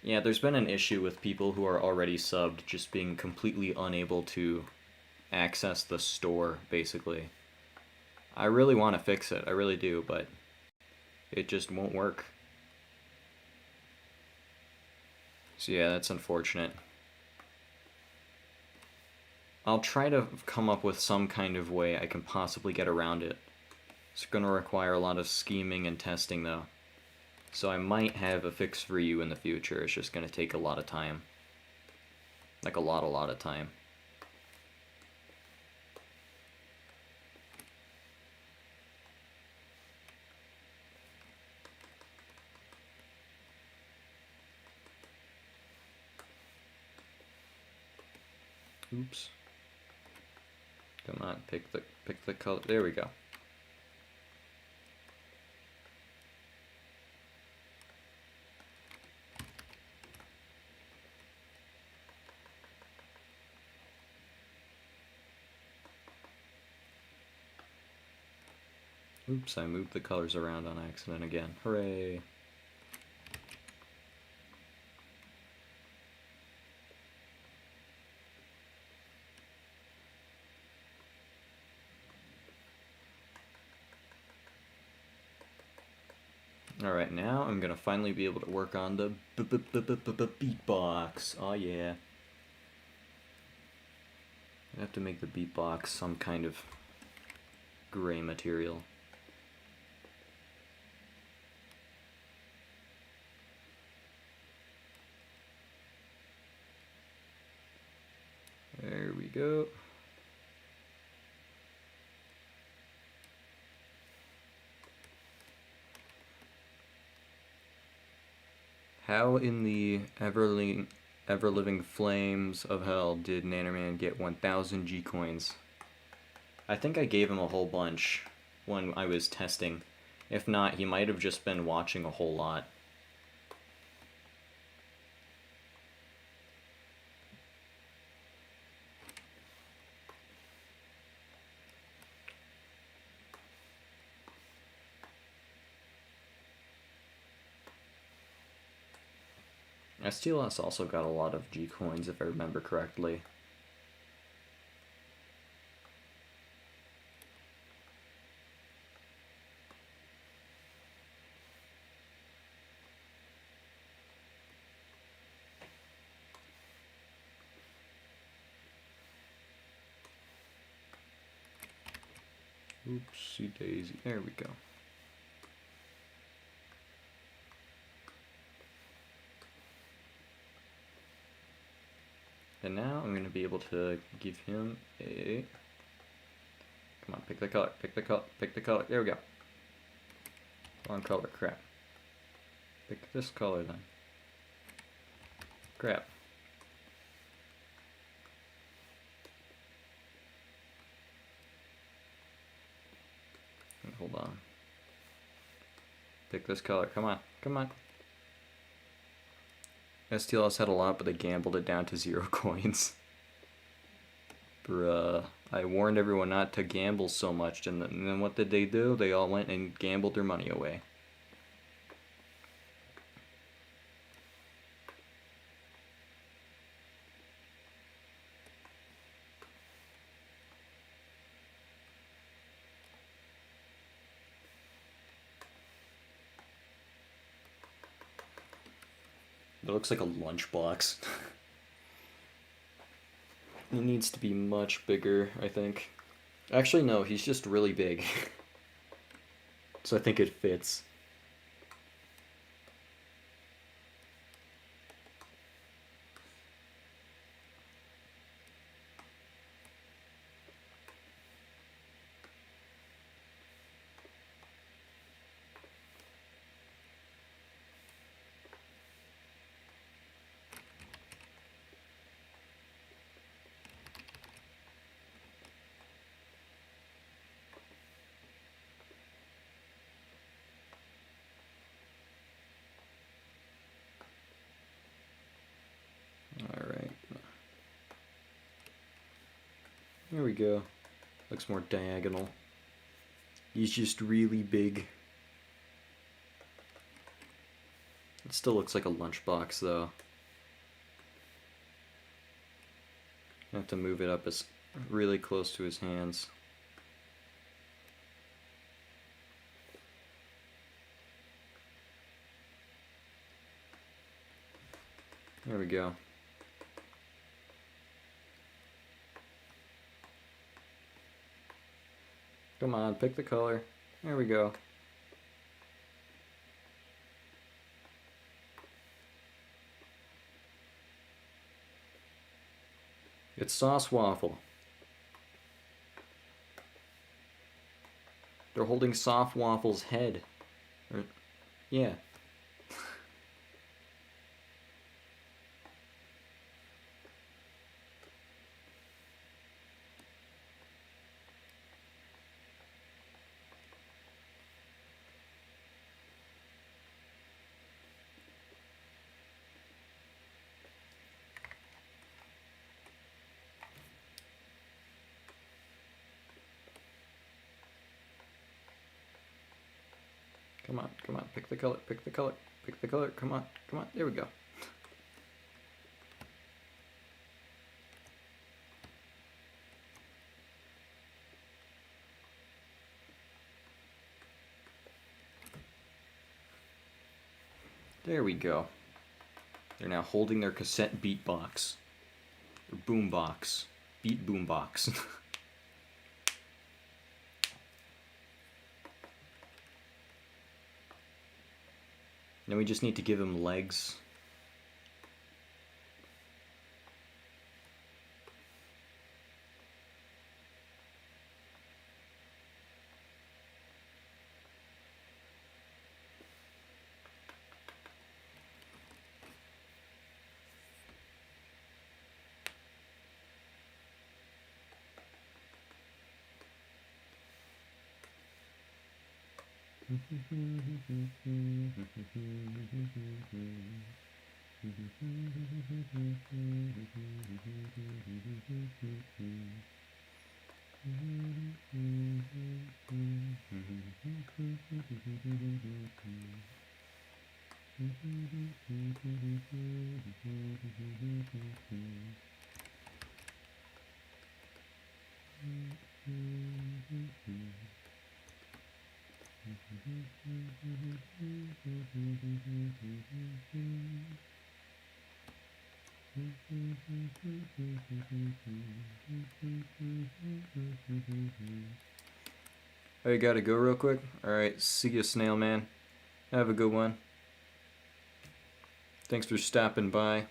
Yeah, there's been an issue with people who are already subbed just being completely unable to access the store, basically. I really want to fix it, I really do, but it just won't work. So yeah, that's unfortunate. I'll try to come up with some kind of way I can possibly get around it. It's going to require a lot of scheming and testing, though. So I might have a fix for you in the future. It's just going to take a lot of time. Like a lot of time. Oops. Come on, pick the color. There we go. Oops, I moved the colors around on accident again. Hooray. Alright, now I'm gonna finally be able to work on the beatbox. Oh yeah. I have to make the beatbox some kind of gray material. There we go. How in the ever-living flames of hell did Nannerman get 1,000 G coins? I think I gave him a whole bunch when I was testing. If not, he might have just been watching a whole lot. STLS also got a lot of G coins, if I remember correctly. Oopsie daisy. There we go. And now I'm going to be able to give him a... Come on, pick the color, pick the color, pick the color. There we go. Wrong color, crap. Pick this color then. Crap. Hold on. Pick this color, come on, come on. STLS had a lot, but they gambled it down to 0 coins. Bruh. I warned everyone not to gamble so much, and then what did they do? They all went and gambled their money away. It looks like a lunchbox. He needs to be much bigger, I think. Actually, no, he's just really big. So I think it fits. There we go. Looks more diagonal. He's just really big. It still looks like a lunchbox though. I have to move it up as really close to his hands. There we go. Come on, pick the color. There we go. It's Sauce Waffle. They're holding Soft Waffle's head. Yeah. Come on, pick the color, pick the color, pick the color, come on, there we go. There we go. They're now holding their cassette beatbox. Or boombox. Beat boombox. Now we just need to give him legs. I gotta go real quick. Alright, see you, Snail Man. Have a good one. Thanks for stopping by.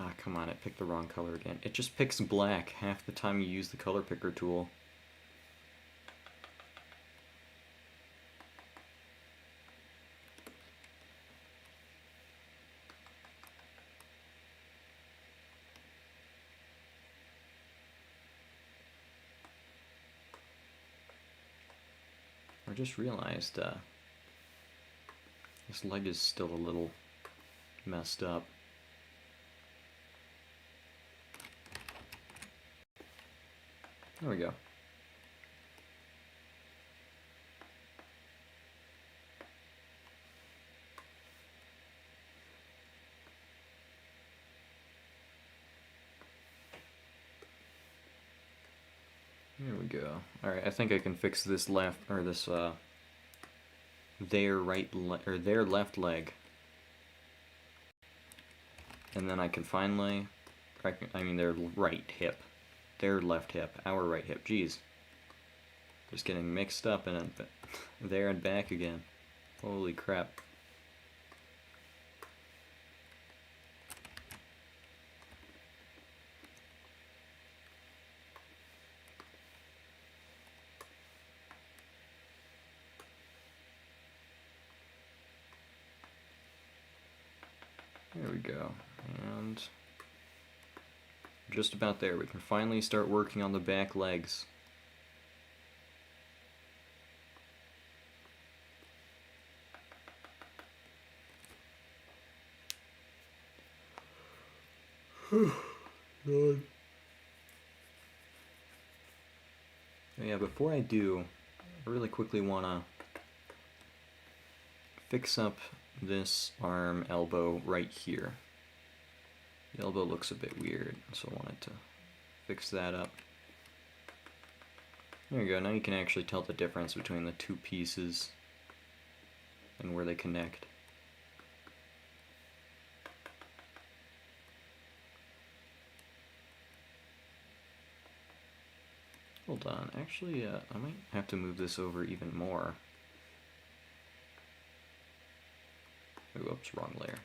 Ah, come on, it picked the wrong color again. It just picks black half the time you use the color picker tool. I just realized this leg is still a little messed up. There we go. There we go. Alright, I think I can fix this left, or this, their left leg. And then I can finally, I mean their right hip. Their left hip, our right hip. Jeez. Just getting mixed up in there and back again. Holy crap. There we go. And just about there. We can finally start working on the back legs. God. Yeah, before I do, I really quickly want to fix up this arm elbow right here. The elbow looks a bit weird, so I wanted to fix that up. There you go, now you can actually tell the difference between the two pieces and where they connect. Hold on, actually, I might have to move this over even more. Oops, wrong layer.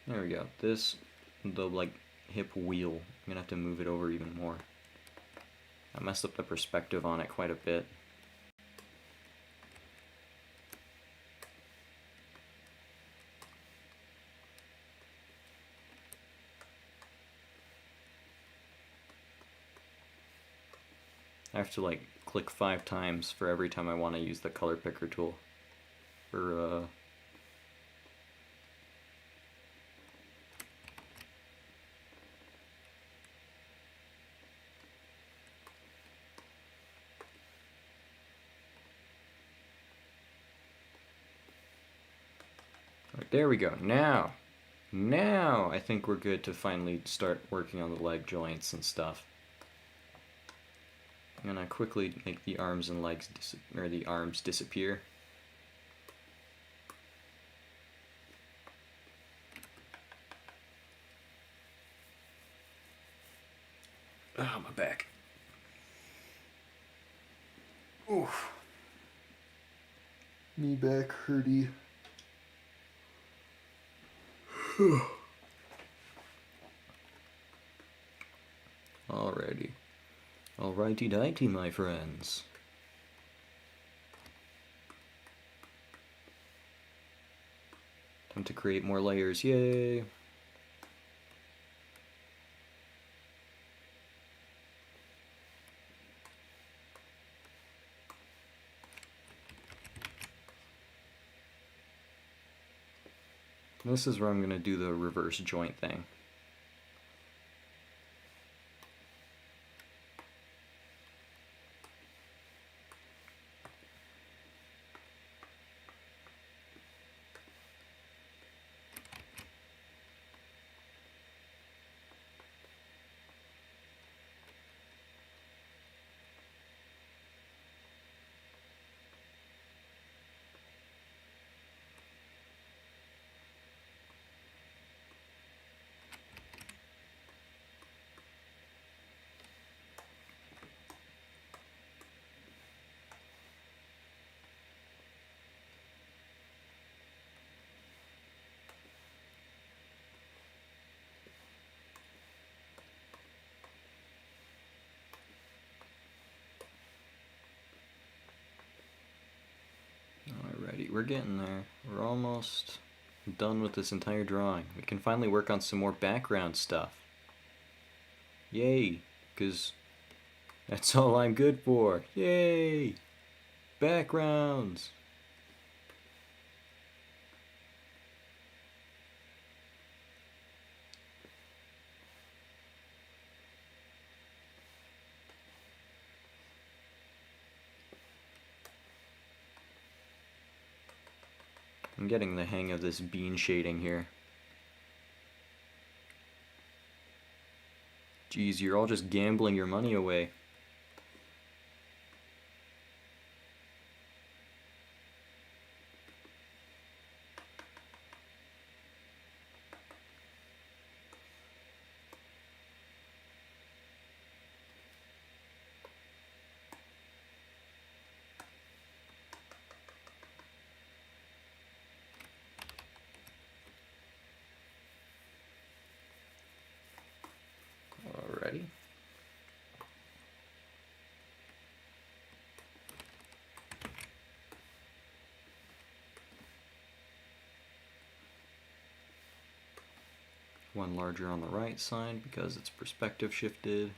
There we go. This, the like hip wheel, I'm gonna have to move it over even more. I messed up the perspective on it quite a bit. I have to like click 5 times for every time I want to use the color picker tool for Right, there we go. Now I think we're good to finally start working on the leg joints and stuff. I'm gonna quickly make the arms and legs disappear. Ah, my back. Oof. Me back hurty. Alrighty. Alrighty-dighty, my friends. Time to create more layers, yay! This is where I'm going to do the reverse joint thing. Alrighty, we're getting there. We're almost done with this entire drawing. We can finally work on some more background stuff. Yay! Because that's all I'm good for. Yay! Backgrounds! I'm getting the hang of this bean shading here. Geez, you're all just gambling your money away. Alrighty. One larger on the right side because it's perspective shifted.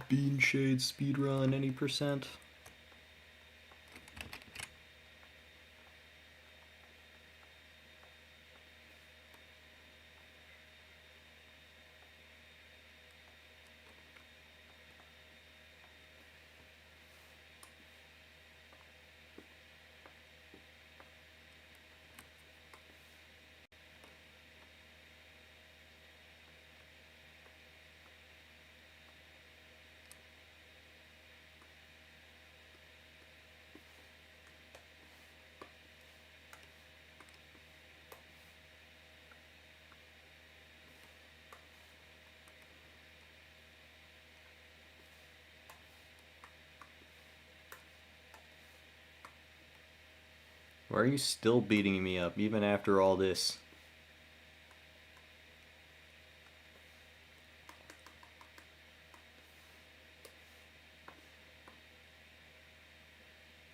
Bean shade speedrun any percent. Why are you still beating me up even after all this?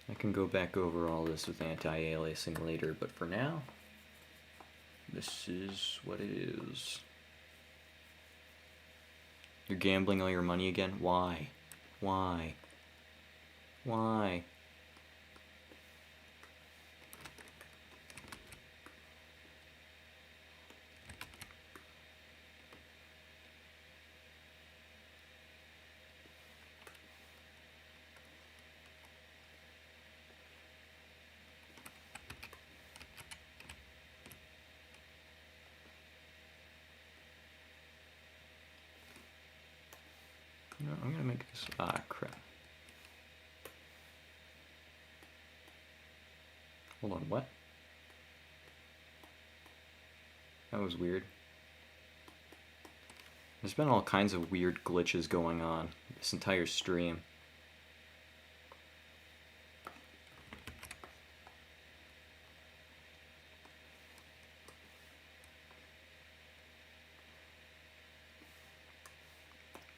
I can go back over all this with anti-aliasing later, but for now, this is what it is. You're gambling all your money again? Why? Why? Why? No, I'm gonna make this. Ah, crap. Hold on, what? That was weird. There's been all kinds of weird glitches going on this entire stream.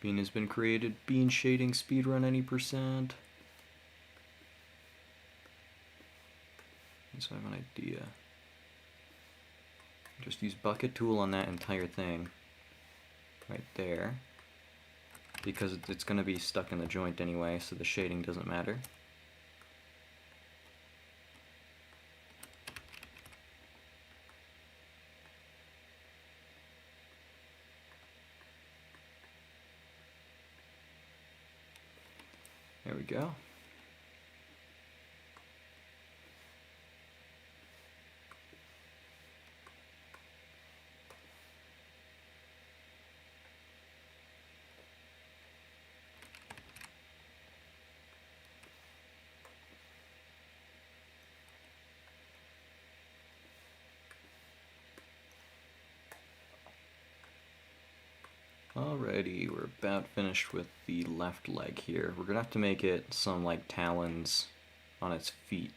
Bean has been created. Bean shading speedrun any percent. So I have an idea. Just use bucket tool on that entire thing. Right there. Because it's going to be stuck in the joint anyway, so the shading doesn't matter. There we go. Alrighty, we're about finished with the left leg here. We're gonna have to make it some like talons on its feet.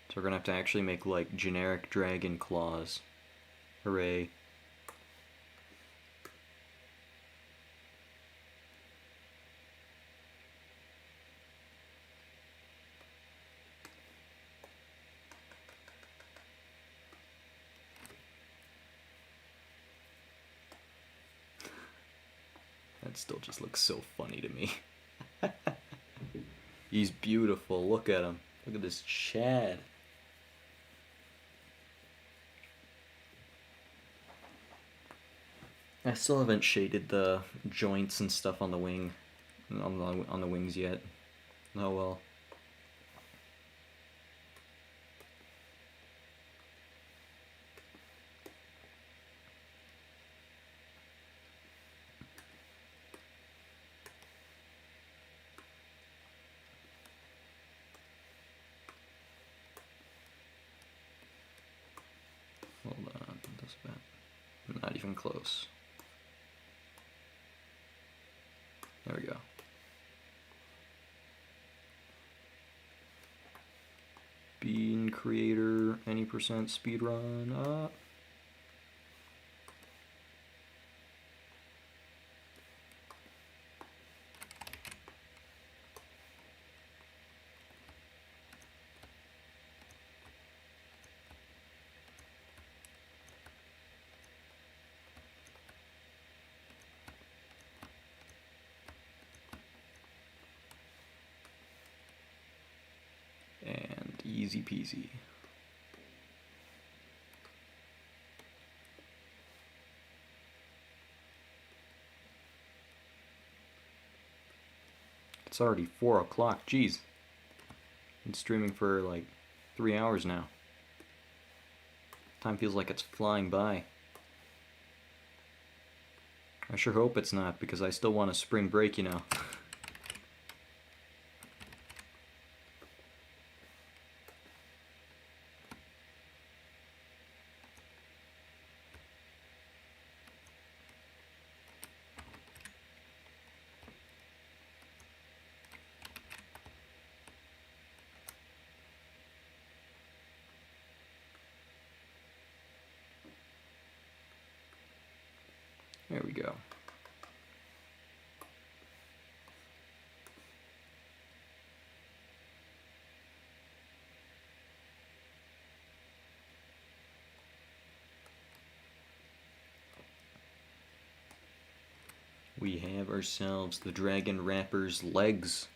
So we're gonna have to actually make like generic dragon claws. Hooray. That still just looks so funny to me. He's beautiful. Look at him. Look at this Chad. I still haven't shaded the joints and stuff on the wing, on the wings yet. Oh well. Hold on, that's about not even close. There we go. Bean creator, any percent speedrun up. Easy peasy. It's already 4 o'clock, jeez. Been streaming for like 3 hours now. Time feels like it's flying by. I sure hope it's not, because I still want a spring break, you know. There we go. We have ourselves the Dragon Rapper's legs.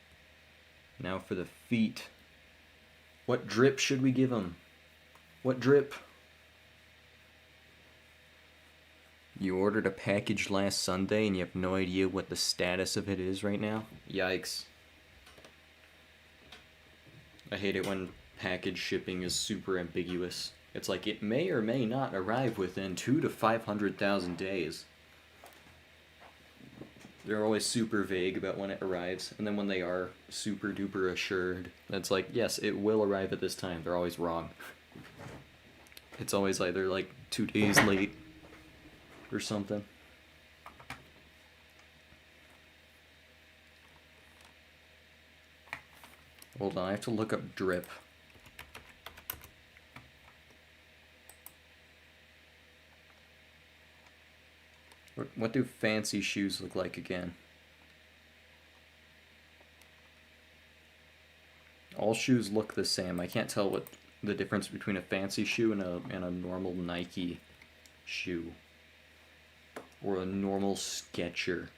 Now for the feet. What drip should we give him? What drip? You ordered a package last Sunday and you have no idea what the status of it is right now? Yikes. I hate it when package shipping is super ambiguous. It's like it may or may not arrive within 200,000 to 500,000 days. They're always super vague about when it arrives, and then when they are super duper assured, it's like, yes, it will arrive at this time. They're always wrong. It's always either like 2 days late or something. Hold on, I have to look up drip. What do fancy shoes look like again? All shoes look the same. I can't tell what the difference between a fancy shoe and a normal Nike shoe. Or a normal Skechers.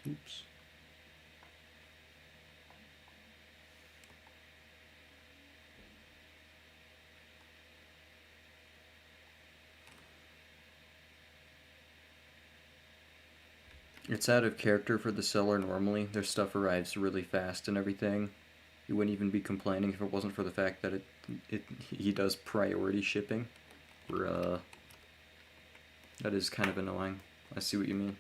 Oops. It's out of character for the seller normally. Their stuff arrives really fast and everything. You wouldn't even be complaining if it wasn't for the fact that he does priority shipping. That is kind of annoying. I see what you mean.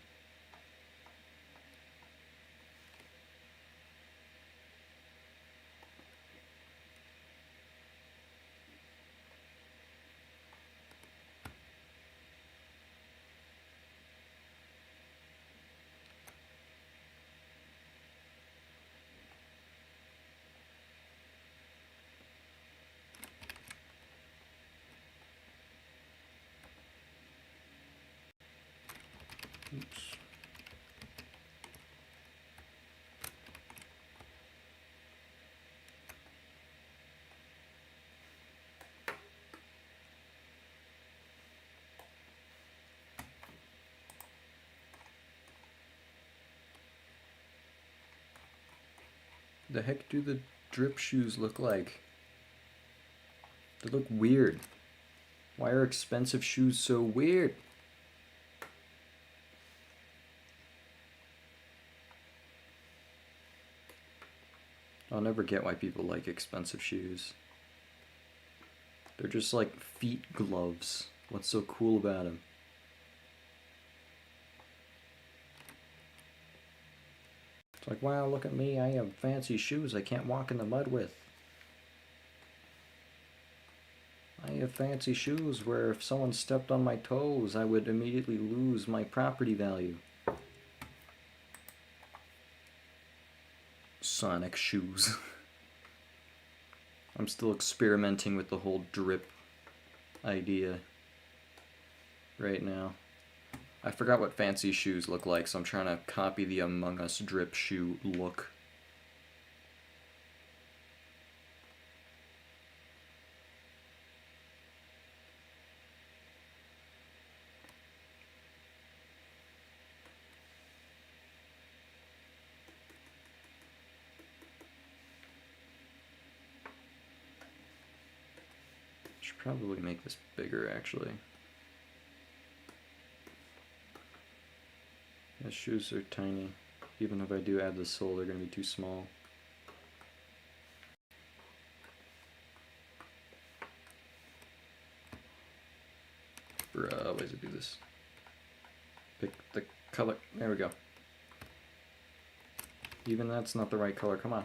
Oops. The heck do the drip shoes look like? They look weird. Why are expensive shoes so weird? I'll never get why people like expensive shoes. They're just like feet gloves. What's so cool about them? It's like, wow, look at me, I have fancy shoes I can't walk in the mud with. I have fancy shoes where if someone stepped on my toes, I would immediately lose my property value. Sonic shoes. I'm still experimenting with the whole drip idea right now. I forgot what fancy shoes look like, so I'm trying to copy the Among Us drip shoe look. Probably make this bigger actually. The shoes are tiny. Even if I do add the sole, they're going to be too small. Bruh, why does it do this? Pick the color. There we go. Even that's not the right color. Come on.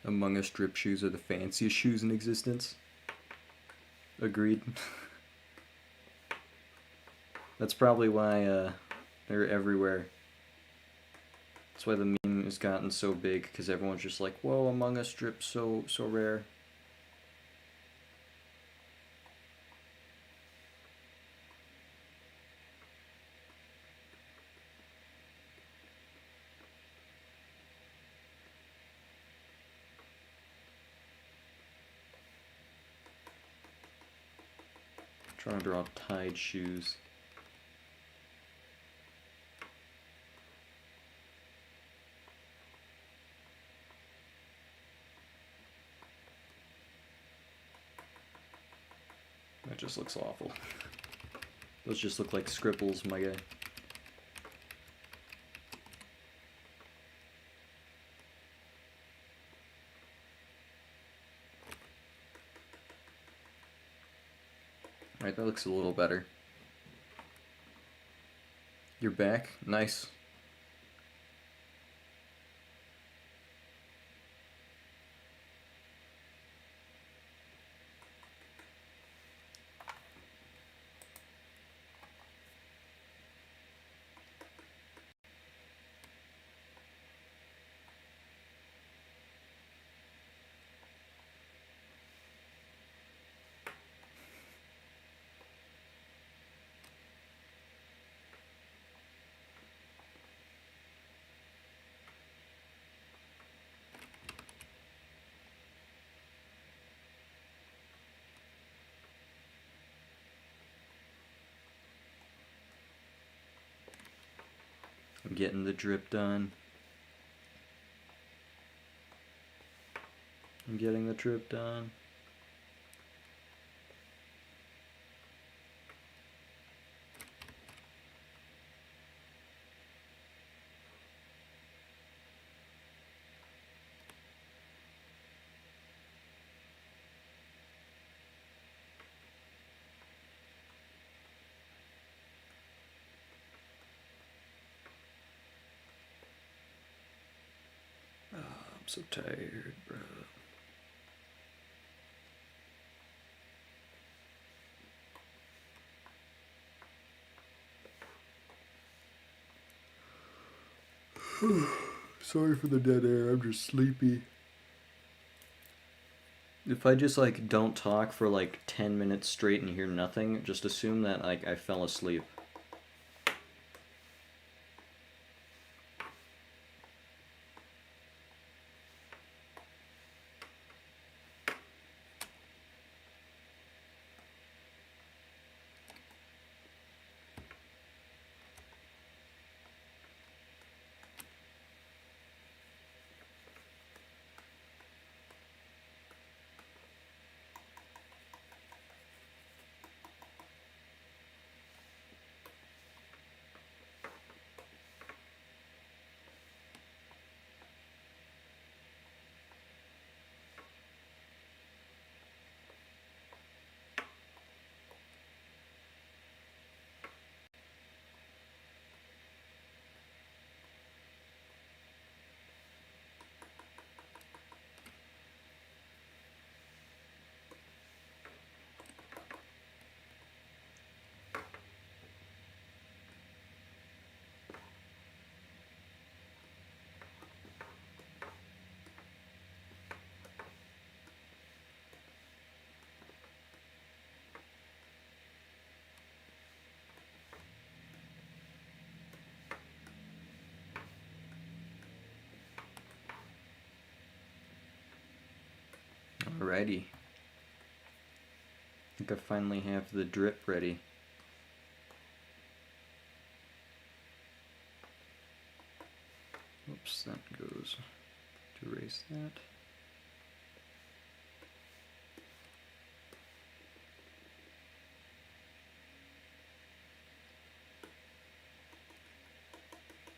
Among Us drip shoes are the fanciest shoes in existence. Agreed. That's probably why they're everywhere. That's why the meme has gotten so big, because everyone's just like, whoa, Among Us drip, so rare. Trying to draw Tide shoes. That just looks awful. Those just look like scribbles, my guy. Alright, that looks a little better. You're back? Nice. I'm getting the drip done. I'm getting the drip done. Oh, I'm so tired, bro. Sorry for the dead air, I'm just sleepy. If I just like don't talk for like 10 minutes straight and hear nothing, just assume that like I fell asleep. Alrighty. I think I finally have the drip ready. Oops, that goes to erase that.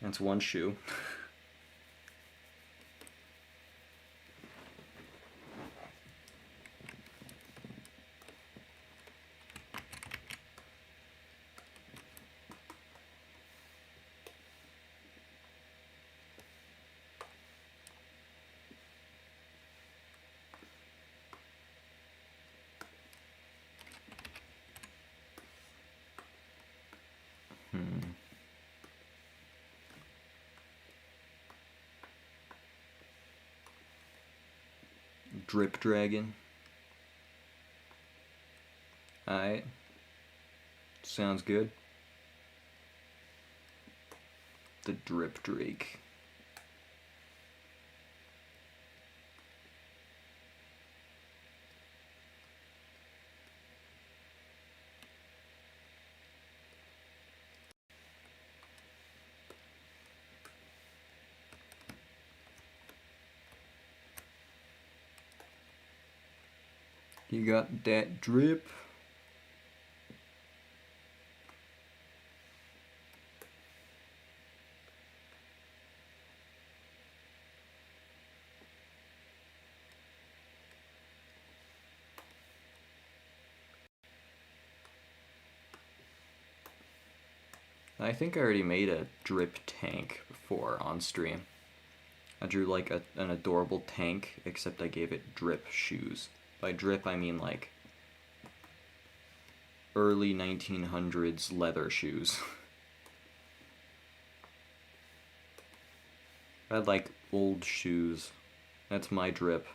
That's one shoe. Drip Dragon. Alright. Sounds good. The Drip Drake. You got that drip. I think I already made a drip tank before on stream. I drew like an adorable tank, except I gave it drip shoes. By drip, I mean like early 1900s leather shoes. I like old shoes. That's my drip.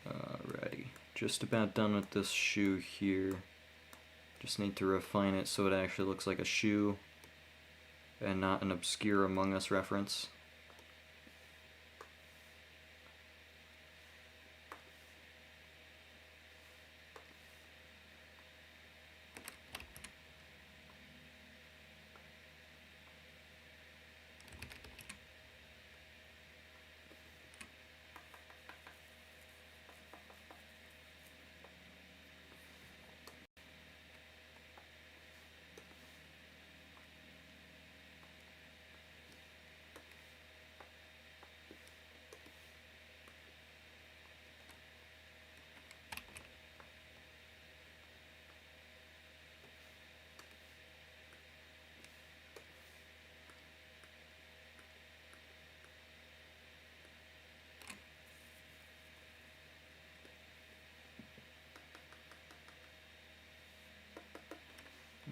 Alrighty, just about done with this shoe here. Just need to refine it so it actually looks like a shoe and not an obscure Among Us reference.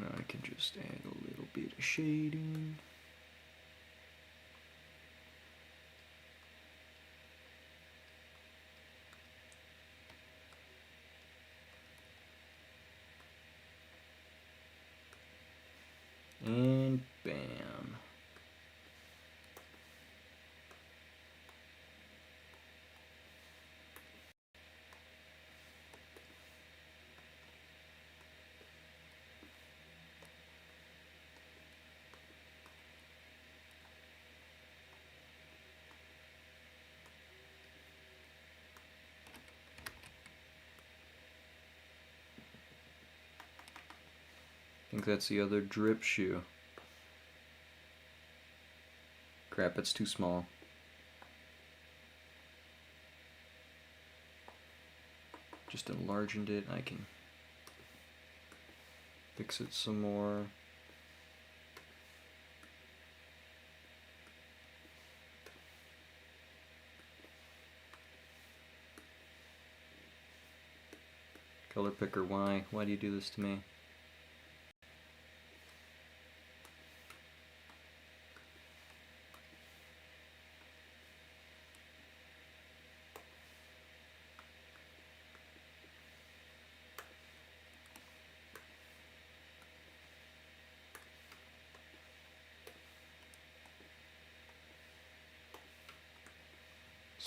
Now I can just add a little bit of shading. And bam. I think that's the other drip shoe. Crap, it's too small. Just enlarged it. I can fix it some more. Color picker, why? Why do you do this to me?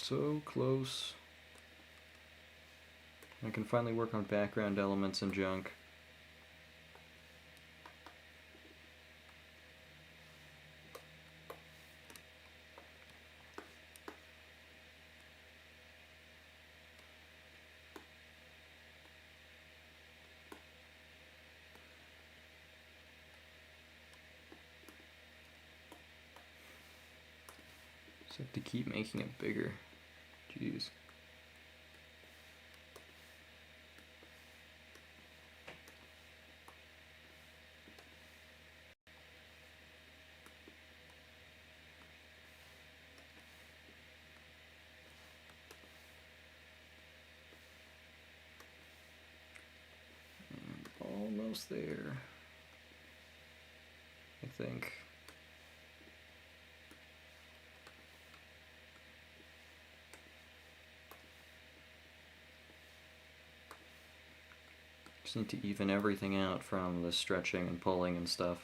So close. I can finally work on background elements and junk. Just have to keep making it bigger. Jeez. Almost there, I think. Just need to even everything out from the stretching and pulling and stuff.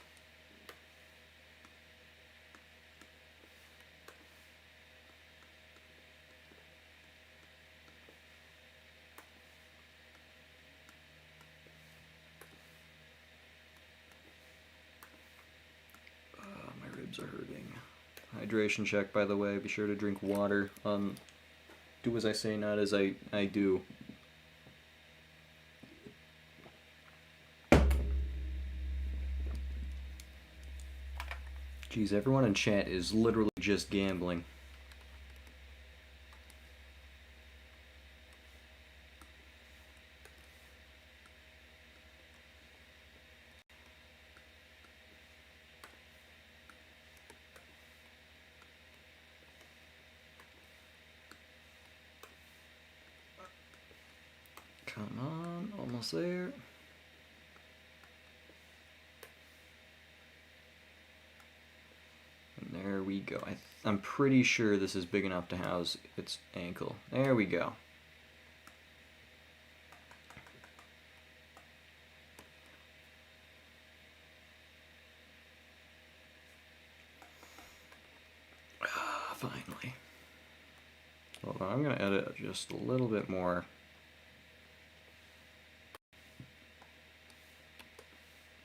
My ribs are hurting. Hydration check, by the way. Be sure to drink water. Do as I say, not as I do. Geez, everyone in chat is literally just gambling. Come on, almost there. And there we go. I'm pretty sure this is big enough to house its ankle. There we go. Finally. Hold on, I'm going to edit just a little bit more.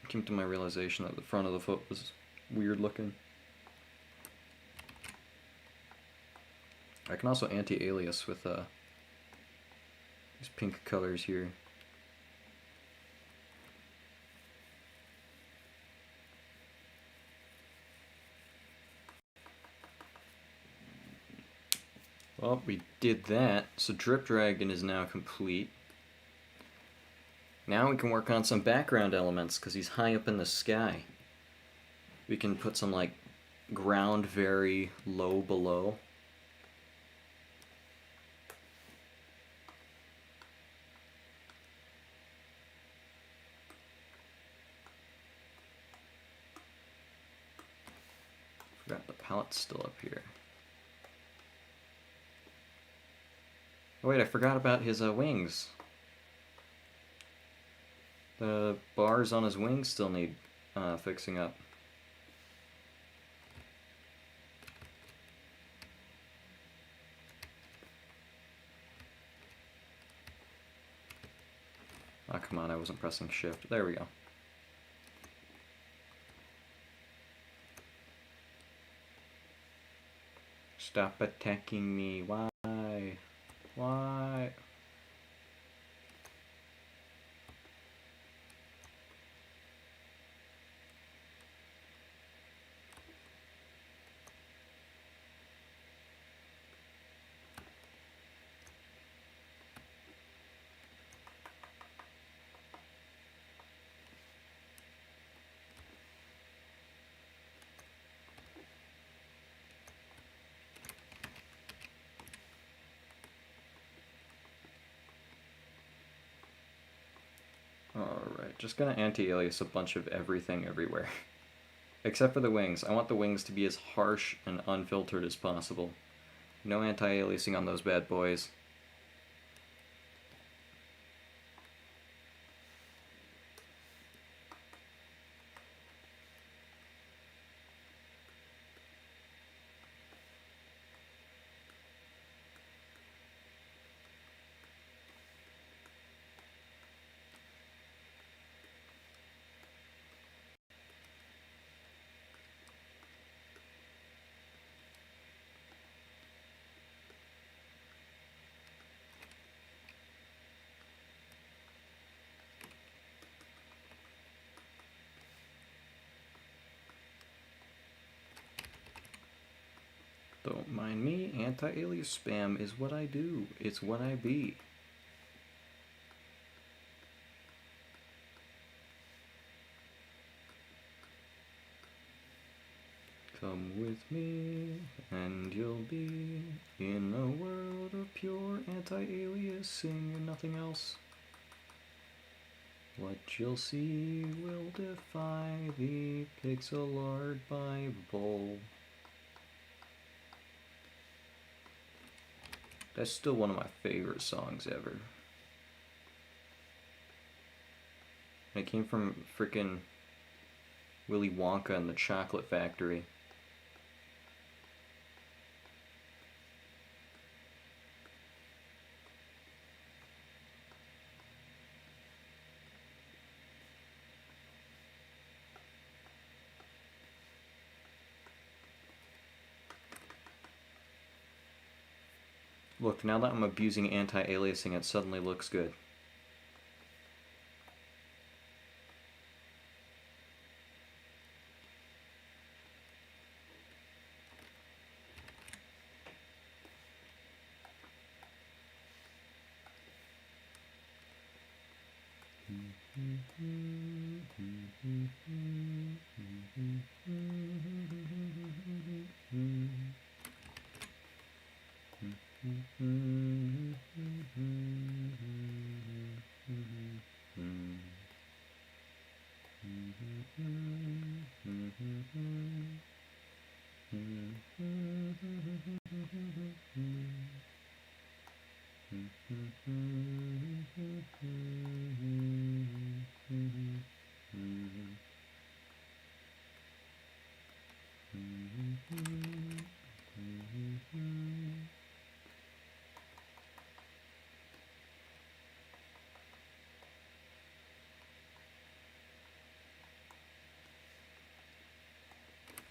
I came to my realization that the front of the foot was weird looking. I can also anti-alias with these pink colors here. Well, we did that, so Drip Dragon is now complete. Now we can work on some background elements, because he's high up in the sky. We can put some, like, ground very low below. Forgot the palette's still up here. Oh wait, I forgot about his wings. The bars on his wings still need fixing up. Oh, come on, I wasn't pressing shift. There we go. Stop attacking me. Why? Why? Alright, just gonna anti-alias a bunch of everything everywhere. Except for the wings. I want the wings to be as harsh and unfiltered as possible. No anti-aliasing on those bad boys. Don't mind me, anti-alias spam is what I do. It's what I be. Come with me, and you'll be in a world of pure anti-aliasing and nothing else. What you'll see will defy the pixel art Bible. That's still one of my favorite songs ever. It came from frickin' Willy Wonka and the Chocolate Factory. Look, now that I'm abusing anti-aliasing, it suddenly looks good.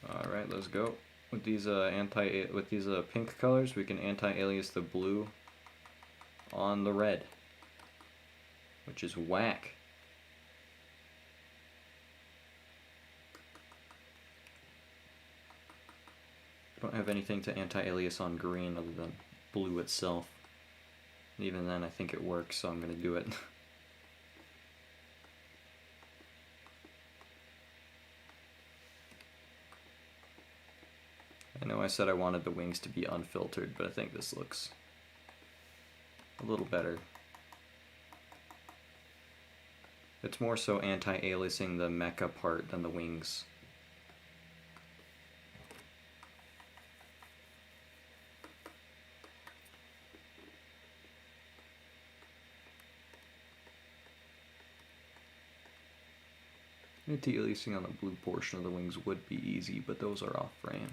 Alright, let's go. With these pink colors, we can anti-alias the blue on the red, which is whack. I don't have anything to anti-alias on green other than blue itself. Even then, I think it works, so I'm gonna do it. I know I said I wanted the wings to be unfiltered, but I think this looks a little better. It's more so anti-aliasing the mecha part than the wings. Anti-aliasing on the blue portion of the wings would be easy, but those are off frame.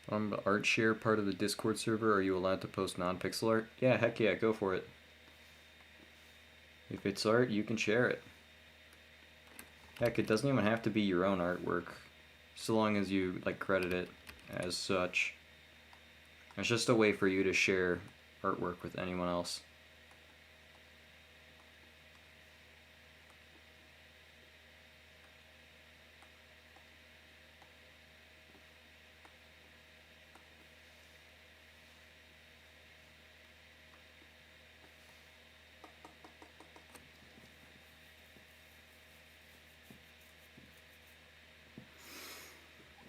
On the art share part of the Discord server, are you allowed to post non-pixel art? Yeah, heck yeah, go for it. If it's art, you can share it. Heck, it doesn't even have to be your own artwork, so long as you like credit it as such. It's just a way for you to share artwork with anyone else.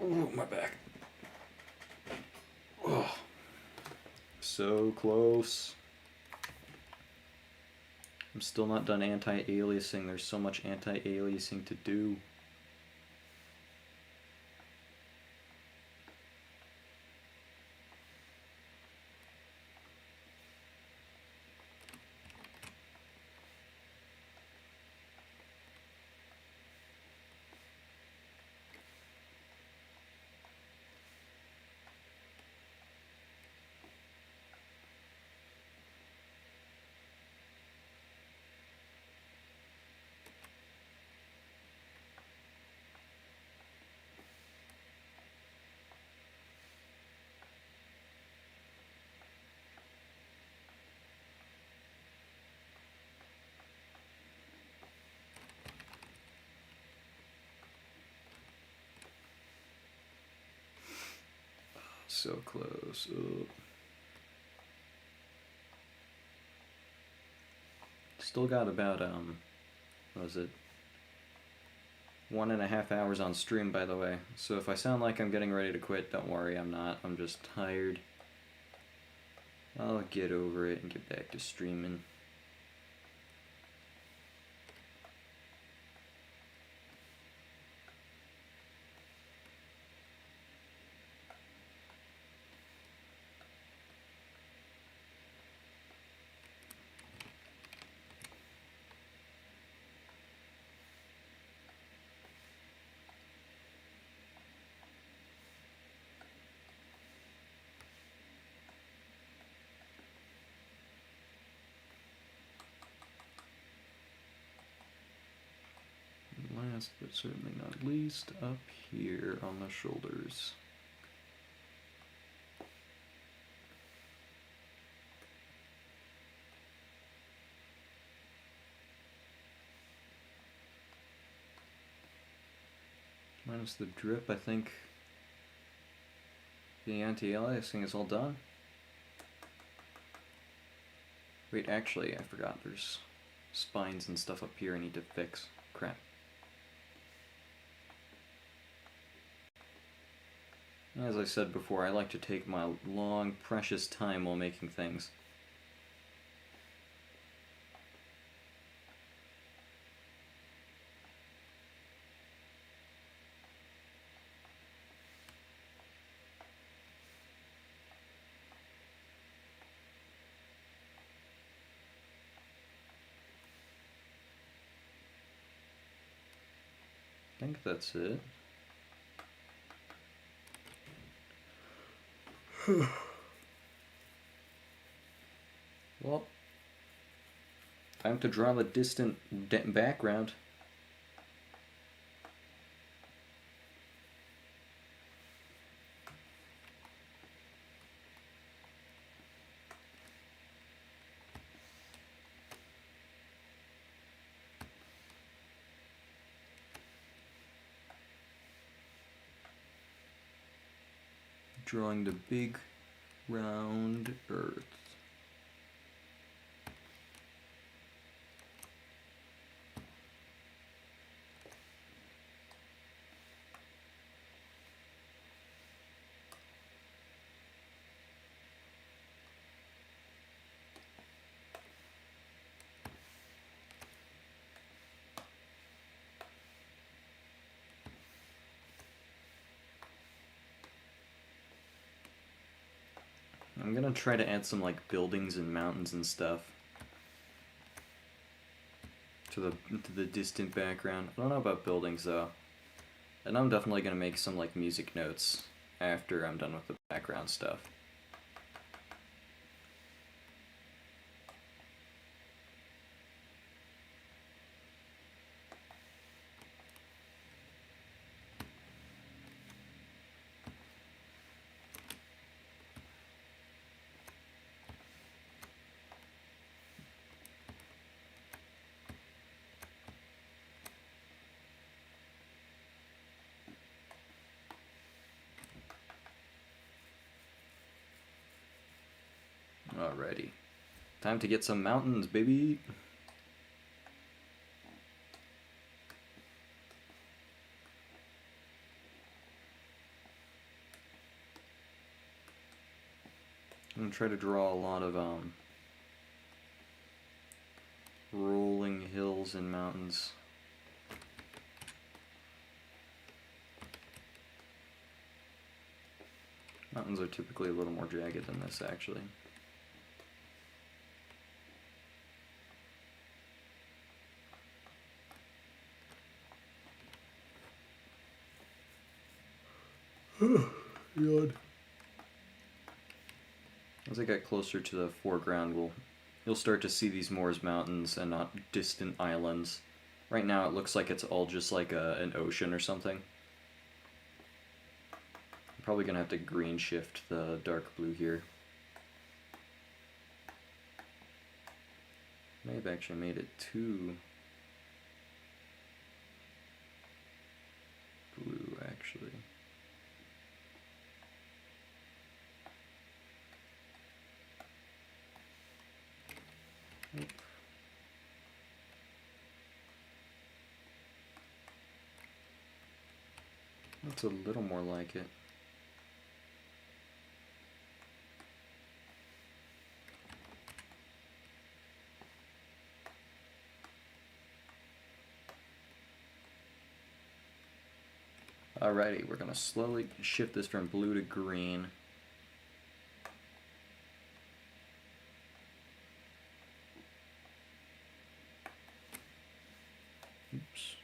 Oh, my back. Oh, so close. I'm still not done anti-aliasing. There's so much anti-aliasing to do. so close. Ugh. Still got about, what was it? 1.5 hours on stream, by the way. So if I sound like I'm getting ready to quit, don't worry, I'm not. I'm just tired. I'll get over it and get back to streaming. Last but certainly not least, up here on the shoulders. Minus the drip, I think the anti-aliasing is all done. Wait, actually, I forgot there's spines and stuff up here I need to fix. Crap. As I said before, I like to take my long, precious time while making things. I think that's it. Well, time to draw the distant background. Drawing the big, round earth. I'm gonna try to add some like buildings and mountains and stuff to the distant background. I don't know about buildings though. And I'm definitely gonna make some like music notes after I'm done with the background stuff. Alrighty. Time to get some mountains, baby! I'm gonna try to draw a lot of rolling hills and mountains. Mountains are typically a little more jagged than this, actually. God. As I get closer to the foreground, you'll start to see these more as mountains and not distant islands. Right now it looks like it's all just like an ocean or something. I'm probably gonna have to green shift the dark blue here. May have actually made it too blue, actually. That's a little more like it. Alrighty, we're gonna slowly shift this from blue to green. Oops.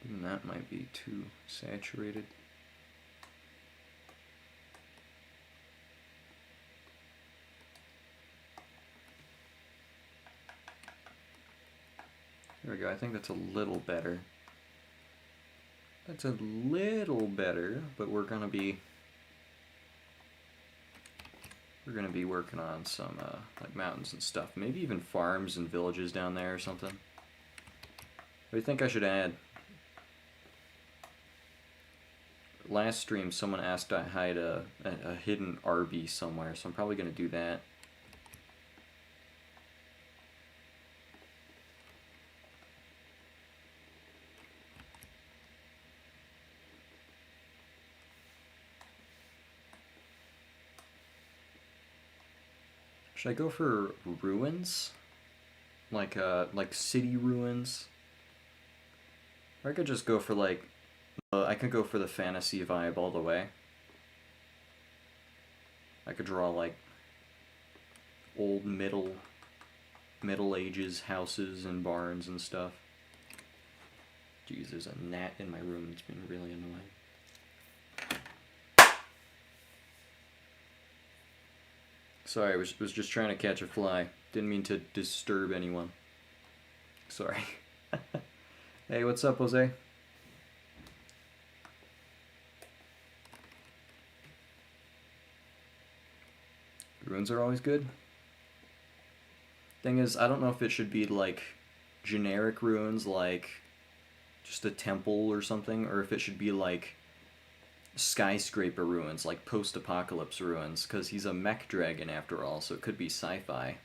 And that might be too saturated. There we go, I think that's a little better. That's a little better, but we're gonna be working on some like mountains and stuff. Maybe even farms and villages down there or something. What do you think I should add? Last stream someone asked I hide a hidden RB somewhere, so I'm probably gonna do that. Should I go for ruins? Like city ruins? Or I could just go for like, I could go for the fantasy vibe all the way. I could draw like old Middle Ages houses and barns and stuff. Jeez, there's a gnat in my room. It's been really annoying. Sorry, I was just trying to catch a fly. Didn't mean to disturb anyone. Sorry. Hey, what's up, Jose? Ruins are always good. Thing is, I don't know if it should be like generic ruins, like just a temple or something, or if it should be like skyscraper ruins, like post-apocalypse ruins, because he's a mech dragon after all, so it could be sci-fi.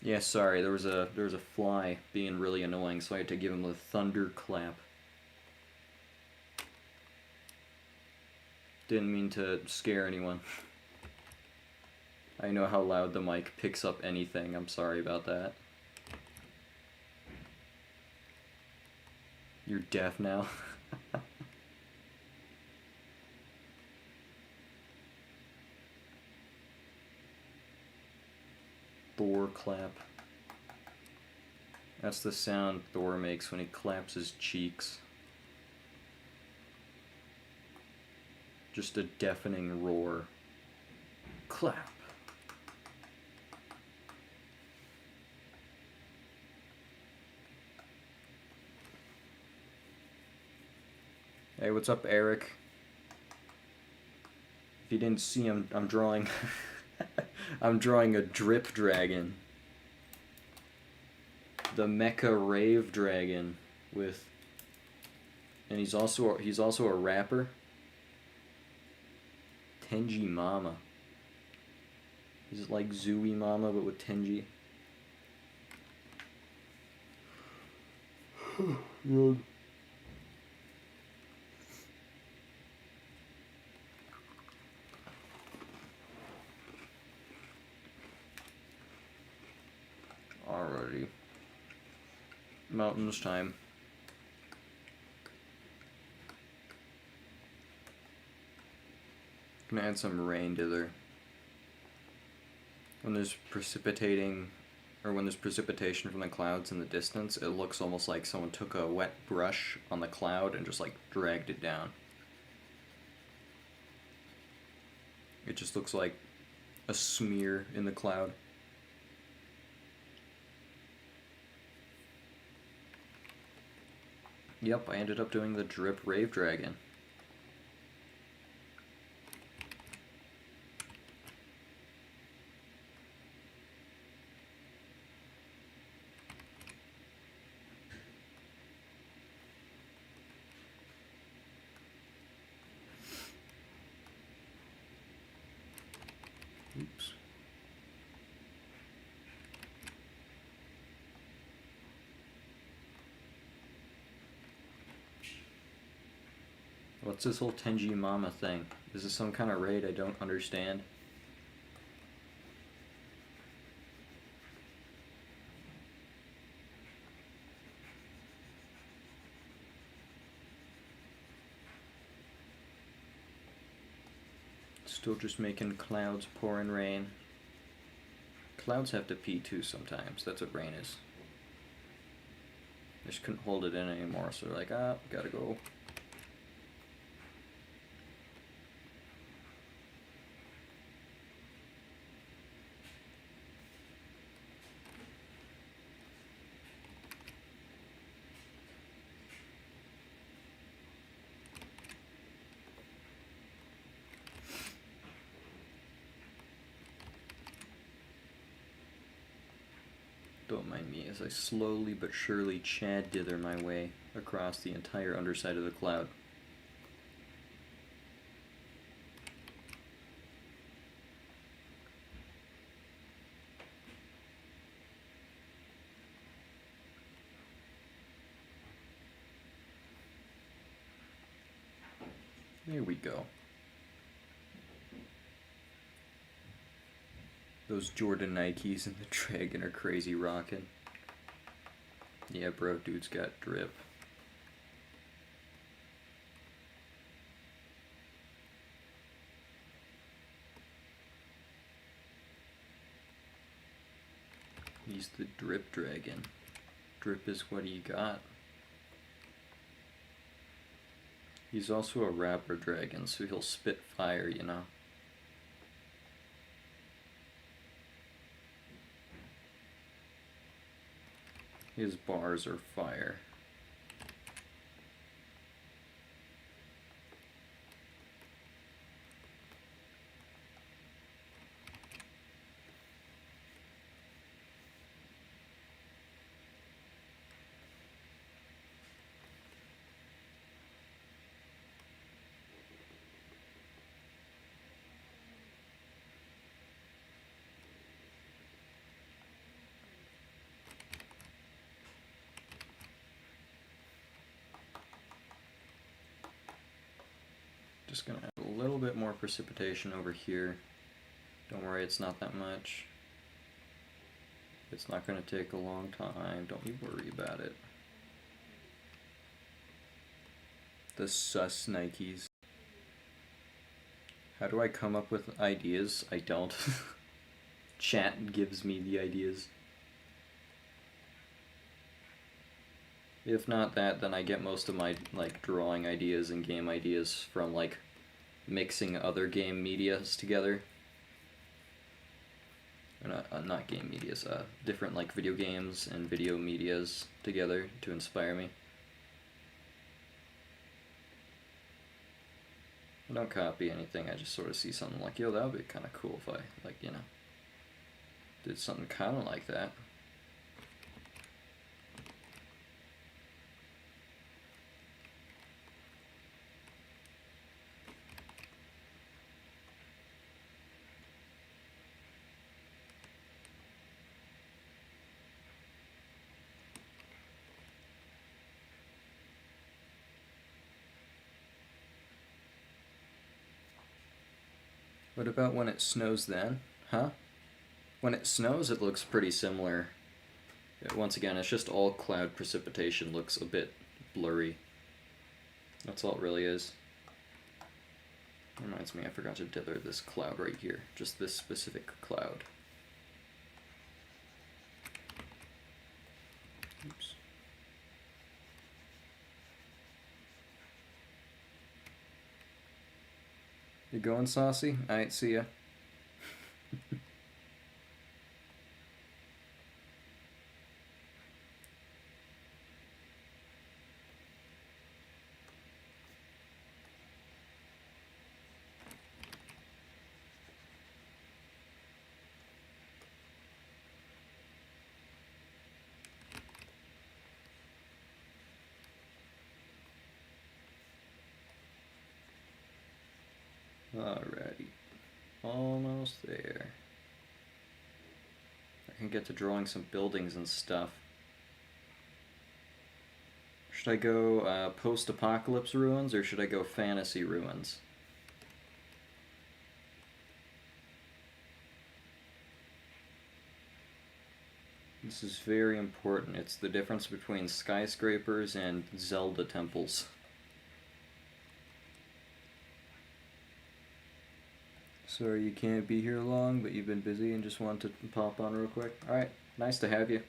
Yeah, sorry, there was a fly being really annoying, so I had to give him the thunderclap. Didn't mean to scare anyone. I know how loud the mic picks up anything, I'm sorry about that. You're deaf now? Thor clap. That's the sound Thor makes when he claps his cheeks. Just a deafening roar. Clap. Hey, what's up, Eric? If you didn't see, I'm drawing I'm drawing a drip dragon. The Mecha Rave Dragon with, and he's also a rapper. Tenji Mama. He's like Zooey Mama but with Tenji. God. Alrighty. Mountains time. Gonna add some rain to there. When there's precipitating, or when there's precipitation from the clouds in the distance, it looks almost like someone took a wet brush on the cloud and just like dragged it down. It just looks like a smear in the cloud. Yep, I ended up doing the Drip Rave Dragon. What's this whole Tenji Mama thing? Is this some kind of raid I don't understand? Still just making clouds pouring rain. Clouds have to pee too sometimes. That's what rain is. They just couldn't hold it in anymore, so they're like, ah, gotta go. Don't mind me as I slowly but surely Chad dither my way across the entire underside of the cloud. There we go. Those Jordan Nikes and the Dragon are crazy rockin'. Yeah, bro, dude's got drip. He's the drip dragon. Drip is what he got. He's also a rapper dragon, so he'll spit fire, you know. His bars are fire. Just gonna add a little bit more precipitation over here. Don't worry, it's not that much. It's not gonna take a long time. Don't you worry about it. The sus Nikes. How do I come up with ideas? I don't. Chat gives me the ideas. If not that, then I get most of my like drawing ideas and game ideas from like mixing other game medias together. Not game medias, different like video games and video medias together to inspire me. I don't copy anything, I just sort of see something like, yo, that would be kind of cool if I, like, you know, did something kind of like that. What about when it snows then? Huh? When it snows, it looks pretty similar. Once again, it's just all cloud precipitation looks a bit blurry. That's all it really is. Reminds me, I forgot to dither this cloud right here. Just this specific cloud. Oops. You going, Saucy? Alright, see ya. Alrighty. Almost there. I can get to drawing some buildings and stuff. Should I go post-apocalypse ruins or should I go fantasy ruins? This is very important. It's the difference between skyscrapers and Zelda temples. Sorry you can't be here long, but you've been busy and just wanted to pop on real quick. Alright, nice to have you.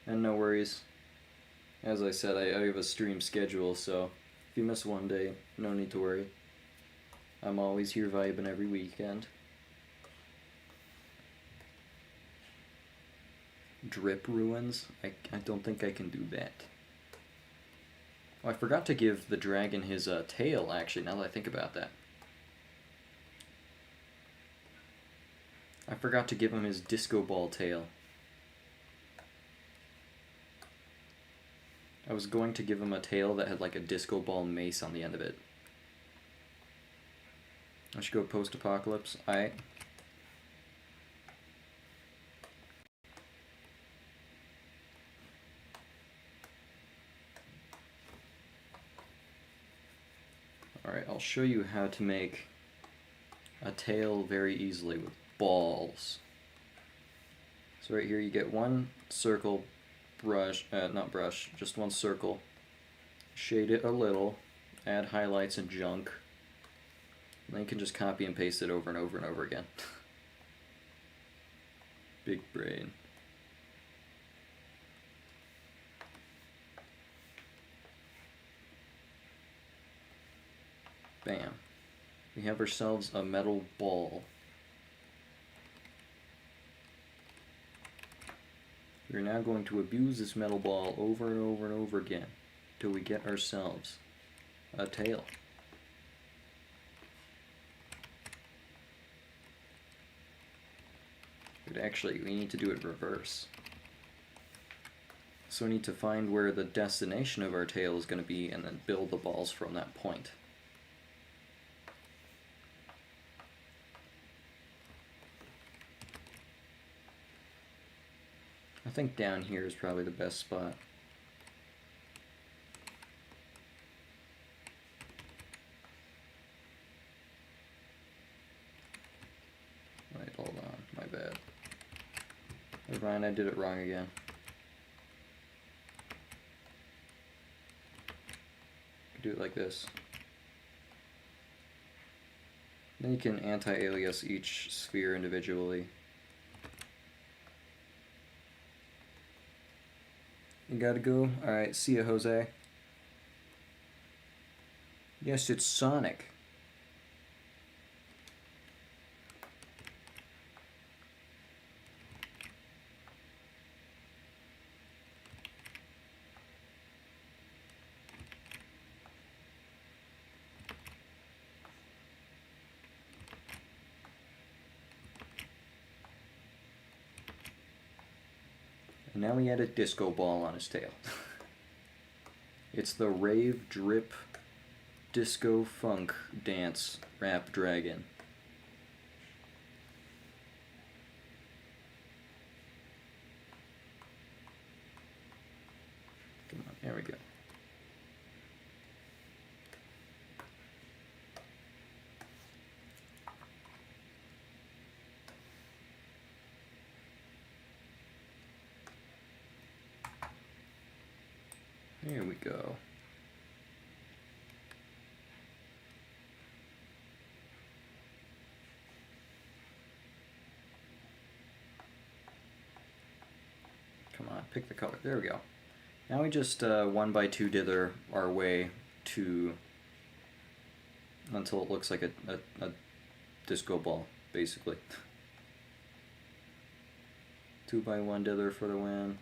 And no worries. As I said, I have a stream schedule, so if you miss one day, no need to worry. I'm always here vibing every weekend. Drip ruins? I don't think I can do that. Oh, I forgot to give the dragon his tail, actually, now that I think about that. I forgot to give him his disco ball tail. I was going to give him a tail that had like a disco ball mace on the end of it. I should go post-apocalypse. Alright. Alright, I'll show you how to make a tail very easily with balls. So right here you get one circle brush, not brush, just one circle. Shade it a little, add highlights and junk. And then you can just copy and paste it over and over and over again. Big brain. Bam. We have ourselves a metal ball. We're now going to abuse this metal ball over and over and over again till we get ourselves a tail. But actually, we need to do it reverse. So we need to find where the destination of our tail is going to be and then build the balls from that point. I think down here is probably the best spot. Wait, hold on, my bad. Never mind, I did it wrong again. Do it like this. Then you can anti-alias each sphere individually. You gotta go? Alright, see ya, Jose. Yes, it's Sonic. And now he had a disco ball on his tail. It's the Rave Drip Disco Funk Dance Rap Dragon. Come on, there we go. There we go. Come on, pick the color. There we go. Now we just 1x2 dither our way to until it looks like a disco ball, basically. 2x1 dither for the win.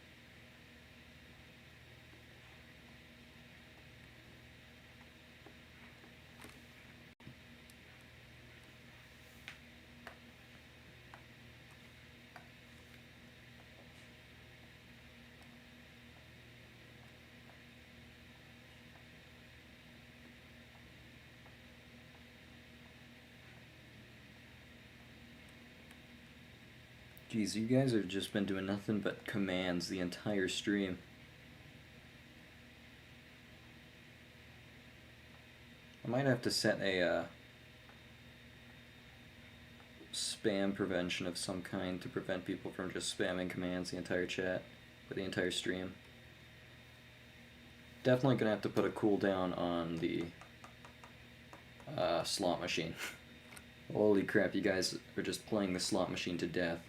Jeez, you guys have just been doing nothing but commands the entire stream. I might have to set a spam prevention of some kind to prevent people from just spamming commands the entire chat or the entire stream. Definitely gonna have to put a cooldown on the slot machine. Holy crap, you guys are just playing the slot machine to death.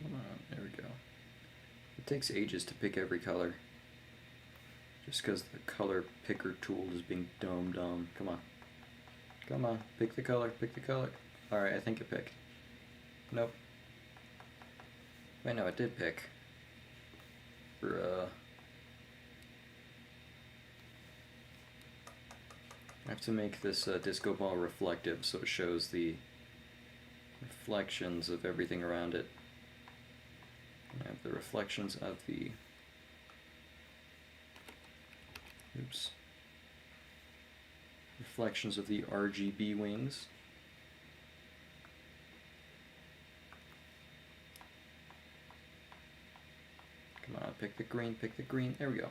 Come on, there we go. It takes ages to pick every color. Just because the color picker tool is being dumb. Come on. Come on, pick the color, pick the color. Alright, I think it picked. Nope. Wait, no, it did pick. Bruh. I have to make this disco ball reflective so it shows the reflections of everything around it. I have the reflections of the... Oops. Reflections of the RGB wings. Come on, pick the green, pick the green. There we go.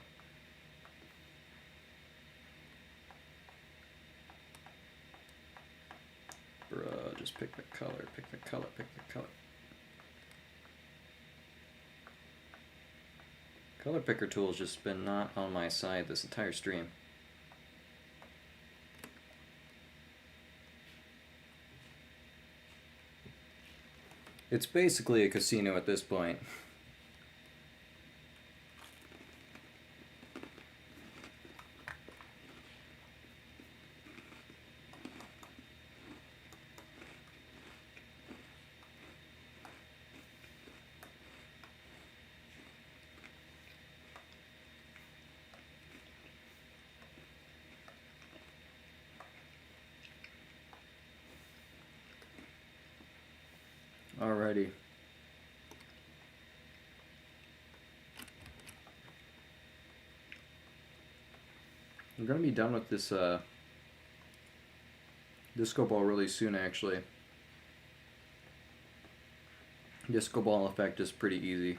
Bruh, just pick the color, pick the color, pick the color. Color picker tool has just been not on my side this entire stream. It's basically a casino at this point. Alrighty. I'm gonna be done with this disco ball really soon, actually. Disco ball effect is pretty easy.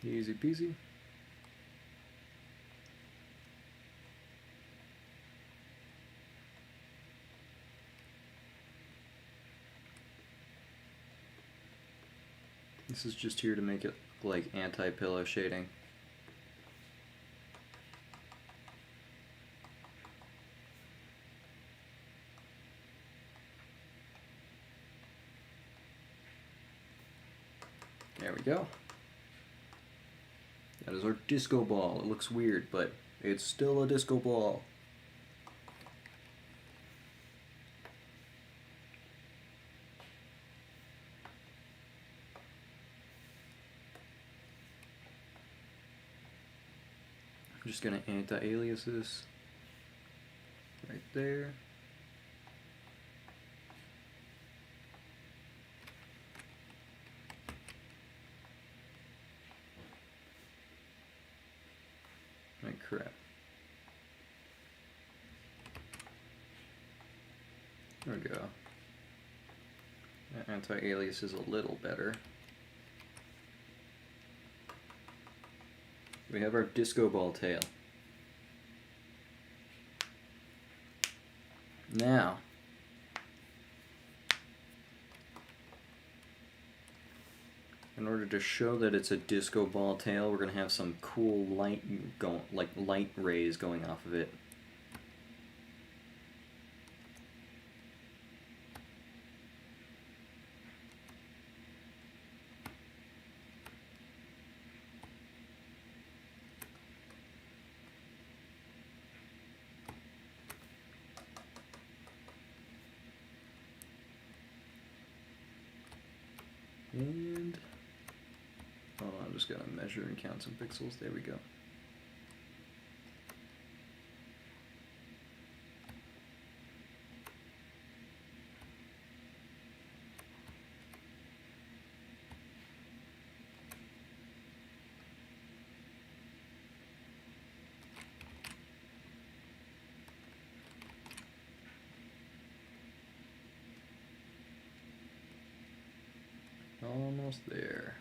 Easy peasy. This is just here to make it like anti-pillow shading. There we go. That is our disco ball. It looks weird, but it's still a disco ball. I'm just gonna anti-alias this right there. Like crap. There we go. That anti-alias is a little better. We have our disco ball tail. Now, In order to show that it's a disco ball tail, we're gonna have some cool light rays going off of it. And I'm just gonna measure and count some pixels. There we go. Almost there.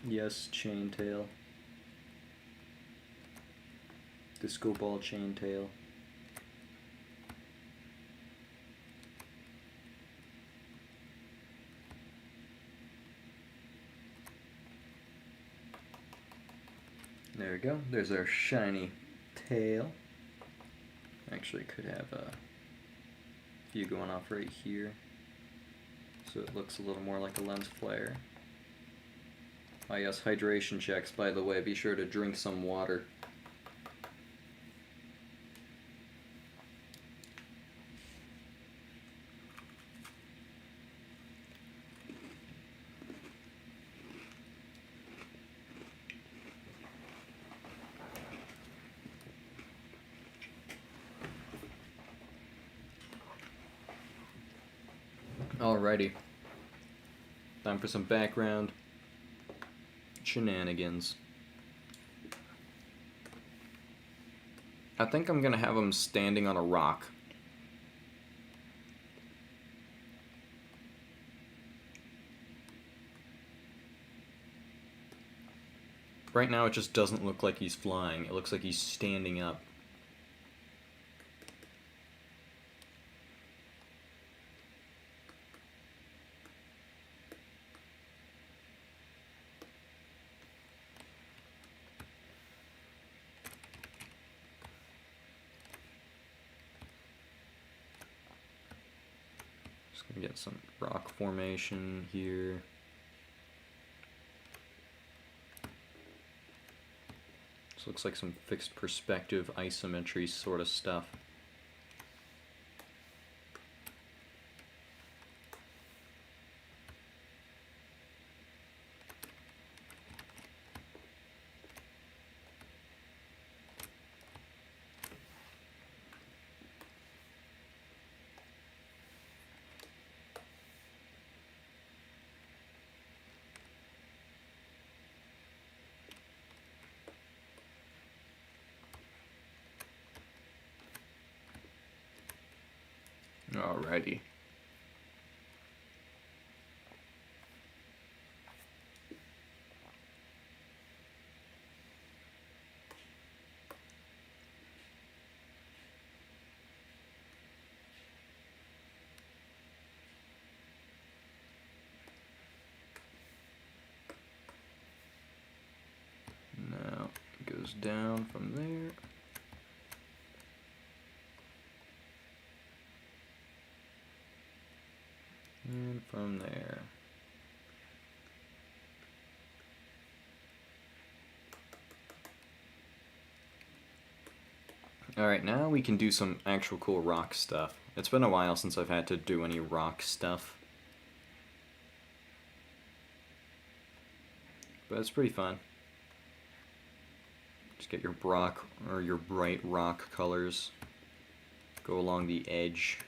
Yes, chain tail. Disco ball chain tail. There we go. There's our shiny tail. Actually, could have a few going off right here, so it looks a little more like a lens flare. Ah yes, hydration checks, by the way. Be sure to drink some water. Alrighty. Time for some background shenanigans. I think I'm gonna have him standing on a rock. Right now it just doesn't look like he's flying. It looks like he's standing up. Just gonna get some rock formation here. This looks like some fixed perspective isometry sort of stuff. Alrighty. Now it goes down from there. And from there. Alright, now we can do some actual cool rock stuff. It's been a while since I've had to do any rock stuff. But it's pretty fun. Just get your your bright rock colors. Go along the edge.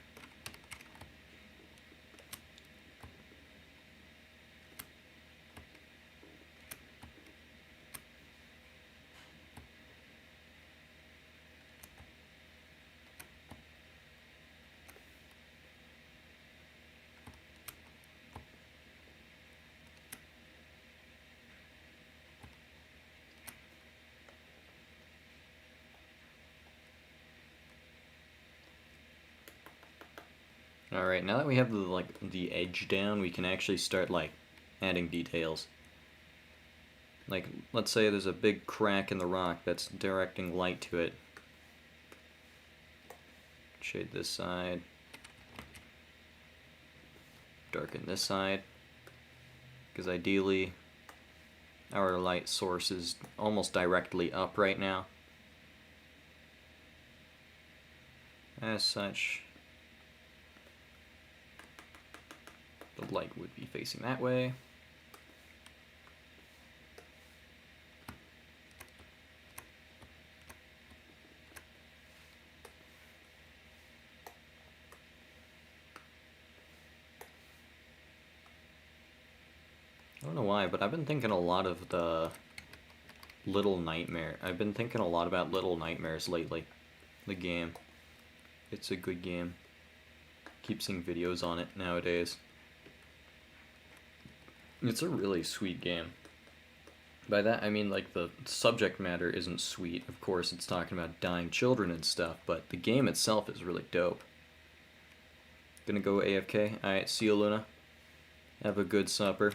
Alright, now that we have the edge down, we can actually start adding details. Like, let's say there's a big crack in the rock that's directing light to it. Shade this side. Darken this side. Because ideally, our light source is almost directly up right now. As such, the light would be facing that way. I don't know why, but I've been thinking a lot of the Little Nightmare. I've been thinking a lot about Little Nightmares lately. The game. It's a good game. Keep seeing videos on it nowadays. It's a really sweet game. By that, I mean, like, the subject matter isn't sweet. Of course, it's talking about dying children and stuff, but the game itself is really dope. Gonna go AFK? Alright, see you, Luna. Have a good supper.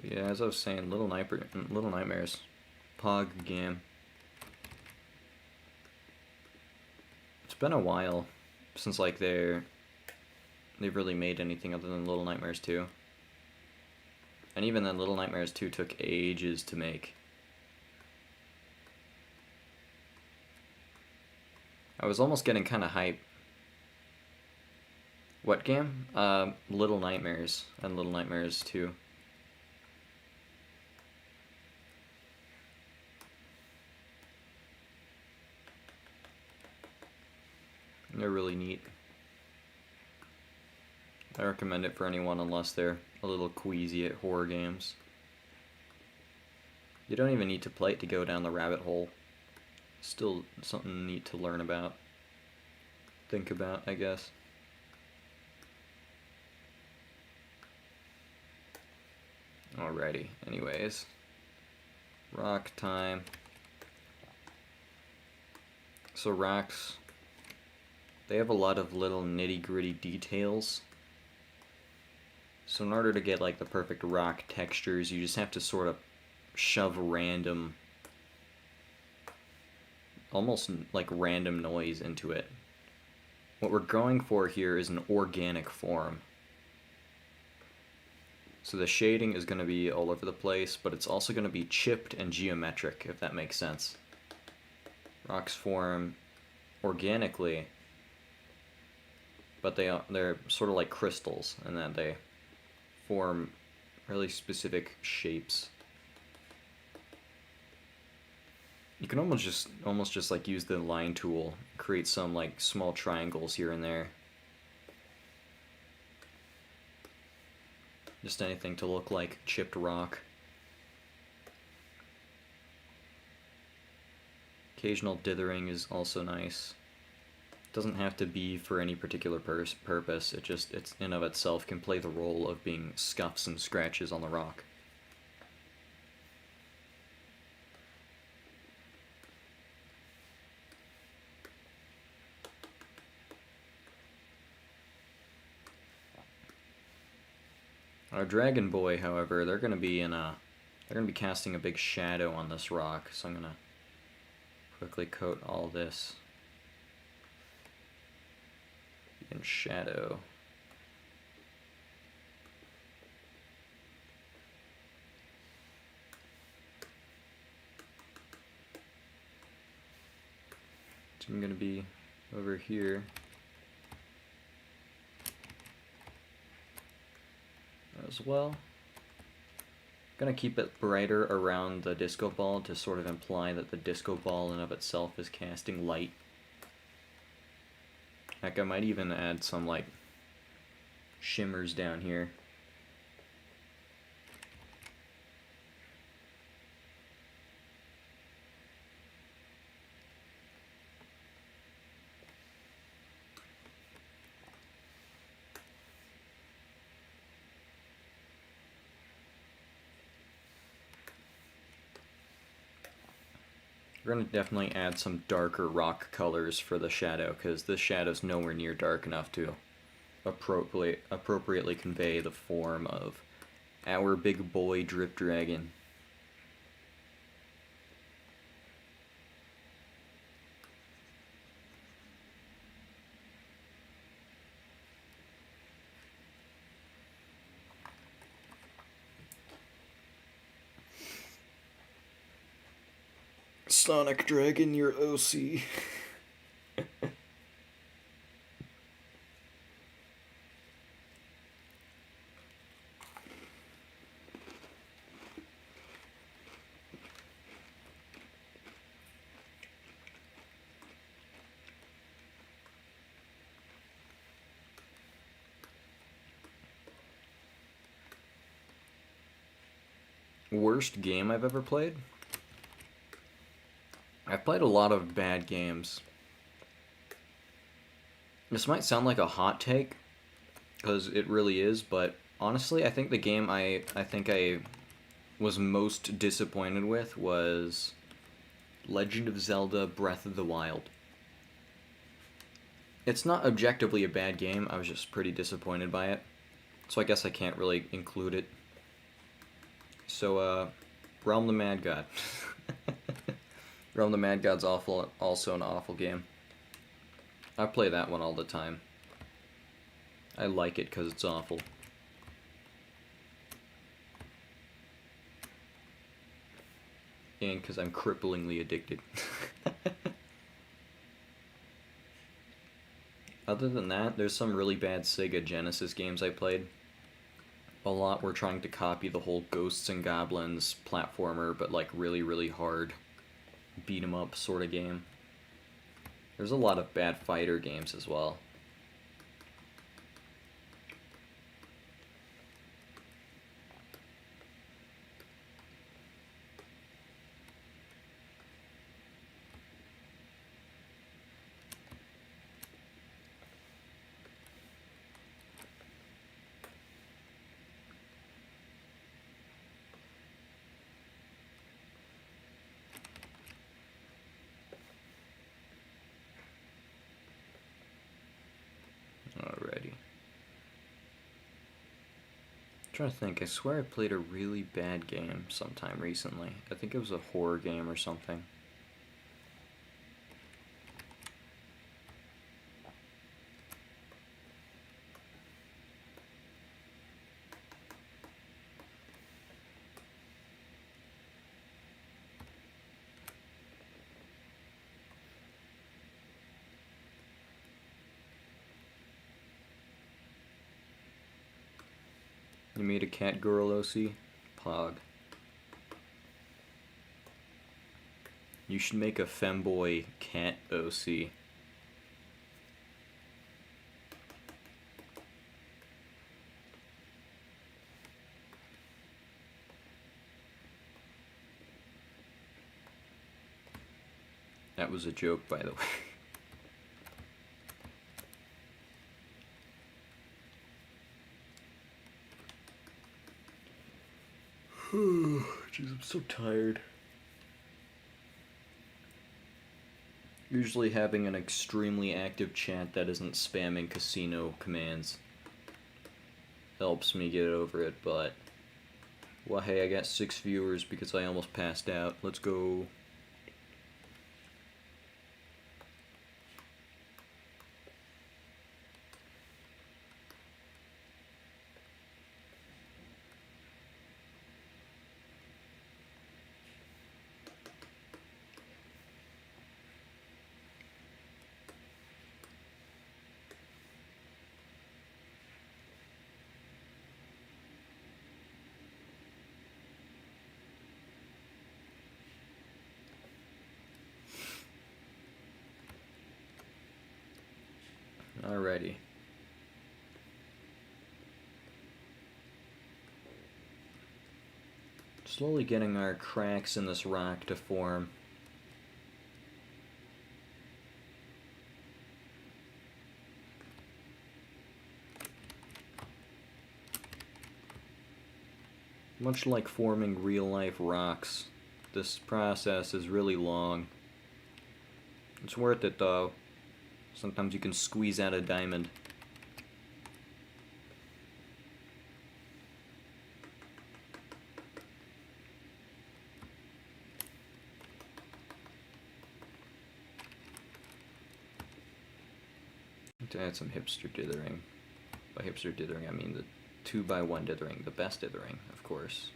But yeah, as I was saying, Little Nightmares. Pog game. It's been a while since they've really made anything other than Little Nightmares 2. And even then, Little Nightmares 2 took ages to make. I was almost getting kind of hype. What game? Little Nightmares and Little Nightmares 2. They're really neat. I recommend it for anyone unless they're a little queasy at horror games. You don't even need to play it to go down the rabbit hole. Still something neat to learn about. Think about, I guess. Alrighty, anyways. Rock time. So rocks, they have a lot of little nitty-gritty details. So in order to get the perfect rock textures, you just have to sort of shove random, almost random noise into it. What we're going for here is an organic form. So the shading is going to be all over the place, but it's also going to be chipped and geometric, if that makes sense. Rocks form organically, but they're sort of like crystals, and then they form really specific shapes. You can almost just use the line tool, create some small triangles here and there. Just anything to look like chipped rock. Occasional dithering is also nice. Doesn't have to be for any particular purpose. It's in of itself can play the role of being scuffs and scratches on the rock. Our Dragon Boy, however, they're gonna be casting a big shadow on this rock, so I'm gonna quickly coat all this in shadow. So I'm gonna be over here. As well. Gonna keep it brighter around the disco ball to sort of imply that the disco ball in of itself is casting light. Heck, I might even add some shimmers down here. We're going to definitely add some darker rock colors for the shadow, because this shadow's nowhere near dark enough to appropriately convey the form of our big boy Drip Dragon. Sonic Dragon, your OC. Worst game I've ever played? I've played a lot of bad games. This might sound like a hot take, because it really is, but honestly, I think the game I think I was most disappointed with was Legend of Zelda Breath of the Wild. It's not objectively a bad game, I was just pretty disappointed by it. So I guess I can't really include it. So, Realm the Mad God. Realm the Mad God's also an awful game. I play that one all the time. I like it because it's awful. And because I'm cripplingly addicted. Other than that, there's some really bad Sega Genesis games I played. A lot were trying to copy the whole Ghosts and Goblins platformer, but like really, really hard beat 'em up sort of game. There's a lot of bad fighter games as well. Alrighty. I'm trying to think, I swear I played a really bad game sometime recently. I think it was a horror game or something. You made a cat girl OC? Pog. You should make a femboy cat OC. That was a joke, by the way. Jeez, I'm so tired. Usually having an extremely active chat that isn't spamming casino commands helps me get over it, but... Well, hey, I got 6 viewers because I almost passed out. Let's go. Alrighty. Slowly getting our cracks in this rock to form. Much like forming real-life rocks, this process is really long. It's worth it though. Sometimes you can squeeze out a diamond. To add some hipster dithering. By hipster dithering, I mean the 2x1 dithering, the best dithering, of course.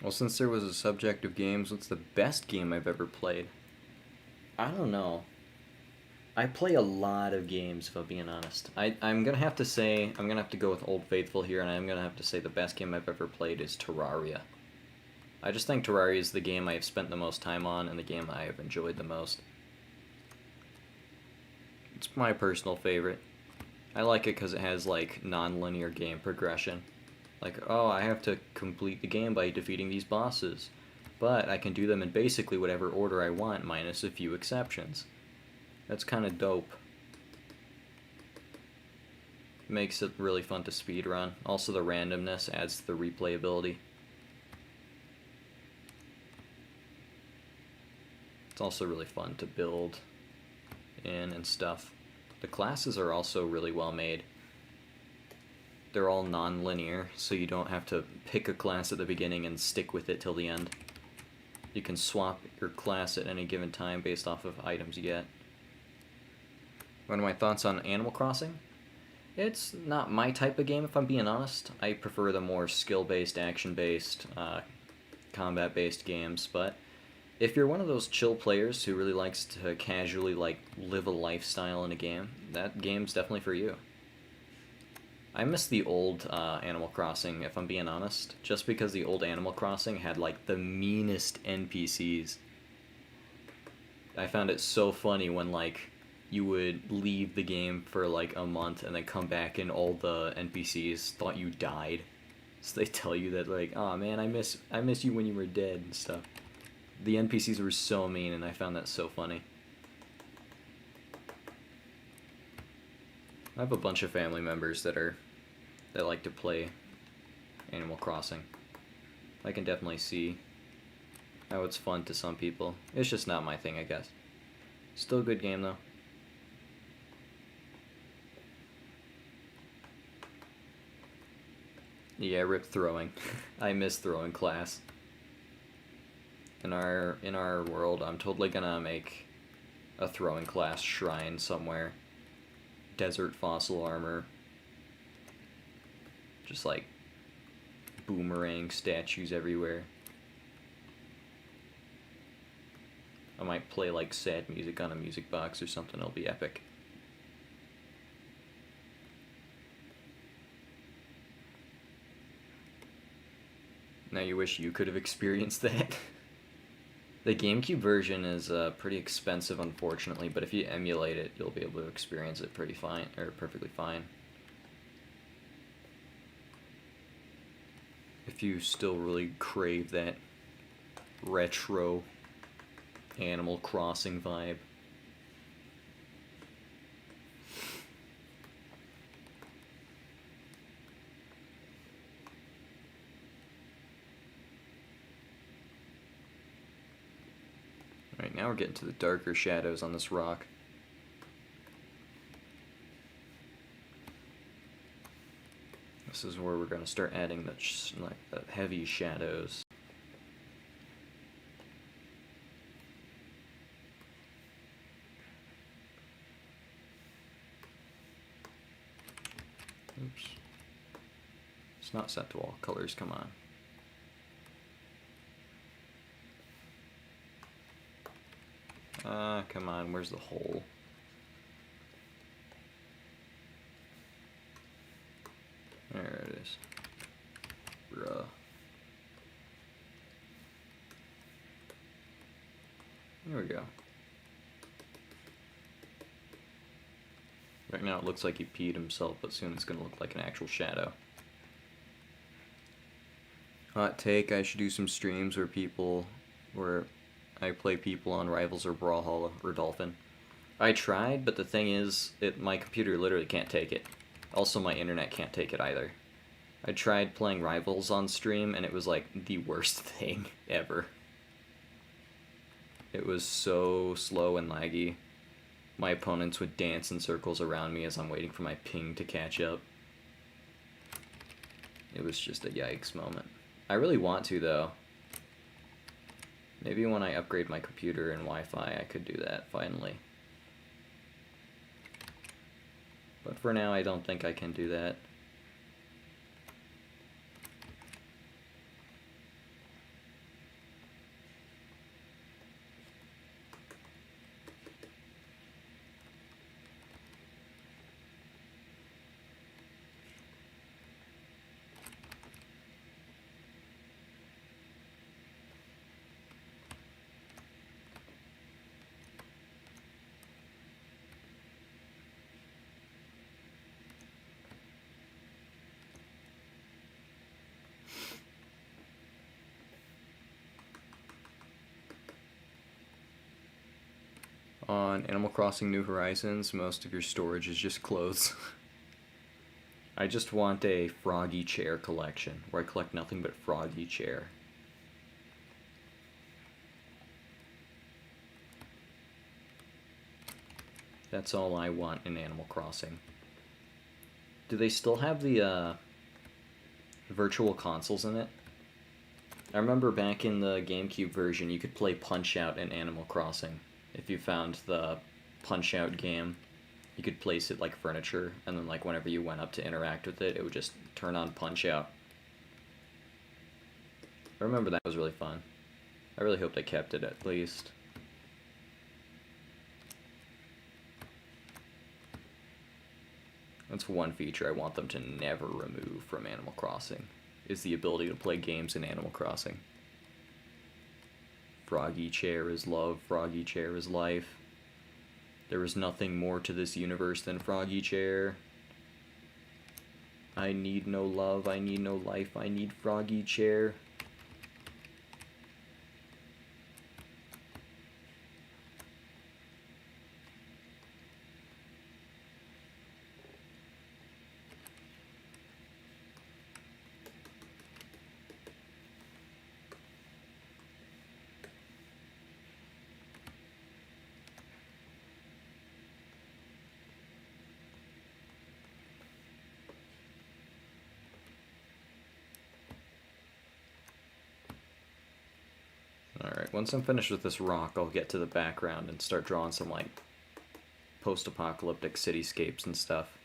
Well, since there was a subject of games, what's the best game I've ever played? I don't know. I play a lot of games, if I'm being honest. I'm going to have to say, I'm going to have to go with Old Faithful here, and I'm going to have to say the best game I've ever played is Terraria. I just think Terraria is the game I have spent the most time on, and the game I have enjoyed the most. It's my personal favorite. I like it because it has, like, non-linear game progression. Like, oh, I have to complete the game by defeating these bosses. But I can do them in basically whatever order I want, minus a few exceptions. That's kind of dope. Makes it really fun to speedrun. Also, the randomness adds to the replayability. It's also really fun to build in and stuff. The classes are also really well made. They're all non-linear, so you don't have to pick a class at the beginning and stick with it till the end. You can swap your class at any given time based off of items you get. One of my thoughts on Animal Crossing? It's not my type of game, if I'm being honest. I prefer the more skill-based, action-based, combat-based games, but if you're one of those chill players who really likes to casually, like, live a lifestyle in a game, that game's definitely for you. I miss the old Animal Crossing, if I'm being honest, just because the old Animal Crossing had, like, the meanest NPCs. I found it so funny when, like, you would leave the game for, like, a month and then come back and all the NPCs thought you died. So they tell you that, like, oh man, I miss you when you were dead and stuff. The NPCs were so mean, and I found that so funny. I have a bunch of family members that like to play Animal Crossing. I can definitely see how it's fun to some people. It's just not my thing, I guess. Still a good game, though. Yeah, rip throwing. I miss throwing class. In our world, I'm totally gonna make a throwing class shrine somewhere. Desert fossil armor. Just like boomerang statues everywhere. I might play like sad music on a music box or something. It'll be epic. Now you wish you could have experienced that. The GameCube version is pretty expensive, unfortunately, but if you emulate it, you'll be able to experience it pretty fine, or perfectly fine. If you still really crave that retro Animal Crossing vibe. Alright, now we're getting to the darker shadows on this rock. This is where we're going to start adding the heavy shadows. Oops. It's not set to all colors, come on. Come on, where's the hole? There it is. Bruh. There we go. Right now it looks like he peed himself, but soon it's going to look like an actual shadow. Hot take, I should do some streams where I play people on Rivals or Brawlhalla or Dolphin. I tried, but the thing is, my computer literally can't take it. Also, my internet can't take it either. I tried playing Rivals on stream, and it was like the worst thing ever. It was so slow and laggy. My opponents would dance in circles around me as I'm waiting for my ping to catch up. It was just a yikes moment. I really want to, though. Maybe when I upgrade my computer and Wi-Fi, I could do that, finally. But for now, I don't think I can do that. On Animal Crossing New Horizons, most of your storage is just clothes. I just want a Froggy Chair collection, where I collect nothing but Froggy Chair. That's all I want in Animal Crossing. Do they still have the virtual consoles in it? I remember back in the GameCube version, you could play Punch-Out in Animal Crossing. If you found the Punch-Out game, you could place it like furniture, and then like whenever you went up to interact with it, it would just turn on Punch-Out. I remember that was really fun. I really hope they kept it at least. That's one feature I want them to never remove from Animal Crossing, is the ability to play games in Animal Crossing. Froggy Chair is love, Froggy Chair is life. There is nothing more to this universe than Froggy Chair. I need no love, I need no life, I need Froggy Chair. Alright, once I'm finished with this rock, I'll get to the background and start drawing some, like, post-apocalyptic cityscapes and stuff.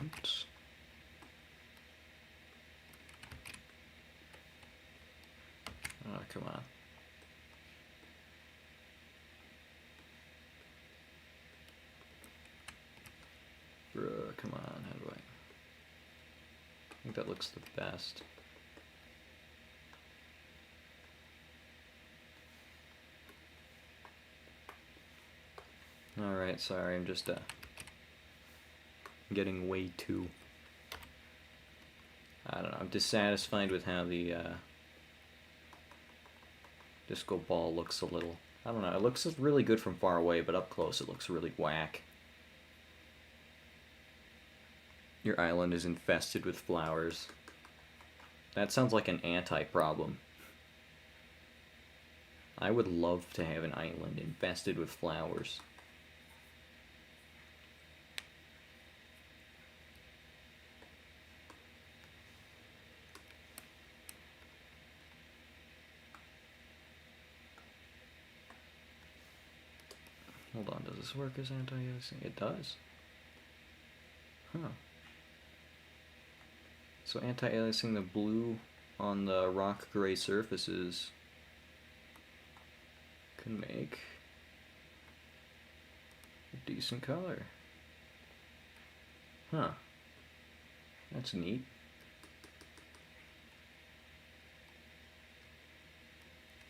Oops. Oh, come on. Bruh, come on, how do I think that looks the best. Alright, sorry, I'm just getting way too, I don't know, I'm dissatisfied with how the disco ball looks a little, I don't know, it looks really good from far away, but up close it looks really whack. Your island is infested with flowers. That sounds like an anti-problem. I would love to have an island infested with flowers. Hold on, does this work as anti-aliasing? It does. Huh. So anti-aliasing the blue on the rock gray surfaces can make a decent color. Huh. That's neat.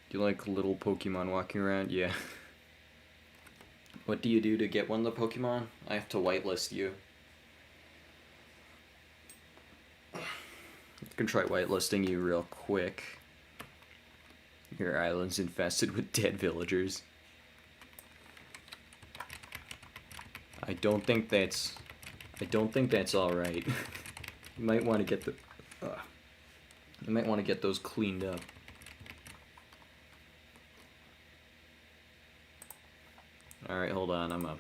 Do you like little Pokemon walking around? Yeah. What do you do to get one of the Pokemon? I have to whitelist you. I can try whitelisting you real quick. Your island's infested with dead villagers. I don't think that's alright. You might want to get you might want to get those cleaned up. Alright, hold on, I'm gonna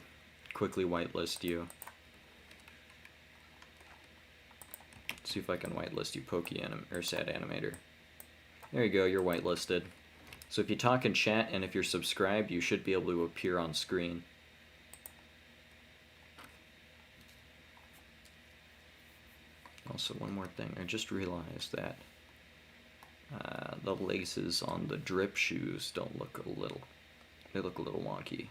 quickly whitelist you. See if I can whitelist you, or Sad Animator. There you go, you're whitelisted. So if you talk in chat and if you're subscribed, you should be able to appear on screen. Also, one more thing, I just realized that the laces on the drip shoes don't look they look a little wonky.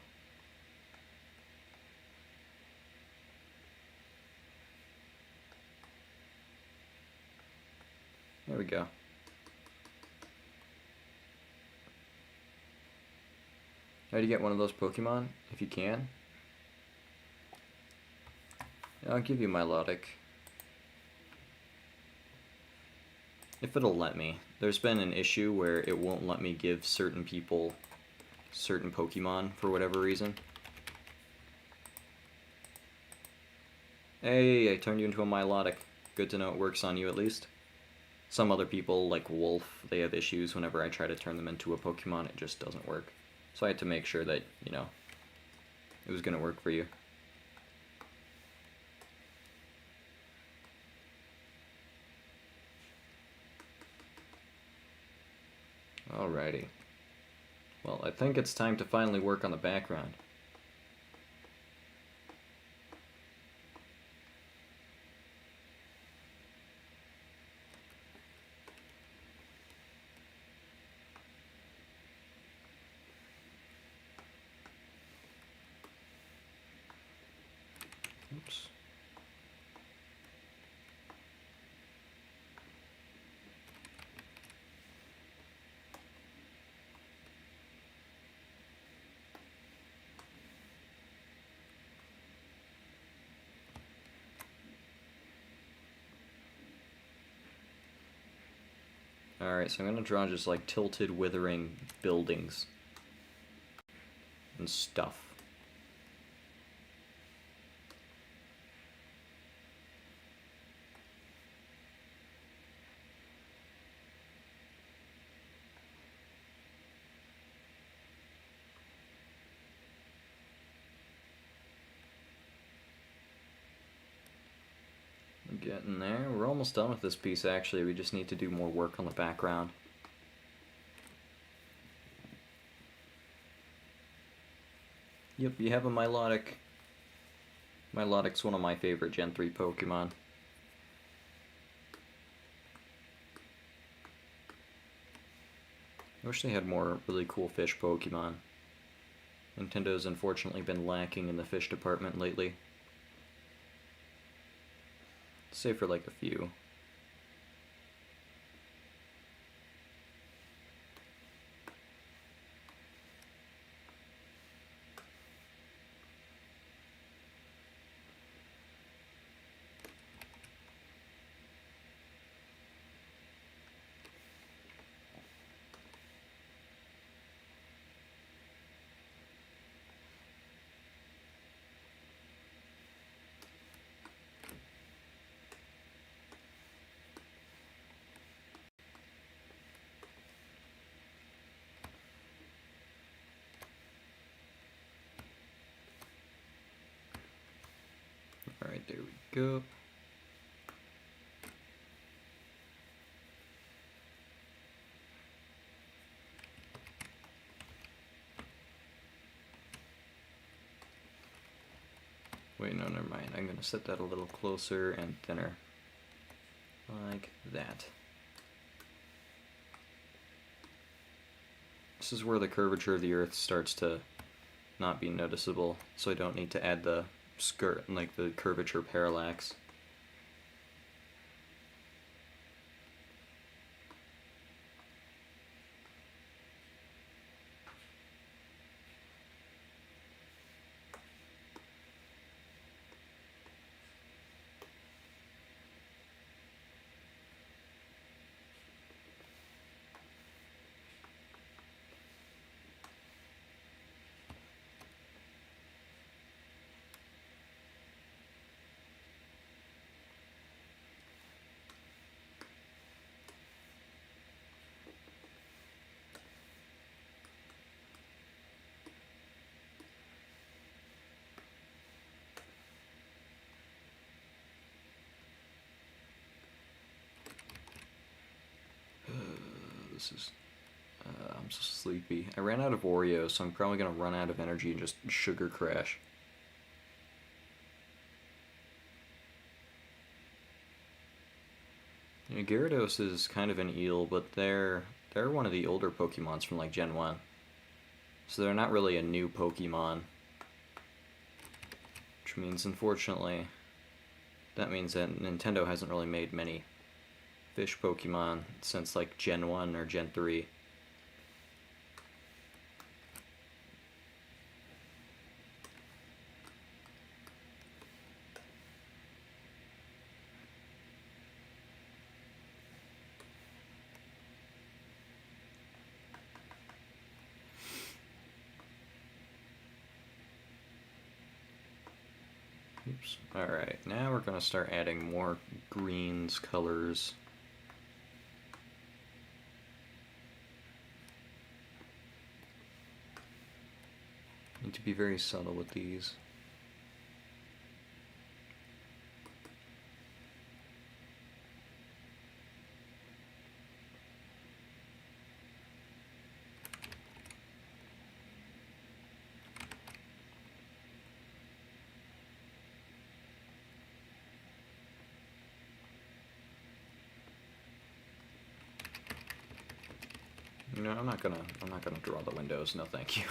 There we go. How do you get one of those Pokemon? If you can. I'll give you Milotic. If it'll let me. There's been an issue where it won't let me give certain people certain Pokemon for whatever reason. Hey, I turned you into a Milotic. Good to know it works on you at least. Some other people, like Wolf, they have issues whenever I try to turn them into a Pokemon, it just doesn't work. So I had to make sure that, you know, it was going to work for you. Alrighty. Well, I think it's time to finally work on the background. Oops. Alright, so I'm going to draw just like tilted, withering buildings and stuff. Getting there. We're almost done with this piece, actually. We just need to do more work on the background. Yep, you have a Milotic. Milotic's one of my favorite Gen 3 Pokemon. I wish they had more really cool fish Pokemon. Nintendo's unfortunately been lacking in the fish department lately. Save for like a few. Alright, there we go. Wait, no, never mind. I'm going to set that a little closer and thinner. Like that. This is where the curvature of the Earth starts to not be noticeable, so I don't need to add the skirt, like the curvature parallax. I'm so sleepy. I ran out of Oreos, so I'm probably gonna run out of energy and just sugar crash. You know, Gyarados is kind of an eel, but they're one of the older Pokemons from like Gen 1. So they're not really a new Pokemon. Which means, unfortunately, that means that Nintendo hasn't really made many fish Pokemon since like Gen 1 or Gen 3. Oops. Alright, now we're going to start adding more greens, colors. Need to be very subtle with these. You know, I'm not gonna draw the windows, no thank you.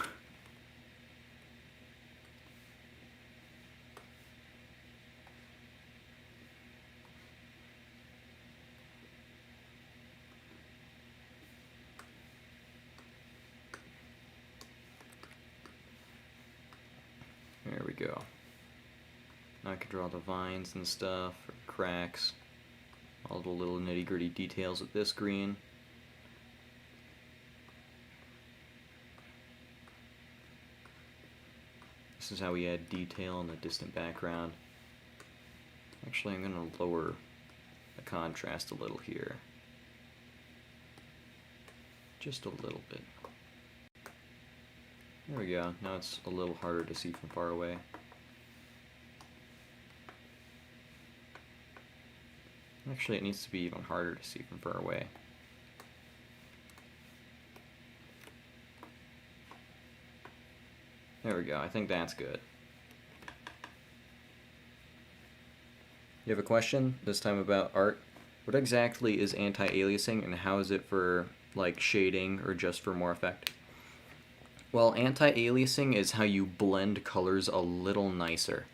There we go. Now I can draw the vines and stuff, or cracks, all the little nitty-gritty details with this green. This is how we add detail in the distant background. Actually, I'm going to lower the contrast a little here. Just a little bit. There we go. Now it's a little harder to see from far away. Actually, it needs to be even harder to see from far away. There we go. I think that's good. You have a question this time about art? What exactly is anti-aliasing and how is it for like shading or just for more effect? Well, anti-aliasing is how you blend colors a little nicer.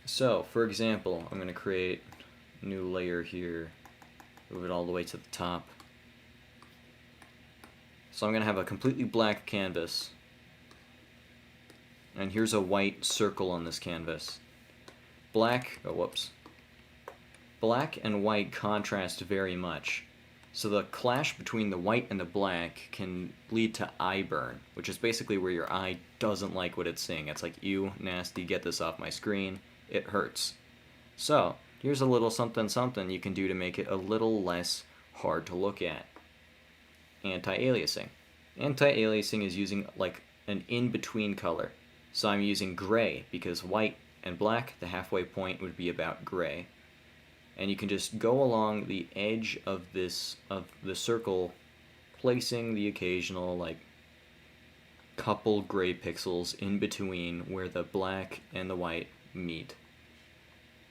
So, for example, I'm going to create a new layer here, move it all the way to the top. So I'm going to have a completely black canvas. And here's a white circle on this canvas. Black and white contrast very much. So the clash between the white and the black can lead to eye burn, which is basically where your eye doesn't like what it's seeing. It's like, ew, nasty, get this off my screen. It hurts. So here's a little something something you can do to make it a little less hard to look at. Anti-aliasing. Anti-aliasing is using like an in-between color. So I'm using gray because white and black, the halfway point would be about gray. And you can just go along the edge of the circle, placing the occasional like couple gray pixels in between where the black and the white meet.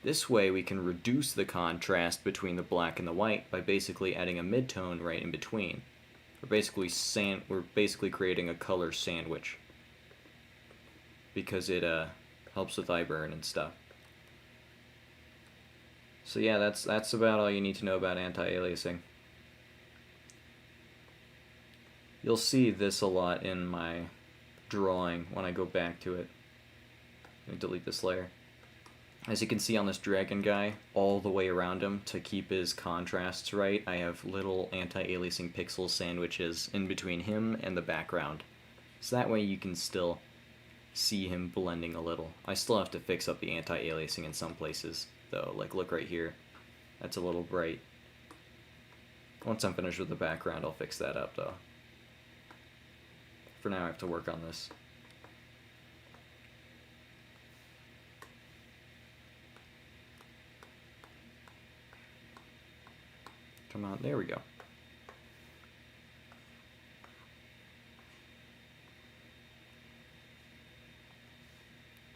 This way we can reduce the contrast between the black and the white by basically adding a midtone right in between. We're basically creating a color sandwich because it helps with eye burn and stuff. So yeah, that's about all you need to know about anti-aliasing. You'll see this a lot in my drawing when I go back to it. Let me delete this layer. As you can see on this dragon guy, all the way around him, to keep his contrasts right, I have little anti-aliasing pixel sandwiches in between him and the background. So that way you can still see him blending a little. I still have to fix up the anti-aliasing in some places, though. Like, look right here. That's a little bright. Once I'm finished with the background, I'll fix that up, though. For now, I have to work on this. Come on, there we go.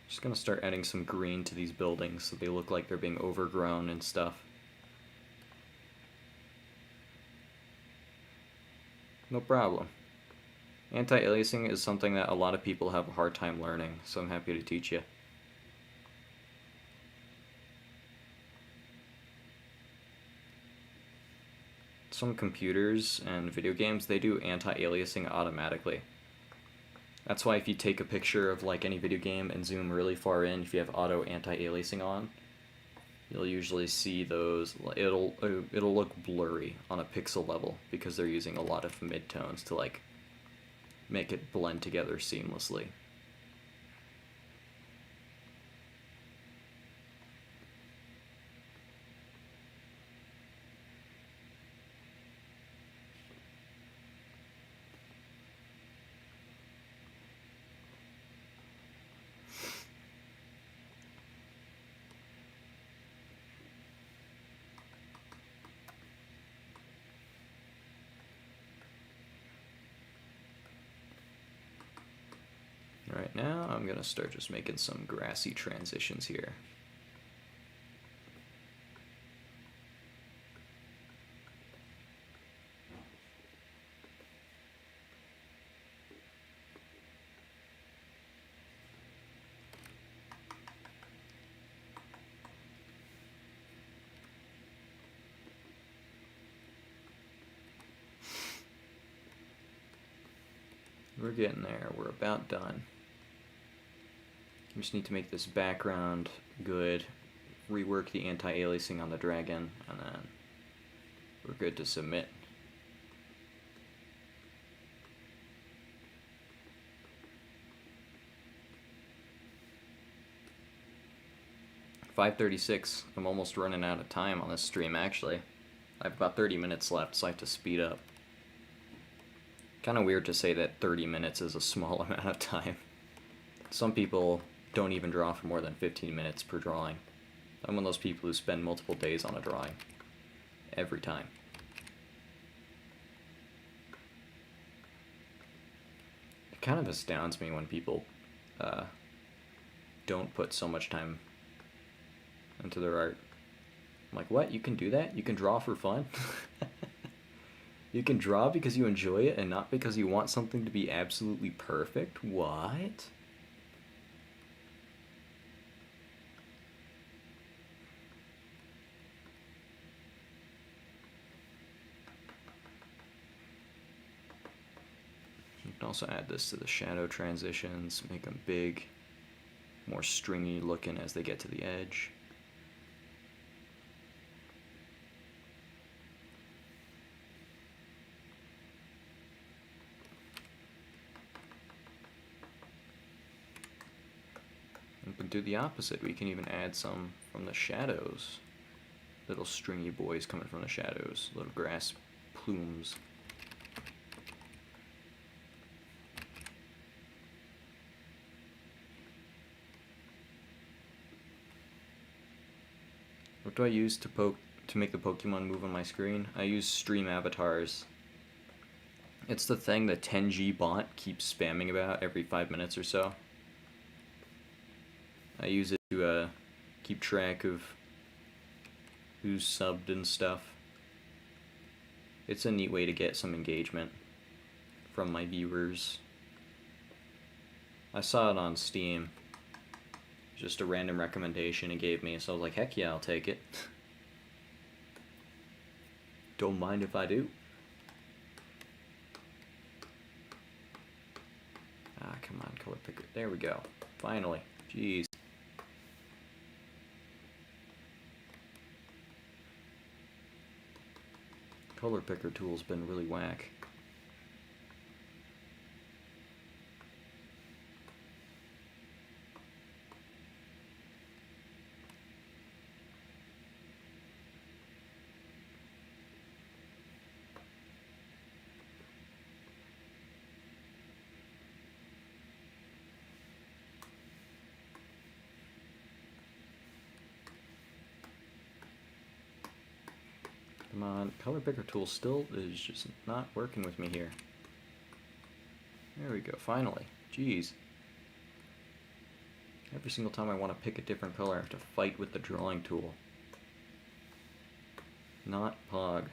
Just gonna start adding some green to these buildings so they look like they're being overgrown and stuff. No problem. Anti-aliasing is something that a lot of people have a hard time learning, so I'm happy to teach you. Some computers and video games, they do anti-aliasing automatically. That's why if you take a picture of like any video game and zoom really far in, if you have auto anti-aliasing on, you'll usually see those, it'll look blurry on a pixel level because they're using a lot of midtones to like make it blend together seamlessly. Right now, I'm gonna start just making some grassy transitions here. We're getting there. We're about done. We just need to make this background good, rework the anti-aliasing on the dragon, and then we're good to submit. .536. I'm almost running out of time on this stream, actually. I have about 30 minutes left, so I have to speed up. Kind of weird to say that 30 minutes is a small amount of time. Some people don't even draw for more than 15 minutes per drawing. I'm one of those people who spend multiple days on a drawing. Every time. It kind of astounds me when people don't put so much time into their art. I'm like, what? You can do that? You can draw for fun? You can draw because you enjoy it and not because you want something to be absolutely perfect? What? You can also add this to the shadow transitions, make them big, more stringy looking as they get to the edge. We can do the opposite. We can even add some from the shadows. Little stringy boys coming from the shadows. Little grass plumes. What do I use to make the Pokemon move on my screen? I use stream avatars. It's the thing the 10G bot keeps spamming about every 5 minutes or so. I use it to keep track of who's subbed and stuff. It's a neat way to get some engagement from my viewers. I saw it on Steam. Just a random recommendation it gave me, so I was like, heck yeah, I'll take it. Don't mind if I do. Ah, come on, color picker. There we go. Finally. Jeez. Color picker tool's been really whack. Come on, color picker tool still is just not working with me here. There we go, finally. Jeez. Every single time I want to pick a different color, I have to fight with the drawing tool. Not Pog.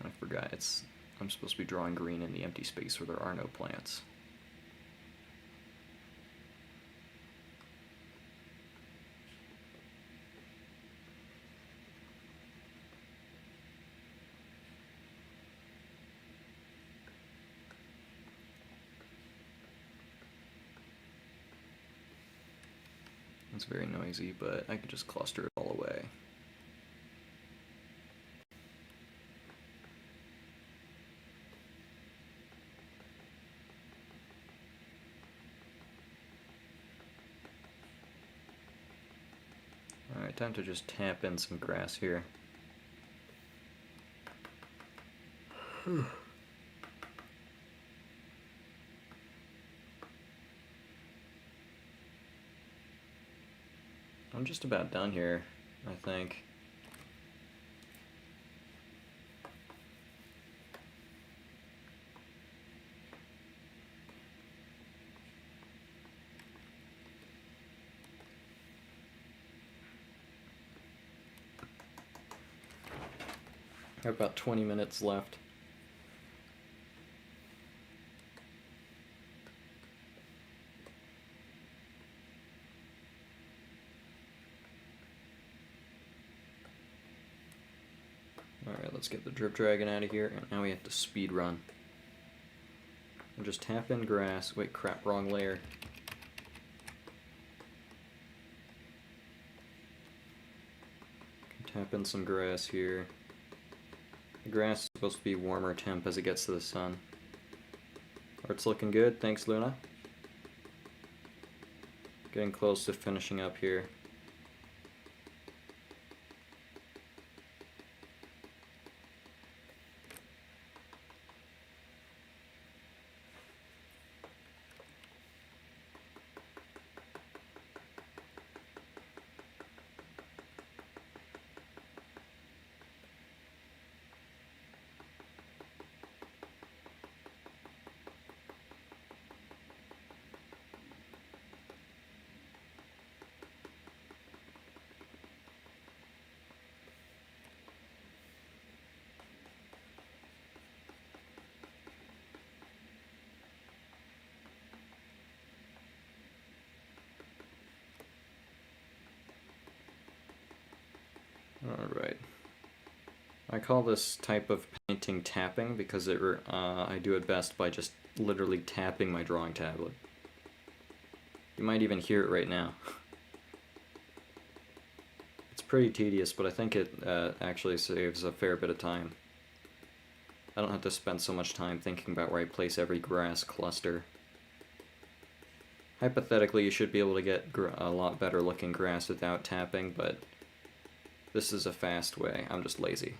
I forgot, I'm supposed to be drawing green in the empty space where there are no plants. It's very noisy, but I could just cluster it all away. Alright, time to just tap in some grass here. I'm just about done here, I think. I have about 20 minutes left. Alright, let's get the Drip Dragon out of here, and now we have to speed run. We'll just tap in grass. Wait, crap, wrong layer. Tap in some grass here. The grass is supposed to be warmer temp as it gets to the sun. Art's looking good, thanks Luna. Getting close to finishing up here. Alright. I call this type of painting tapping because I do it best by just literally tapping my drawing tablet. You might even hear it right now. It's pretty tedious, but I think it actually saves a fair bit of time. I don't have to spend so much time thinking about where I place every grass cluster. Hypothetically, you should be able to get a lot better looking grass without tapping, but this is a fast way. I'm just lazy.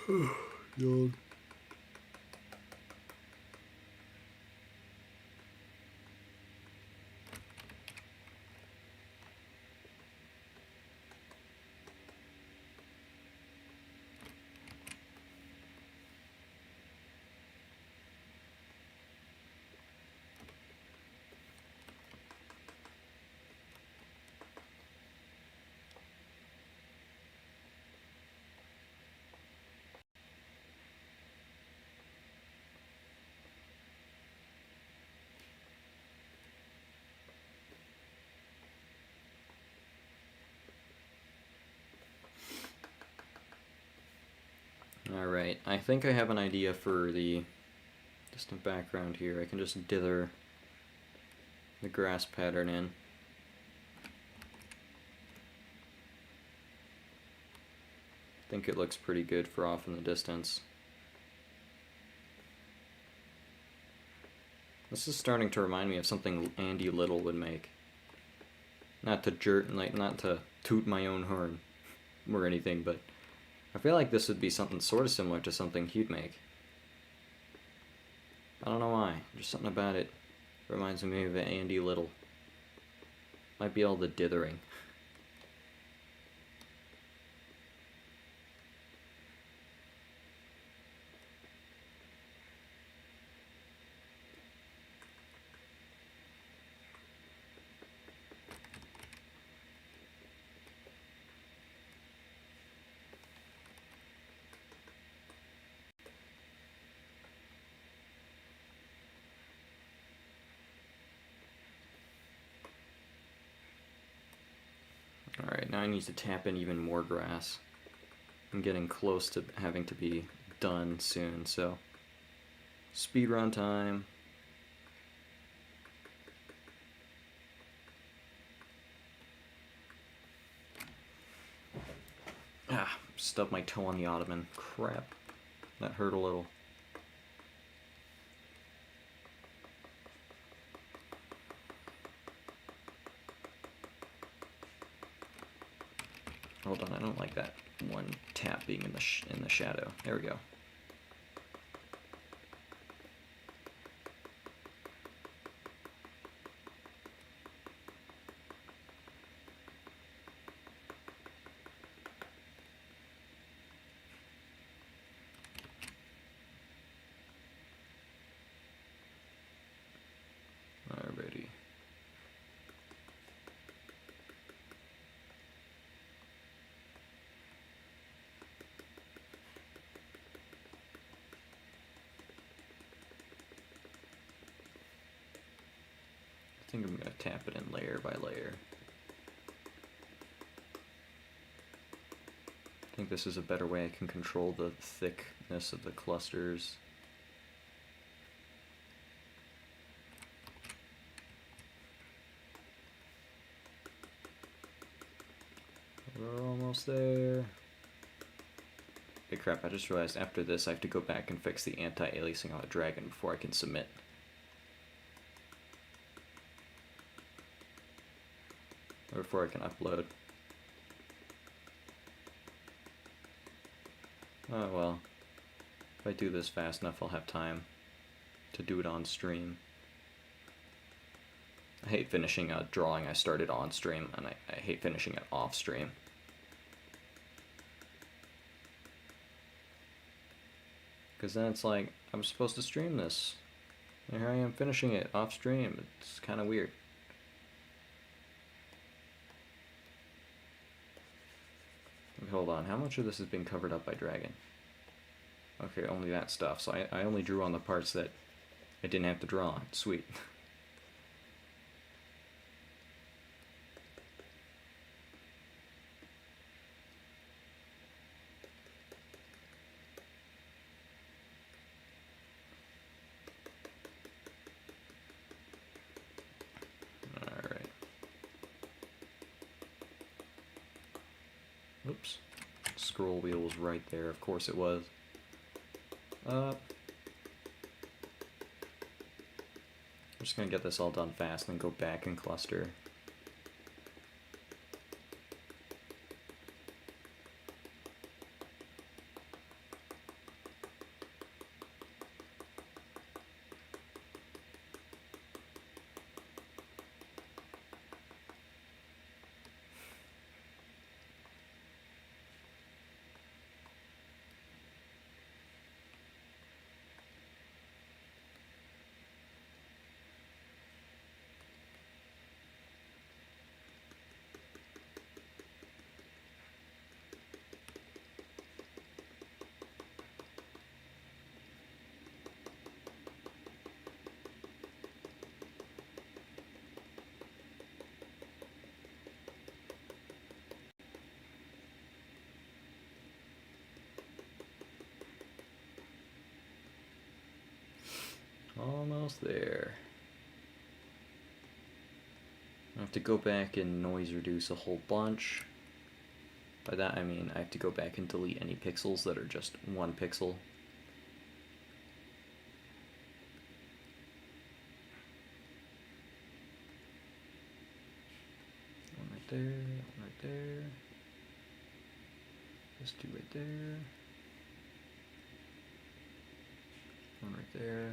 Yawn. Alright, I think I have an idea for the distant background here. I can just dither the grass pattern in. I think it looks pretty good for off in the distance. This is starting to remind me of something Andy Little would make. Not to toot my own horn or anything, but I feel like this would be something sort of similar to something he'd make. I don't know why. There's something about it reminds me of Andy Little. Might be all the dithering. Alright, now I need to tap in even more grass. I'm getting close to having to be done soon, so speed run time. Ah, stubbed my toe on the ottoman. Crap. That hurt a little. Hold on, I don't like that one tap being in the shadow. There we go. Alrighty. I think I'm going to tap it in layer by layer. I think this is a better way I can control the thickness of the clusters. We're almost there. Hey crap, I just realized after this I have to go back and fix the anti-aliasing on the dragon before I can submit. Or before I can upload. Oh well, if I do this fast enough I'll have time to do it on stream. I hate finishing a drawing I started on stream, and I hate finishing it off stream. Because then it's like, I'm supposed to stream this, and here I am finishing it off stream. It's kind of weird. Hold on, how much of this has been covered up by Dragon? Okay, only that stuff, so I only drew on the parts that I didn't have to draw on. Sweet. Alright. Oops. Scroll wheel was right there, of course it was. I'm just gonna get this all done fast and then go back and cluster. Almost there. I have to go back and noise reduce a whole bunch. By that I mean I have to go back and delete any pixels that are just 1 pixel. One right there, one right there. This 2 right there. One right there.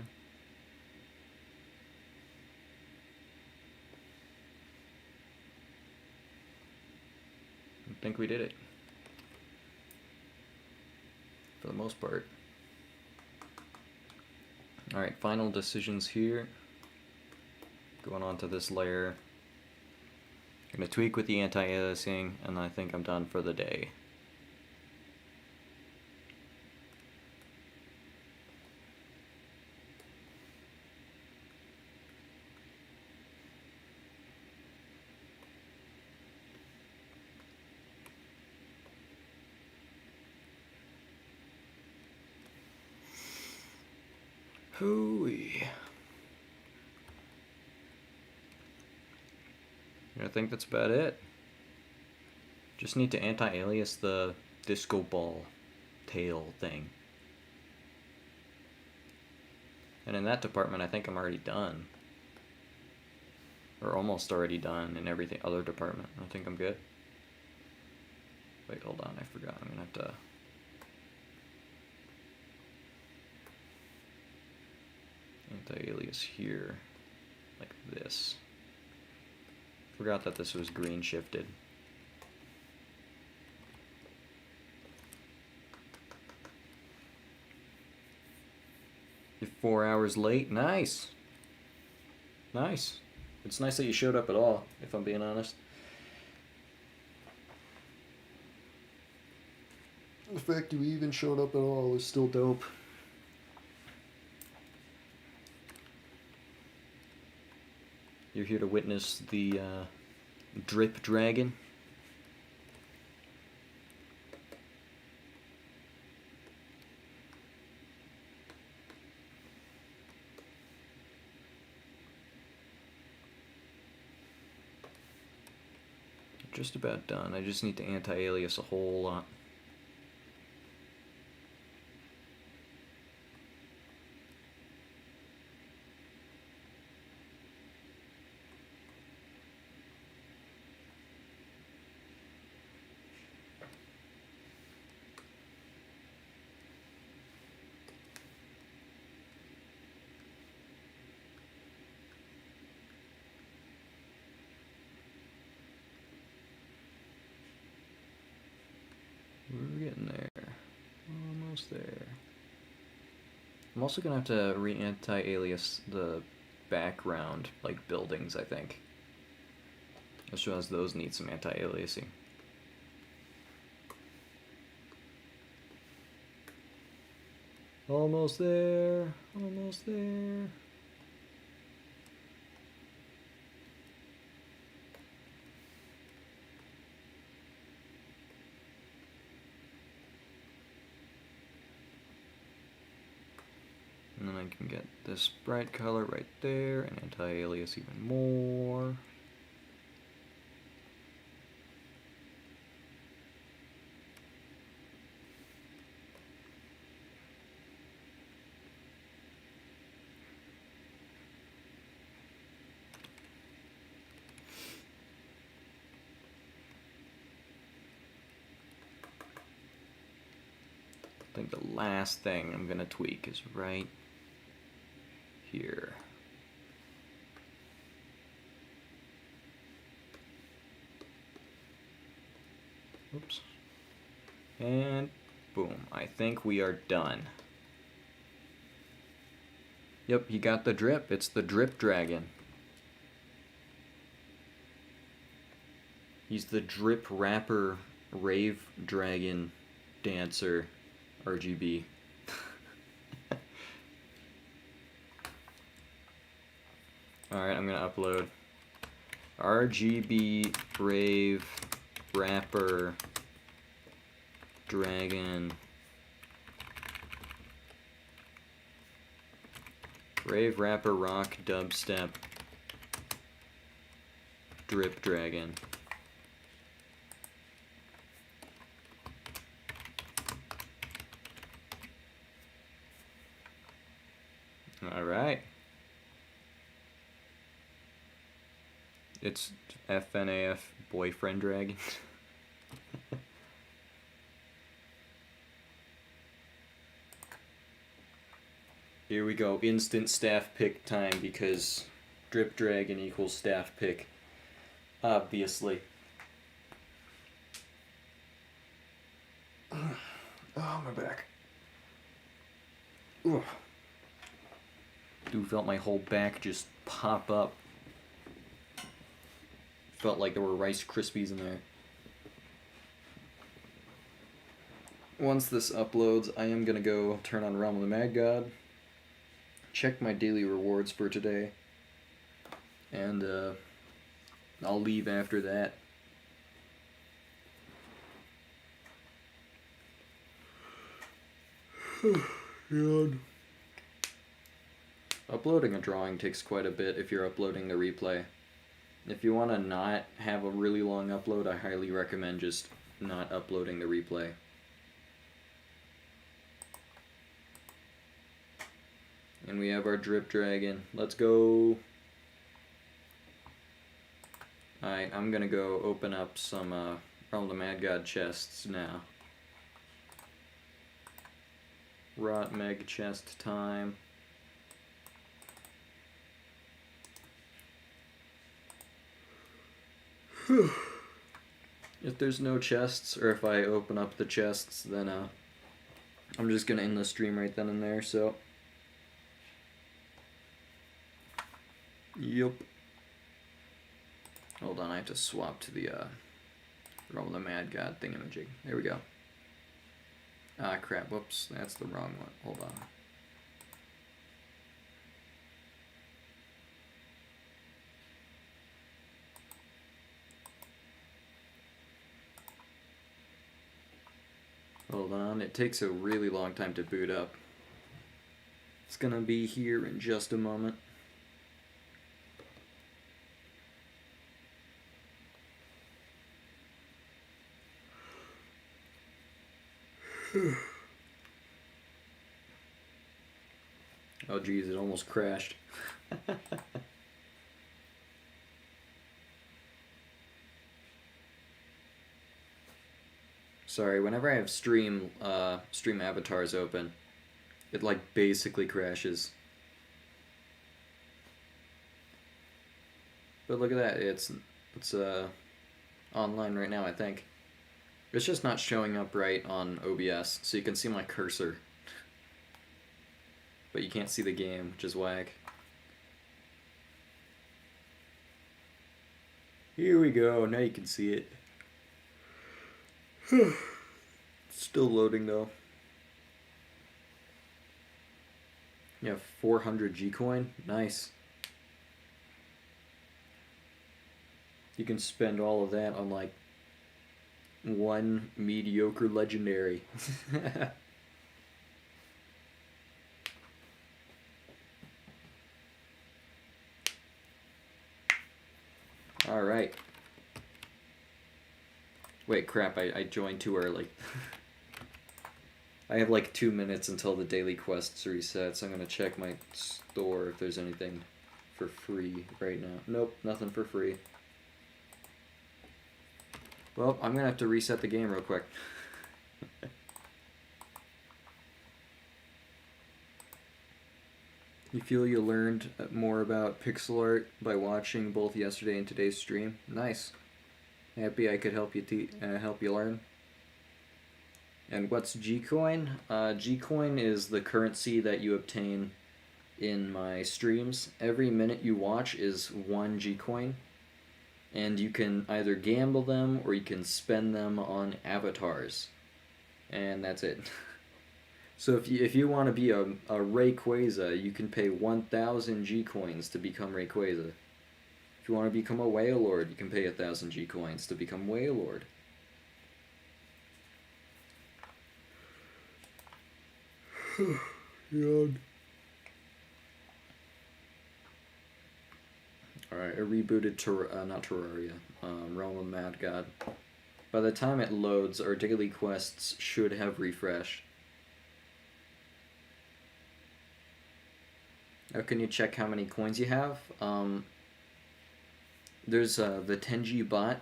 I think we did it. For the most part. Alright, final decisions here. Going on to this layer. I'm going to tweak with the anti-aliasing, and I think I'm done for the day. Hooey. I think that's about it. Just need to anti-alias the disco ball tail thing. And in that department, I think I'm already done. Or almost already done in every other department. I think I'm good. Wait, hold on, I forgot. I'm gonna have to... anti-alias here, like this. Forgot that this was green shifted. You're 4 hours late. Nice. Nice. It's nice that you showed up at all, if I'm being honest. The fact you even showed up at all is still dope. You're here to witness the drip dragon. Just about done. I just need to anti-alias a whole lot. We're getting there. Almost there. I'm also gonna have to re-anti-alias the background, like buildings, I think. As well as those need some anti-aliasing. Almost there. Almost there. And then I can get this bright color right there and anti-alias even more. I think the last thing I'm gonna tweak is right here. Oops. And boom. I think we are done. Yep, you got the drip. It's the drip dragon. He's the drip rapper rave dragon dancer RGB. Alright, I'm gonna upload RGB rave rapper dragon Rave, rapper, rock, dubstep, Drip Dragon. Alright. It's FNAF Boyfriend Dragon. Here we go, instant staff pick time because Drip Dragon equals staff pick. Obviously. Oh, my back. Ooh. Dude, felt my whole back just pop up. Felt like there were Rice Krispies in there. Once this uploads, I am gonna go turn on Realm of the Mad God, check my daily rewards for today, and I'll leave after that. God. Uploading a drawing takes quite a bit if you're uploading the replay. If you want to not have a really long upload, I highly recommend just not uploading the replay. And we have our Drip Dragon. Let's go. Alright, I'm gonna go open up some Realm of the Mad God chests now. Rot Meg chest time. If there's no chests, or if I open up the chests, then I'm just gonna end the stream right then and there, so. Yup. Hold on, I have to swap to the Realm of the Mad God thingamajig. There we go. Ah, crap, whoops, that's the wrong one. Hold on. Hold on, it takes a really long time to boot up. It's gonna be here in just a moment. Oh geez, it almost crashed. Sorry, whenever I have stream avatars open, it like basically crashes. But look at that, it's online right now, I think. It's just not showing up right on OBS, so you can see my cursor. But you can't see the game, which is whack. Here we go, now you can see it. Still loading though. Yeah, 400 G-Coin, nice. You can spend all of that on like one mediocre legendary. Alright. Wait, crap, I joined too early. I have like 2 minutes until the daily quests reset, so I'm gonna check my store if there's anything for free right now. Nope, nothing for free. Well, I'm gonna have to reset the game real quick. You feel you learned more about pixel art by watching both yesterday and today's stream? Nice. Happy I could help you help you learn. And what's G-Coin? G-Coin is the currency that you obtain in my streams. Every minute you watch is 1 G-Coin. And you can either gamble them or you can spend them on avatars. And that's it. So if you want to be a Rayquaza, you can pay 1,000 G-Coins to become Rayquaza. If you want to become a Wailord, you can pay 1,000 G-Coins to become Wailord. God. Alright, I rebooted not Terraria, Realm of Mad God. By the time it loads, our daily quests should have refreshed. How can you check how many coins you have? There's the Tenji bot.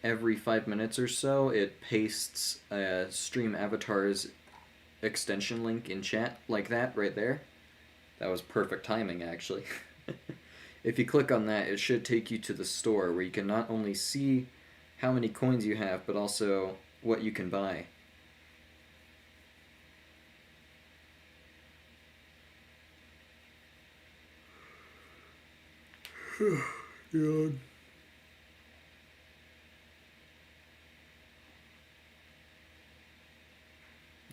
Every 5 minutes or so, it pastes a Stream Avatar's extension link in chat, like that, right there. That was perfect timing, actually. If you click on that, it should take you to the store, where you can not only see how many coins you have, but also what you can buy. God.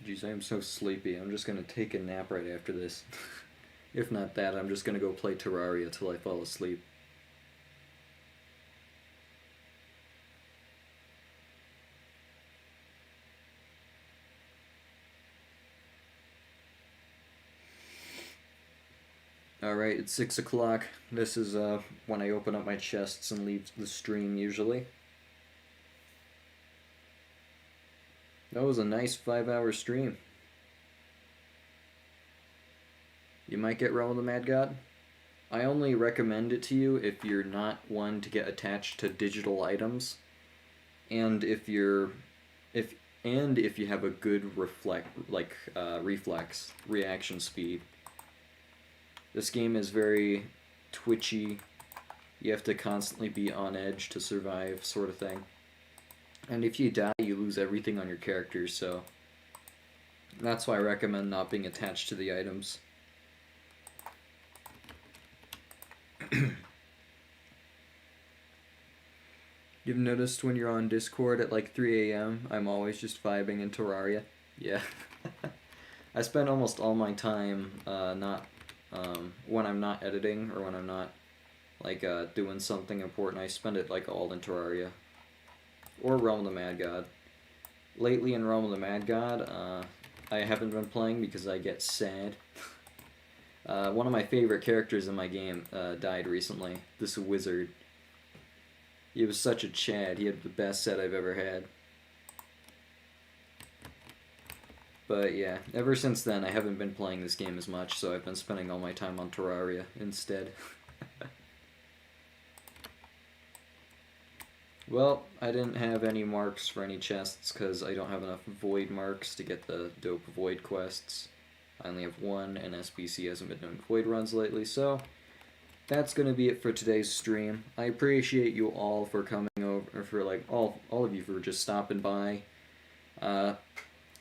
Jeez, I am so sleepy. I'm just gonna take a nap right after this. If not that, I'm just gonna go play Terraria till I fall asleep. Alright, it's 6 o'clock. This is when I open up my chests and leave the stream usually. That was a nice 5-hour stream. You might get Realm of the Mad God. I only recommend it to you if you're not one to get attached to digital items, and if you have a good reflex reaction speed. This game is very twitchy. You have to constantly be on edge to survive, sort of thing. And if you die, you lose everything on your character, so that's why I recommend not being attached to the items. You've noticed when you're on Discord at like 3 a.m., I'm always just vibing in Terraria? Yeah. I spend almost all my time when I'm not editing or when I'm not like doing something important, I spend it like all in Terraria. Or Realm of the Mad God. Lately in Realm of the Mad God, I haven't been playing because I get sad. One of my favorite characters in my game died recently. This wizard. He was such a Chad. He had the best set I've ever had. But yeah, ever since then I haven't been playing this game as much, so I've been spending all my time on Terraria instead. Well, I didn't have any marks for any chests because I don't have enough void marks to get the dope void quests. I only have one, and SBC hasn't been doing void runs lately, so that's going to be it for today's stream. I appreciate you all for coming over, for like all of you for just stopping by.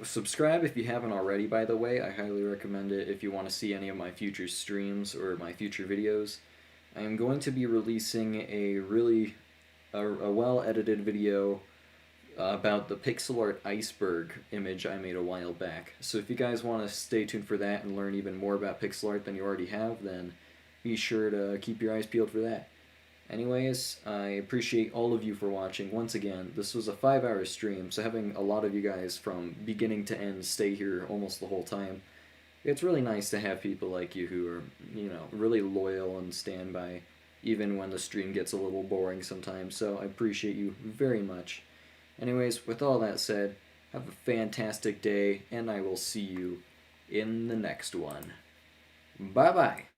Subscribe if you haven't already, by the way. I highly recommend it if you want to see any of my future streams or my future videos. I am going to be releasing a well-edited video about the pixel art iceberg image I made a while back. So if you guys want to stay tuned for that and learn even more about pixel art than you already have, then be sure to keep your eyes peeled for that. Anyways, I appreciate all of you for watching. Once again, this was a 5-hour stream, so having a lot of you guys from beginning to end stay here almost the whole time, it's really nice to have people like you who are, really loyal and stand by even when the stream gets a little boring sometimes, so I appreciate you very much. Anyways, with all that said, have a fantastic day, and I will see you in the next one. Bye-bye.